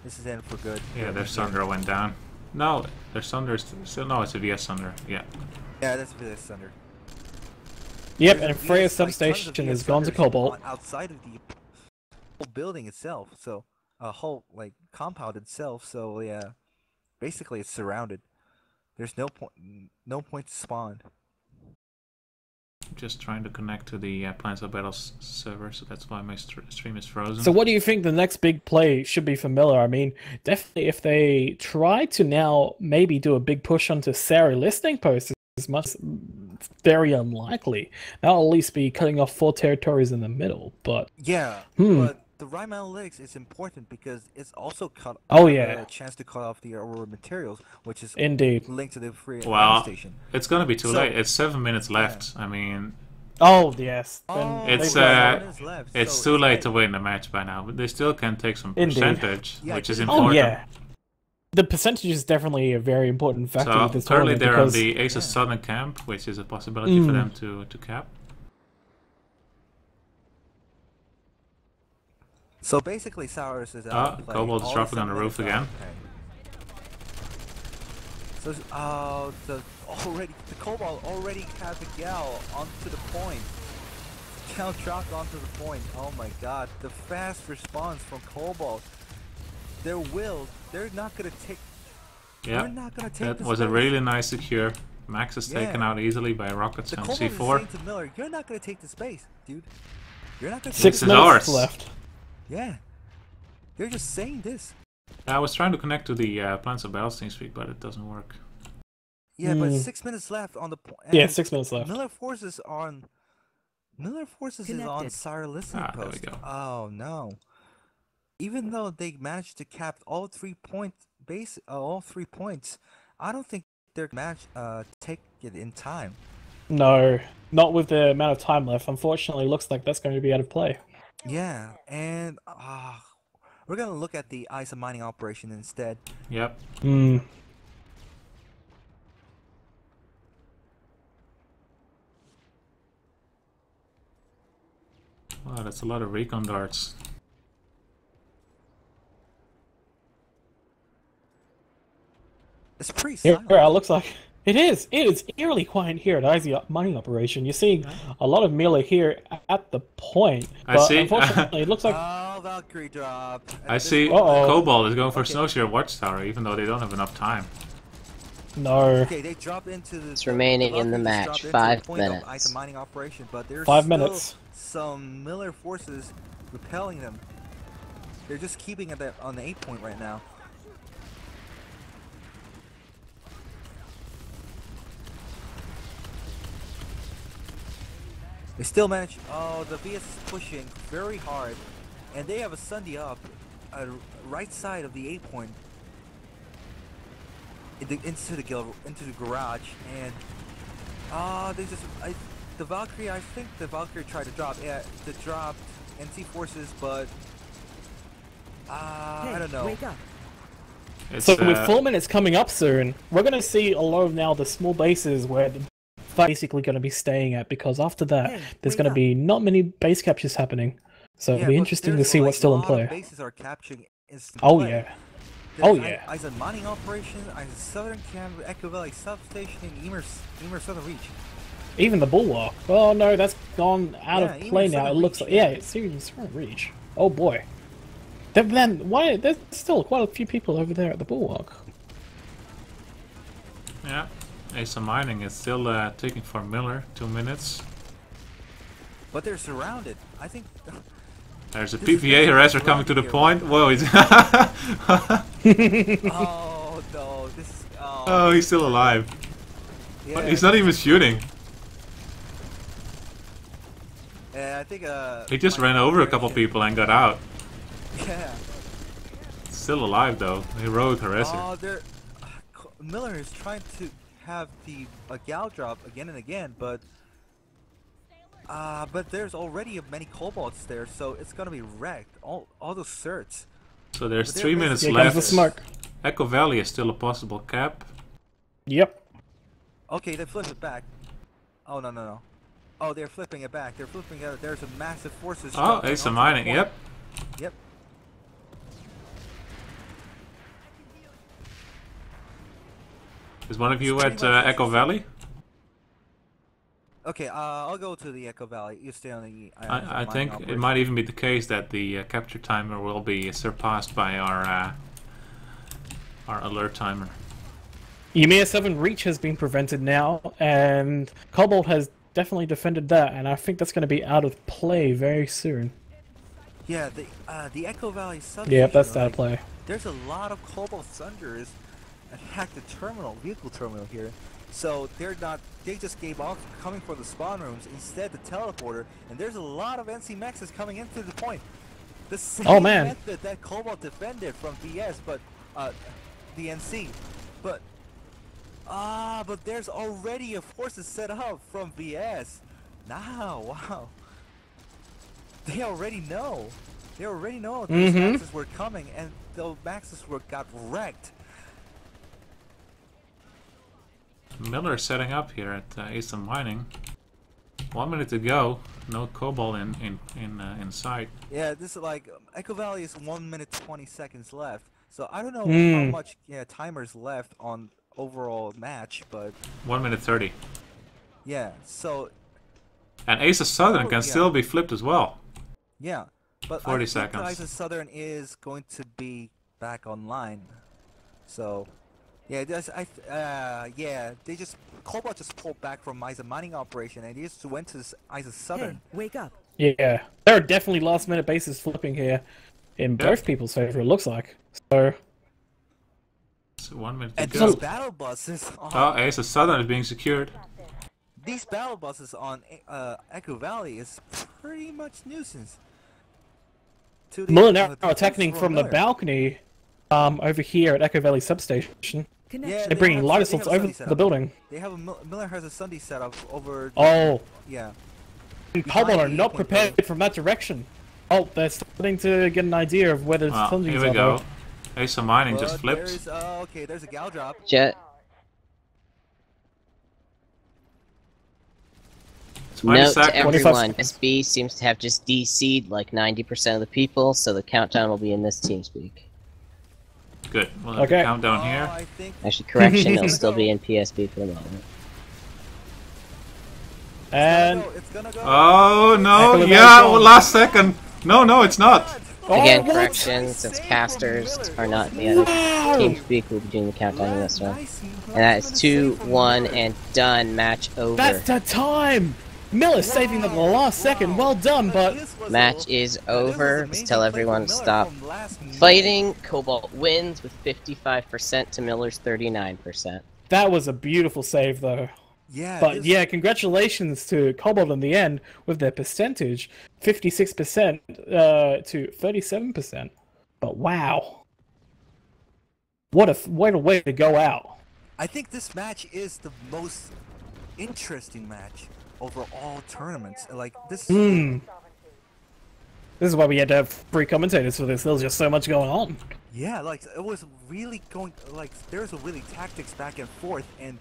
This is end for good. Yeah, their Sunder went down. No, their Sunder is still. No, it's a VS Sunder. Yeah. Yeah, that's VS Thunder. Yep, There's and VS Freya's tons of substation VS is gone to Thunders Cobalt. outside of the whole building itself, so a whole like compound itself. So yeah, basically it's surrounded. There's no point to spawn. just trying to connect to the Plants of Battles server, so that's why my stream is frozen. So what do you think the next big play should be for Miller? I mean, definitely if they try to now maybe do a big push onto Sarah listing posts, is much very unlikely. That'll at least be cutting off 4 territories in the middle, but... Yeah, but the Rhyme Analytics is important because it's also cut a chance to cut off the raw materials, which is indeed linked to the free station. It's gonna be too late. It's 7 minutes left. I mean... Oh, yes. It's too late to win the match by now, but they still can take some percentage, which is important. Oh, yeah. The percentage is definitely a very important factor with this currently tournament. They're on the Aces Southern camp, which is a possibility for them to cap. So basically, Sours is out of play. Cobalt is dropping on the roof again. So, the Cobalt already had the Gal onto the point. Gal dropped onto the point. Oh my god, the fast response from Cobalt. They're not gonna take. Yeah, that was a really nice secure. Max is taken out easily by rockets and C4. Saying to Miller, you're not gonna take the space, dude. You're not gonna. 6 minutes left. Yeah, they're just saying this. I was trying to connect to the Plants of Battles TeamSpeak, but it doesn't work. Yeah, but 6 minutes left on the point. Yeah, 6 minutes left. Miller Forces is on Sire listening post. There we go. Oh no. Even though they managed to cap all 3 points, I don't think they're take it in time. No, not with the amount of time left. Unfortunately, looks like that's going to be out of play. Yeah, and we're gonna look at the ISA mining operation instead. Yep. Wow, that's a lot of recon darts. It's pretty silent. Here, it looks like it is. It is eerily quiet here at ISA mining operation. You're seeing a lot of melee here at the point. But unfortunately, it looks like... Oh, Valkyrie drop. I see Cobalt is going for Snowshoe Watchtower, even though they don't have enough time. No. Okay, they dropped into the... It's remaining in the match. 5 minutes. ISA mining operation, but there's 5 minutes. Some Miller forces repelling them. They're just keeping it on the 8 point right now. They still manage. Oh, the VS is pushing very hard, and they have a Sunday up, right side of the 8 point, into the garage, and they just the Valkyrie. I think the Valkyrie tried to drop. Yeah, the dropped NC forces, but I don't know. Wake up. So with 4 minutes coming up soon, we're going to see a lot of now the small bases where the basically going to be staying at, because after that there's going to be not many base captures happening, so it'll be interesting to see what's still in play. Bases are capturing yeah. There's mining operation, Southern Camp, Echo Valley substation, and Emer Southern Reach. Even the Bulwark. Oh no, that's gone out of play now. It looks like it's even Southern Reach. Oh boy. Then why? There's still quite a few people over there at the Bulwark. Yeah. Asa Mining is still taking for Miller, 2 minutes. But they're surrounded. I think... There's a PVA harasser coming to the point. Whoa, he's... Oh, no. This is... Oh, he's still alive. Yeah. But he's not even shooting. Yeah, I think... He just ran over a couple people and got out. Yeah. Still alive, though. Heroic harasser. Oh, Miller is trying to have the Gal drop again and again, but there's already many Cobalts there, so it's gonna be wrecked. All those certs. So there's 3 minutes left. Echo Valley is still a possible cap. Yep. Okay, they flip it back. Oh no. Oh, they're flipping it back. They're flipping it. There's a massive forces. Oh, Asa Mining. Yep. Yep. Is one of you at Echo Valley? Okay, I'll go to the Echo Valley. You stay on the... I think it might even be the case that the capture timer will be surpassed by our alert timer. Ymir 7 reach has been prevented now, and Cobalt has definitely defended that, and I think that's going to be out of play very soon. Yeah, the Echo Valley substation. Yeah, that's out like, of play. There's a lot of Cobalt Thunders attack the vehicle terminal here. So they just gave off coming for the spawn rooms, instead the teleporter, and there's a lot of NC Maxes coming into the point. The same method that Cobalt defended from VS, but the NC. But there's already a forces set up from VS. Now, wow. They already know. They already know those Maxes were coming, and the Maxes got wrecked. Miller setting up here at Eastern Mining. 1 minute to go. No Cobalt in sight. Yeah, this is like Echo Valley is 1 minute 20 seconds left. So I don't know how much timers left on overall match, but 1 minute 30. yeah. So and Ace of Southern can still be flipped as well. yeah, but 40 I think seconds. Ace of Southern is going to be back online. So yeah, Cobalt just pulled back from Isa mining operation and he just went to Isa Southern. Hey, wake up. Yeah, there are definitely last-minute bases flipping here in both people's favor, it looks like. So 1 minute to And go. these battle buses Oh, Ace of Southern is being secured. These battle buses on Echo Valley is pretty much nuisance. Miller now attacking from the balcony over here at Echo Valley substation. Yeah, They're bringing light assaults over the building. They have Miller has a Sunday setup over. Oh. Yeah. And Cobalt are not prepared from that direction. Oh, they're starting to get an idea of where the Sundays here we are. go. Ace of Mining just But flipped. There's, okay, there's a gal drop. Jet. Note to everyone, SB seems to have just DC'd like 90% of the people, so the countdown will be in this TeamSpeak. Good. We'll have the countdown here. Actually, correction, it'll still be in PSB for the moment. And oh no! Yeah, last second. No, it's not. Again, correction, since casters are not in the other TeamSpeak, we'll be doing the countdown in this one. And that is 2, 1, and done. Match over. That's the time! Miller saving them the last second. Well done, but match is over. Let's tell everyone to stop fighting. Cobalt wins with 55% to Miller's 39%. That was a beautiful save, though. Yeah. But yeah, congratulations to Cobalt in the end with their percentage, 56% to 37%. But wow, what a way to go out! I think this match is the most interesting match over all tournaments. Like this. This is why we had to have free commentators for this. There was just so much going on. Yeah, like it was really going. Like there was a really tactics back and forth, and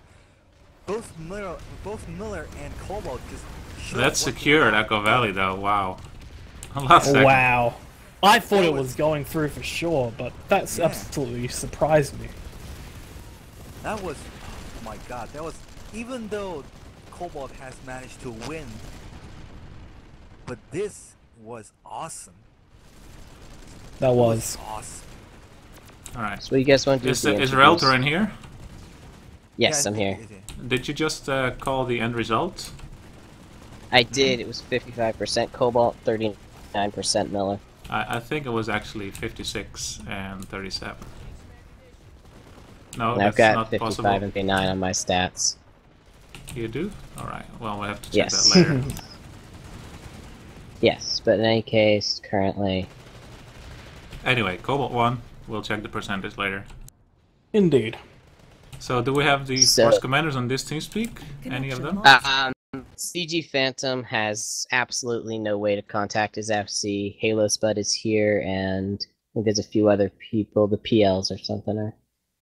both Miller and Cobalt just. That's secured Echo Valley though. Wow. Last second. Wow. I thought it was going through for sure, but that's absolutely surprised me. That was, oh my god, that was, even though Cobalt has managed to win, but this was awesome. That was awesome. Alright. So what you guys want to do? Is Relter in here? Yes, I'm here. Did you just call the end result? I did. It was 55% Cobalt, 39% Miller. I think it was actually 56 and 37. No, And that's I've got not 55 possible. and 59 on my stats. You do? Alright, well, we'll have to check Yes. that later. Yes, but in any case, currently... Anyway, Cobalt won. We'll check the percentage later. indeed. So, do we have the force commanders on this TeamSpeak? Any of them? CG Phantom has absolutely no way to contact his FC. Halo Spud is here, and I think there's a few other people, the PLs or something.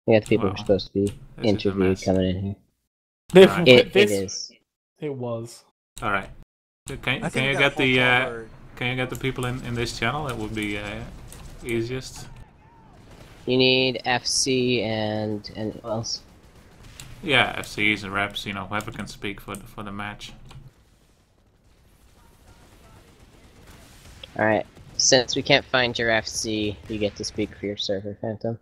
We got the people who are supposed to be interviewed coming in here. It is. It was. All right. Can you get the people in this channel? That would be easiest. You need FC and what else? Yeah, FCs and reps. You know, whoever can speak for the match. All right. Since we can't find your FC, you get to speak for your server, Phantom.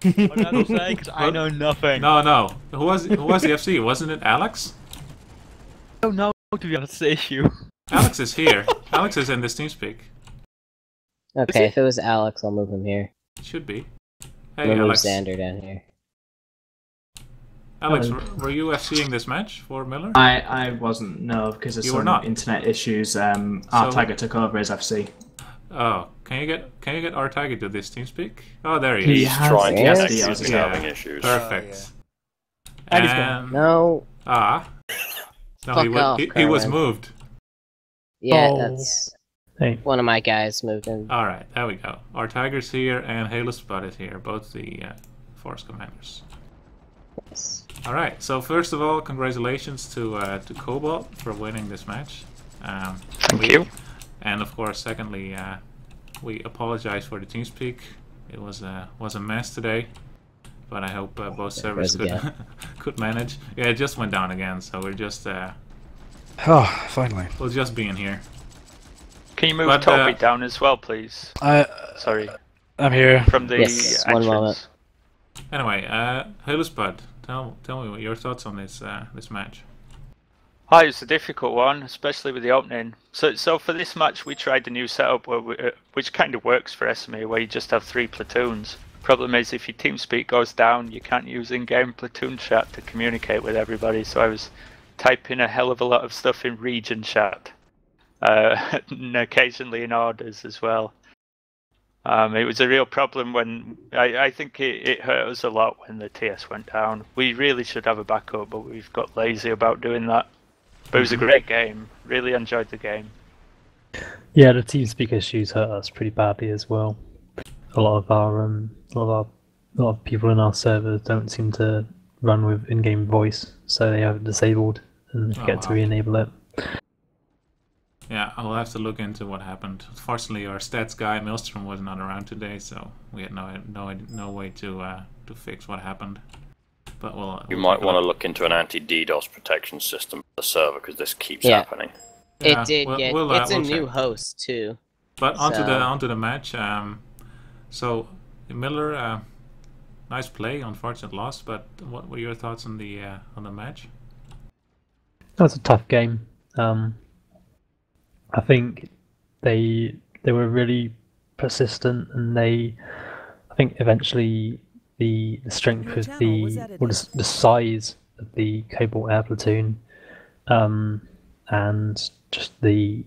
What did I say? 'Cause I know nothing. No. Who was the FC? Wasn't it Alex? I don't know, to be honest, the issue. Alex is here. Alex is in this TeamSpeak. Okay, if it was Alex, I'll move him here. It should be. We'll Hey, move Alex. Xander down here. Alex, were you FCing this match for Miller? I wasn't, no, because of You were some not? internet issues. Our Tiger took over as FC. Oh, can you get our Tiger to this TeamSpeak? Oh, there he is. He's trying to yes, connect, he he's is. having issues. Perfect. And he's And No. no, Fuck off, he was Carmen. moved. Yeah, Oh. that's Hey. one of my guys moved in. All right, there we go. Our Tiger's here and Halo Spot is here, both the Force Commanders. Yes. All right. So first of all, congratulations to Cobalt for winning this match. Thank you. And of course, secondly, we apologize for the TeamSpeak. It was a mess today, but I hope both servers could manage. Yeah, it just went down again, so we're just Oh, finally. we'll just be in here. Can you move But, Toby down as well, please? Sorry. I'm here. From the Yes, one entrance. moment. Anyway, Halo Spud, tell me what your thoughts on this this match. Hi, it's a difficult one, especially with the opening. So for this match, we tried a new setup which kind of works for Esamir, where you just have 3 platoons. Problem is, if your TeamSpeak goes down, you can't use in-game platoon chat to communicate with everybody. So I was typing a hell of a lot of stuff in region chat, and occasionally in orders as well. It was a real problem when I think it hurt us a lot when the TS went down. We really should have a backup, but we've got lazy about doing that. But it was a great game. Really enjoyed the game. Yeah, the TeamSpeak issues hurt us pretty badly as well. A lot of people in our servers don't seem to run with in-game voice, so they have it disabled and forget to re-enable it. Yeah, I'll have to look into what happened. Fortunately, our stats guy Maelstrom was not around today, so we had no way to fix what happened. But you might want to look into an anti-DDoS protection system for the server, because this keeps happening. It did get. It's a new host too. But onto the match. So Miller, nice play, unfortunate loss. But what were your thoughts on the match? That was a tough game. I think they were really persistent, and I think eventually the strength of the size of the Cobalt Air Platoon, and just the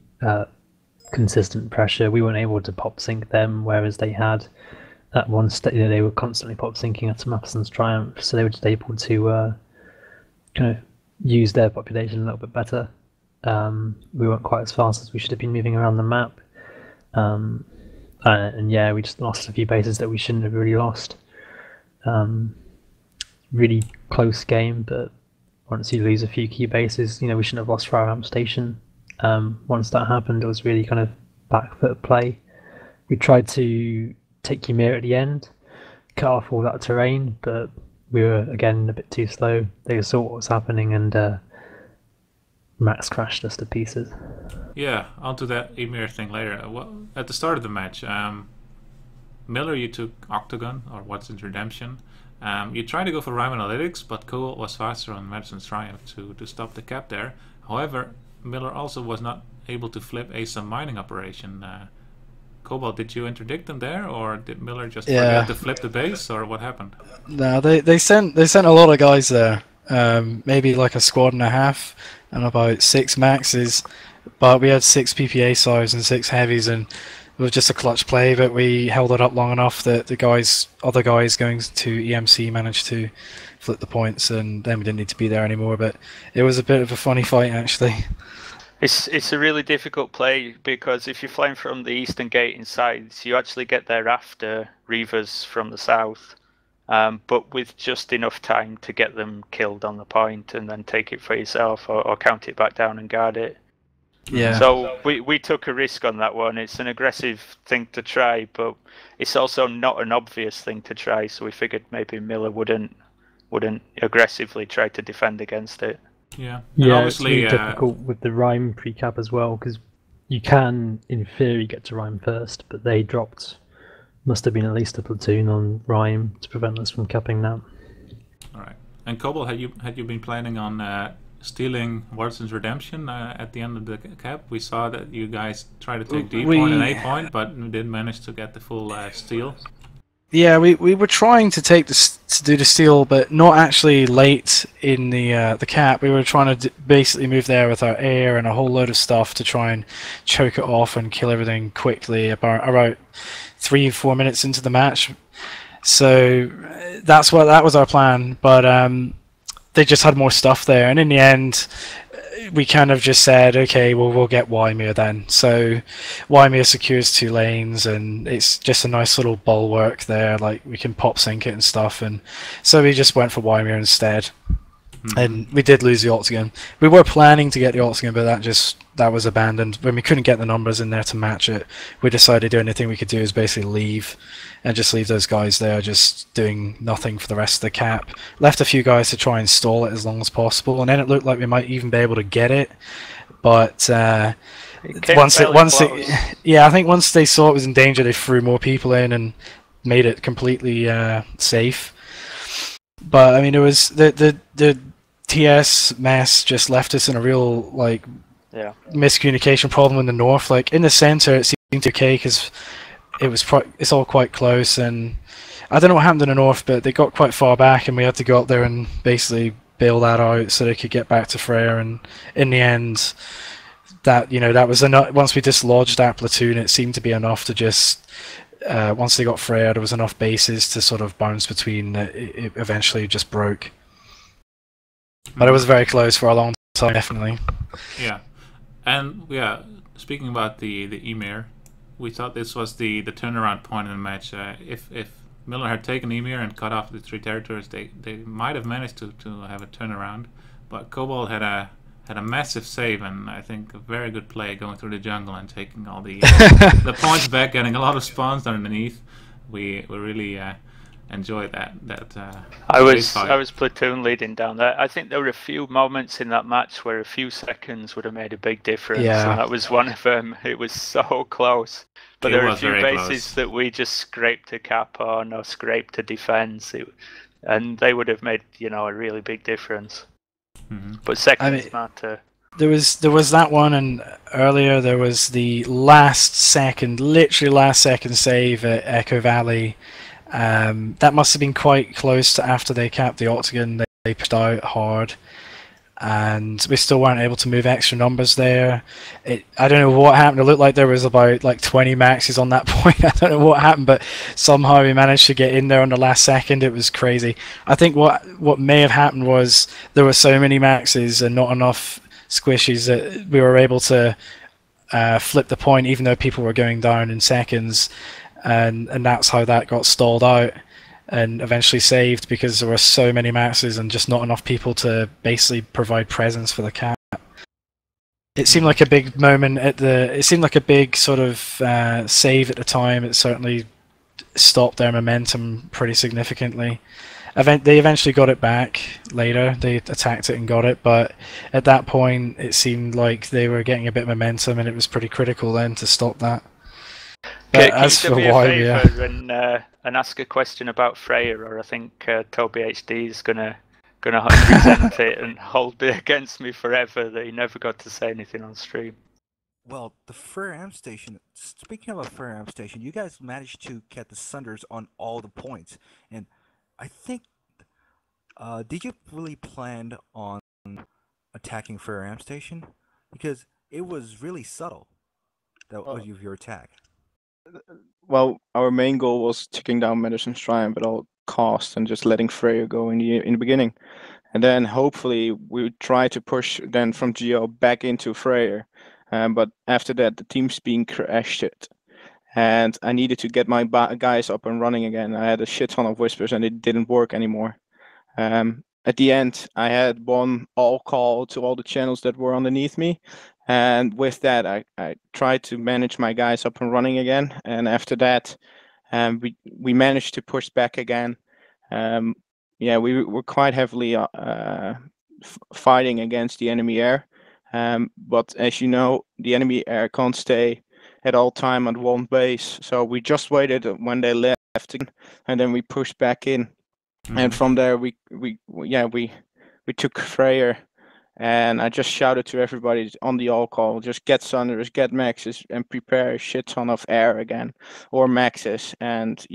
consistent pressure, we weren't able to pop sync them, whereas they had at one stage they were constantly pop syncing at Matheson's Triumph, so they were just able to kind of use their population a little bit better. We weren't quite as fast as we should have been moving around the map, and yeah, we just lost a few bases that we shouldn't have really lost. Really close game, but once you lose a few key bases, we shouldn't have lost Firearm Station. Once that happened, it was really kind of back foot play. We tried to take Ymir at the end, cut off all that terrain, but we were again a bit too slow. They saw what was happening, and Max crashed us to pieces. Yeah, onto that Ymir thing later. Well, at the start of the match, Miller, you took Octagon, or Watson's Redemption. You tried to go for Rhyme Analytics, but Cobalt was faster on Madison's Triumph to stop the cap there. However, Miller also was not able to flip a some mining operation. Cobalt, did you interdict them there, or did Miller just forget to flip the base, or what happened? No, they sent a lot of guys there. Maybe like a squad and a half, and about 6 maxes. But we had 6 PPA sides and 6 heavies, and it was just a clutch play. But we held it up long enough that the other guys going to EMC managed to flip the points, and then we didn't need to be there anymore. But it was a bit of a funny fight, actually. It's a really difficult play, because if you're flying from the eastern gate inside, you actually get there after Reavers from the south, but with just enough time to get them killed on the point and then take it for yourself, or count it back down and guard it. Yeah. So we took a risk on that one. It's an aggressive thing to try, but it's also not an obvious thing to try, so we figured maybe Miller wouldn't aggressively try to defend against it. Yeah, yeah, it's really difficult with the Rhyme pre-cap as well, because you can, in theory, get to Rhyme first, but they dropped must have been at least a platoon on Rhyme to prevent us from capping that. All right. And Cobalt, had you been planning on stealing Watson's Redemption at the end of the cap? We saw that you guys tried to take D point and A point, but didn't manage to get the full steal. Yeah, we were trying to take to do the steal, but not actually late in the cap. We were trying to basically move there with our air and a whole load of stuff to try and choke it off and kill everything quickly. About 3-4 minutes into the match, so that was our plan. But they just had more stuff there, and in the end, we kind of just said, okay, well, we'll get Esamir then. So Esamir secures 2 lanes, and it's just a nice little bulwark there, like we can pop sync it and stuff, and so we just went for Esamir instead. And we did lose the Octagon. We were planning to get the Octagon, but that was abandoned. When we couldn't get the numbers in there to match it, we decided the only thing we could do is basically leave, and just leave those guys there just doing nothing for the rest of the cap. Left a few guys to try and stall it as long as possible, and then it looked like we might even be able to get it. But I think once they saw it was in danger, they threw more people in and made it completely safe. But I mean, it was the TS mess just left us in a real miscommunication problem in the north. Like in the center, it seemed okay because it's all quite close, and I don't know what happened in the north, but they got quite far back, and we had to go up there and basically bail that out so they could get back to Freya. And in the end, that was enough. Once we dislodged that platoon, it seemed to be enough to just. Once they got Freya, there was enough bases to sort of bounce between. It eventually just broke. But it was very close for a long time, definitely. Yeah, and speaking about the Esamir, we thought this was the turnaround point in the match. If Miller had taken Esamir and cut off the 3 territories, they might have managed to have a turnaround. But Cobalt had a massive save, and I think a very good play going through the jungle and taking all the points back, getting a lot of spawns underneath. We really enjoyed that. I was platoon leading down there. I think there were a few moments in that match where a few seconds would have made a big difference, and that was one of them. It was so close, but there were a few bases that we just scraped a cap on or scraped a defense, and they would have made a really big difference. But seconds matter. There was that one, and earlier there was the literally last second save at Echo Valley. That must have been quite close to after they capped the Octagon. They pushed out hard, and we still weren't able to move extra numbers there. I don't know what happened. It looked like there was about 20 maxes on that point. I don't know what happened, but somehow we managed to get in there on the last second. It was crazy. I think what may have happened was there were so many maxes and not enough squishies that we were able to flip the point, even though people were going down in seconds. And that's how that got stalled out and eventually saved, because there were so many maxes and just not enough people to basically provide presence for the cap. It seemed like a big moment it seemed like a big sort of save at the time. It certainly stopped their momentum pretty significantly. They eventually got it back later. They attacked it and got it, but at that point it seemed like they were getting a bit of momentum, and it was pretty critical then to stop that. But as for why, and ask a question about Freya, or I think Toby HD is gonna resent it and hold it against me forever that he never got to say anything on stream. Well, the Freya Amp Station. Speaking of a Freya Amp Station, you guys managed to get the Sunders on all the points, and I think, did you really plan on attacking Freya Amp Station? Because it was really subtle. That was your attack. Well, our main goal was taking down Medicine's Triumph at all costs and just letting Freya go in the beginning, and then hopefully we would try to push then from Geo back into Freya. But after that, the team speed crashed it, and I needed to get my guys up and running again. I had a shit ton of whispers, and it didn't work anymore. At the end, I had one all call to all the channels that were underneath me. And with that, I tried to manage my guys up and running again. And after that, we managed to push back again. We were quite heavily fighting against the enemy air. But as you know, the enemy air can't stay at all time on one base. So we just waited when they left, and then we pushed back in. And from there we took Freyr, and I just shouted to everybody on the all call, just get Sunders, get Maxes, and prepare a shit ton of air again, or Maxes. And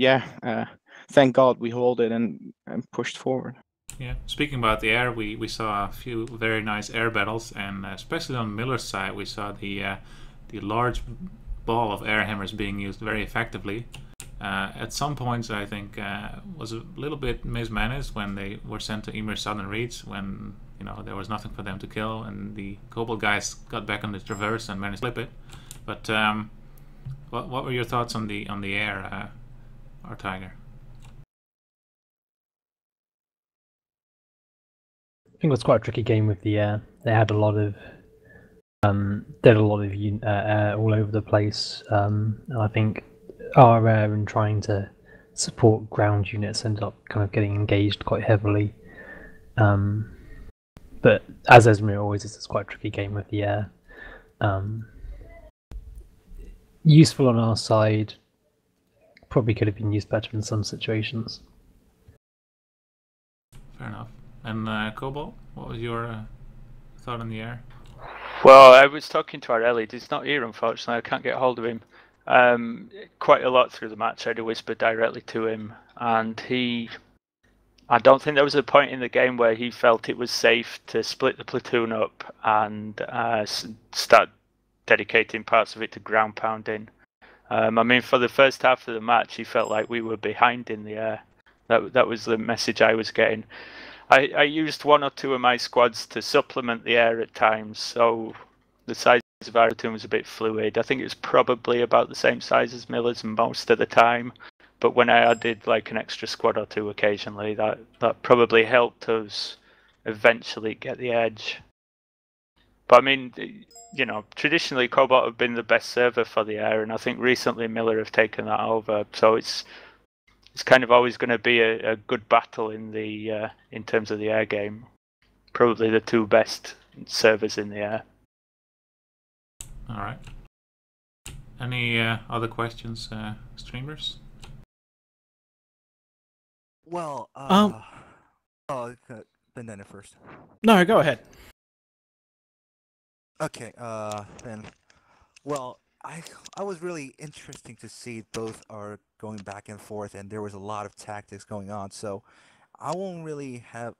thank God we hold it and pushed forward. Yeah, speaking about the air, we saw a few very nice air battles, and especially on Miller's side, we saw the large ball of air hammers being used very effectively. At some points, I think was a little bit mismanaged when they were sent to Emir's southern reach, when there was nothing for them to kill, and the Cobalt guys got back on the traverse and managed to flip it. But what were your thoughts on the air, our Tiger? I think it was quite a tricky game with the air. They had a lot of air all over the place, and I think our air and trying to support ground units ended up kind of getting engaged quite heavily. But as Esamir always is, it's quite a tricky game with the air. Useful on our side, probably could have been used better in some situations. Fair enough. And Cobalt, what was your thought on the air? Well, I was talking to our Elliot. He's not here, unfortunately. I can't get hold of him. Quite a lot through the match. I had to whisper directly to him, and I don't think there was a point in the game where he felt it was safe to split the platoon up and start dedicating parts of it to ground pounding. I mean, for the first half of the match, he felt like we were behind in the air. That was the message I was getting. I used one or two of my squads to supplement the air at times, so the size of our platoon was a bit fluid. I think it was probably about the same size as Miller's most of the time, but when I added like an extra squad or two occasionally, that probably helped us eventually get the edge. But I mean, traditionally Cobalt have been the best server for the air, and I think recently Miller have taken that over, so it's kind of always going to be a good battle in terms of the air game. Probably the two best servers in the air. All right. Any other questions, streamers? Well, Bandana first. No, go ahead. Okay, then. Well, I was really interesting to see both are going back and forth, and there was a lot of tactics going on. So I won't really have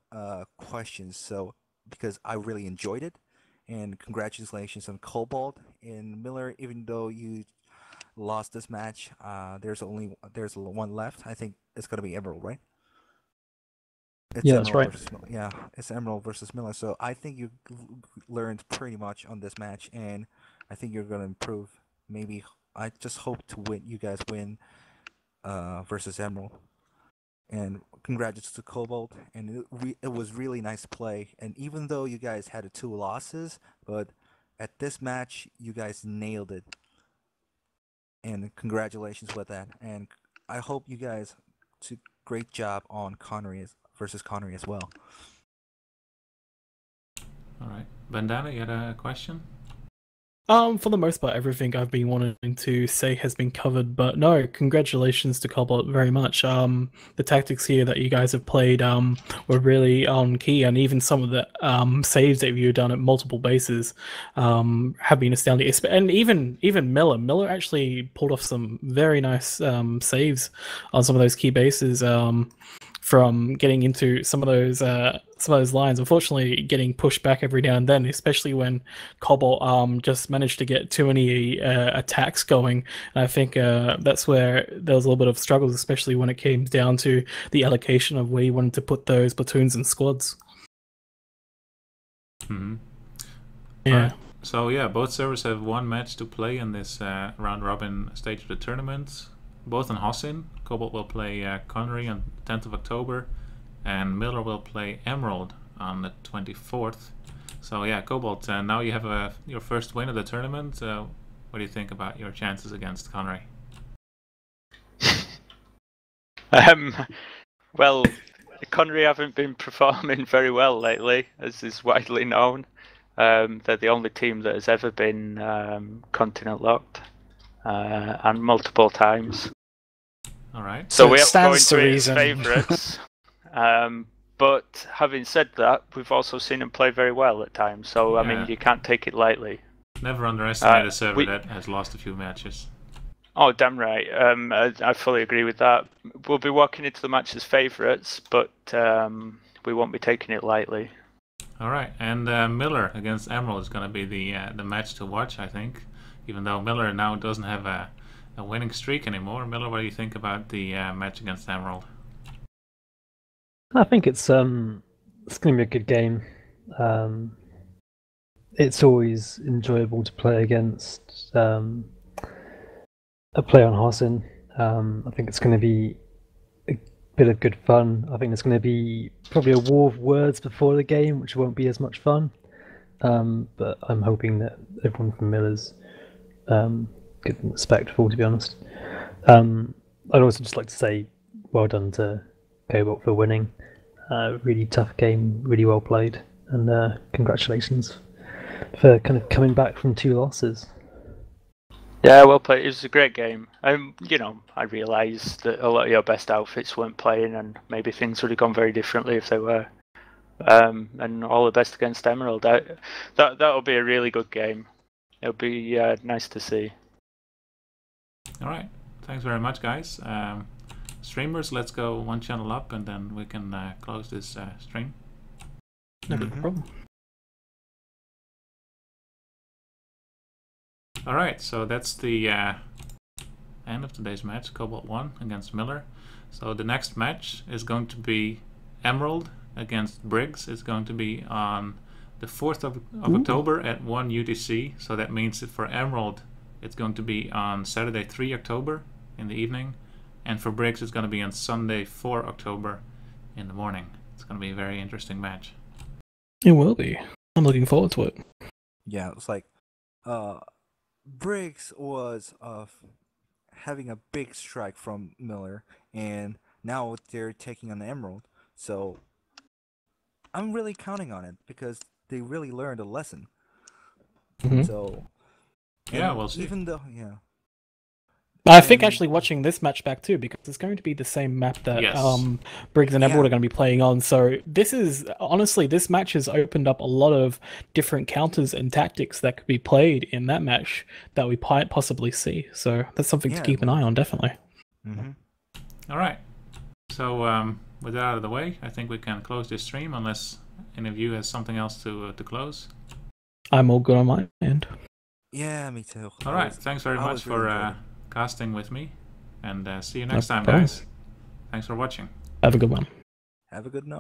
questions. So because I really enjoyed it, and congratulations on Cobalt and Miller. Even though you lost this match, there's one left. I think it's gonna be Emerald, right? Yeah, that's right. It's Emerald versus Miller. So I think you learned pretty much on this match, and I think you're gonna improve. Maybe I just hope to win. You guys win versus Emerald. And congratulations to Cobalt. And it was really nice play. And even though you guys had 2 losses, but at this match you guys nailed it. And congratulations with that. And I hope you guys do great job on Connery versus Connery as well. All right, Bandana, you had a question? For the most part, everything I've been wanting to say has been covered, but no, congratulations to Cobalt very much. The tactics here that you guys have played were really on key, and even some of the saves that you've done at multiple bases have been astounding. And even Miller actually pulled off some very nice saves on some of those key bases. From getting into some of those lines, unfortunately getting pushed back every now and then, especially when Cobalt just managed to get too many attacks going. And I think that's where there was a little bit of struggles, especially when it came down to the allocation of where you wanted to put those platoons and squads. Mm-hmm. Yeah. Right. So yeah, both servers have one match to play in this round robin stage of the tournament. Both on Hossin. Cobalt will play Connery on 10th of October, and Miller will play Emerald on the 24th. So yeah, Cobalt, now you have your first win of the tournament. What do you think about your chances against Connery? Well, Connery haven't been performing very well lately, as is widely known. They're the only team that has ever been continent locked. and multiple times. All right. So So we it are going stands to to his reason. favourites. But having said that, we've also seen him play very well at times. So I Yeah. mean, you can't take it lightly. Never underestimate a server we- that has lost a few matches. Oh, damn right. I fully agree with that. We'll be walking into the match as favourites, but we won't be taking it lightly. All right, and Miller against Emerald is going to be the match to watch, I think. Even though Miller now doesn't have a winning streak anymore. Miller, what do you think about the match against Emerald? I think it's going to be a good game. It's always enjoyable to play against a player on Hosin. I think it's going to be a bit of good fun. I think there's going to be probably a war of words before the game, which won't be as much fun. But I'm hoping that everyone from Miller's good and respectful, to be honest. I'd also just like to say well done to Cobalt for winning. Really tough game, really well played, and congratulations for kind of coming back from 2 losses. Yeah, well played. It was a great game. You know, I realised that a lot of your best outfits weren't playing, and maybe things would have gone very differently if they were. And all the best against Emerald. That'll be a really good game. It'll be nice to see. All right, thanks very much, guys. Streamers, let's go one channel up, and then we can close this stream. No problem. Alright, so that's the end of today's match. Cobalt won against Miller. So the next match is going to be Emerald against Briggs. It's going to be on the 4th of October at 1 UTC. So that means that for Emerald, it's going to be on Saturday 3 October in the evening. And for Briggs, it's going to be on Sunday 4 October in the morning. It's going to be a very interesting match. It will be. I'm looking forward to it. Yeah, it's like Briggs was having a big strike from Miller, and now they're taking on Emerald. So I'm really counting on it because they really learned a lesson. So yeah, we'll see. Even though I think actually watching this match back too, because it's going to be the same map that Briggs and Emerald are going to be playing on. So this is, honestly, this match has opened up a lot of different counters and tactics that could be played in that match that we might possibly see. So that's something to keep an eye on, definitely. All right. So with that out of the way, I think we can close this stream unless any of you has something else to close. I'm all good on my end. Yeah, me too. All right. Thanks very much for really casting with me, and see you next time, problem. guys. Thanks for watching. Have a good one. Have a good night.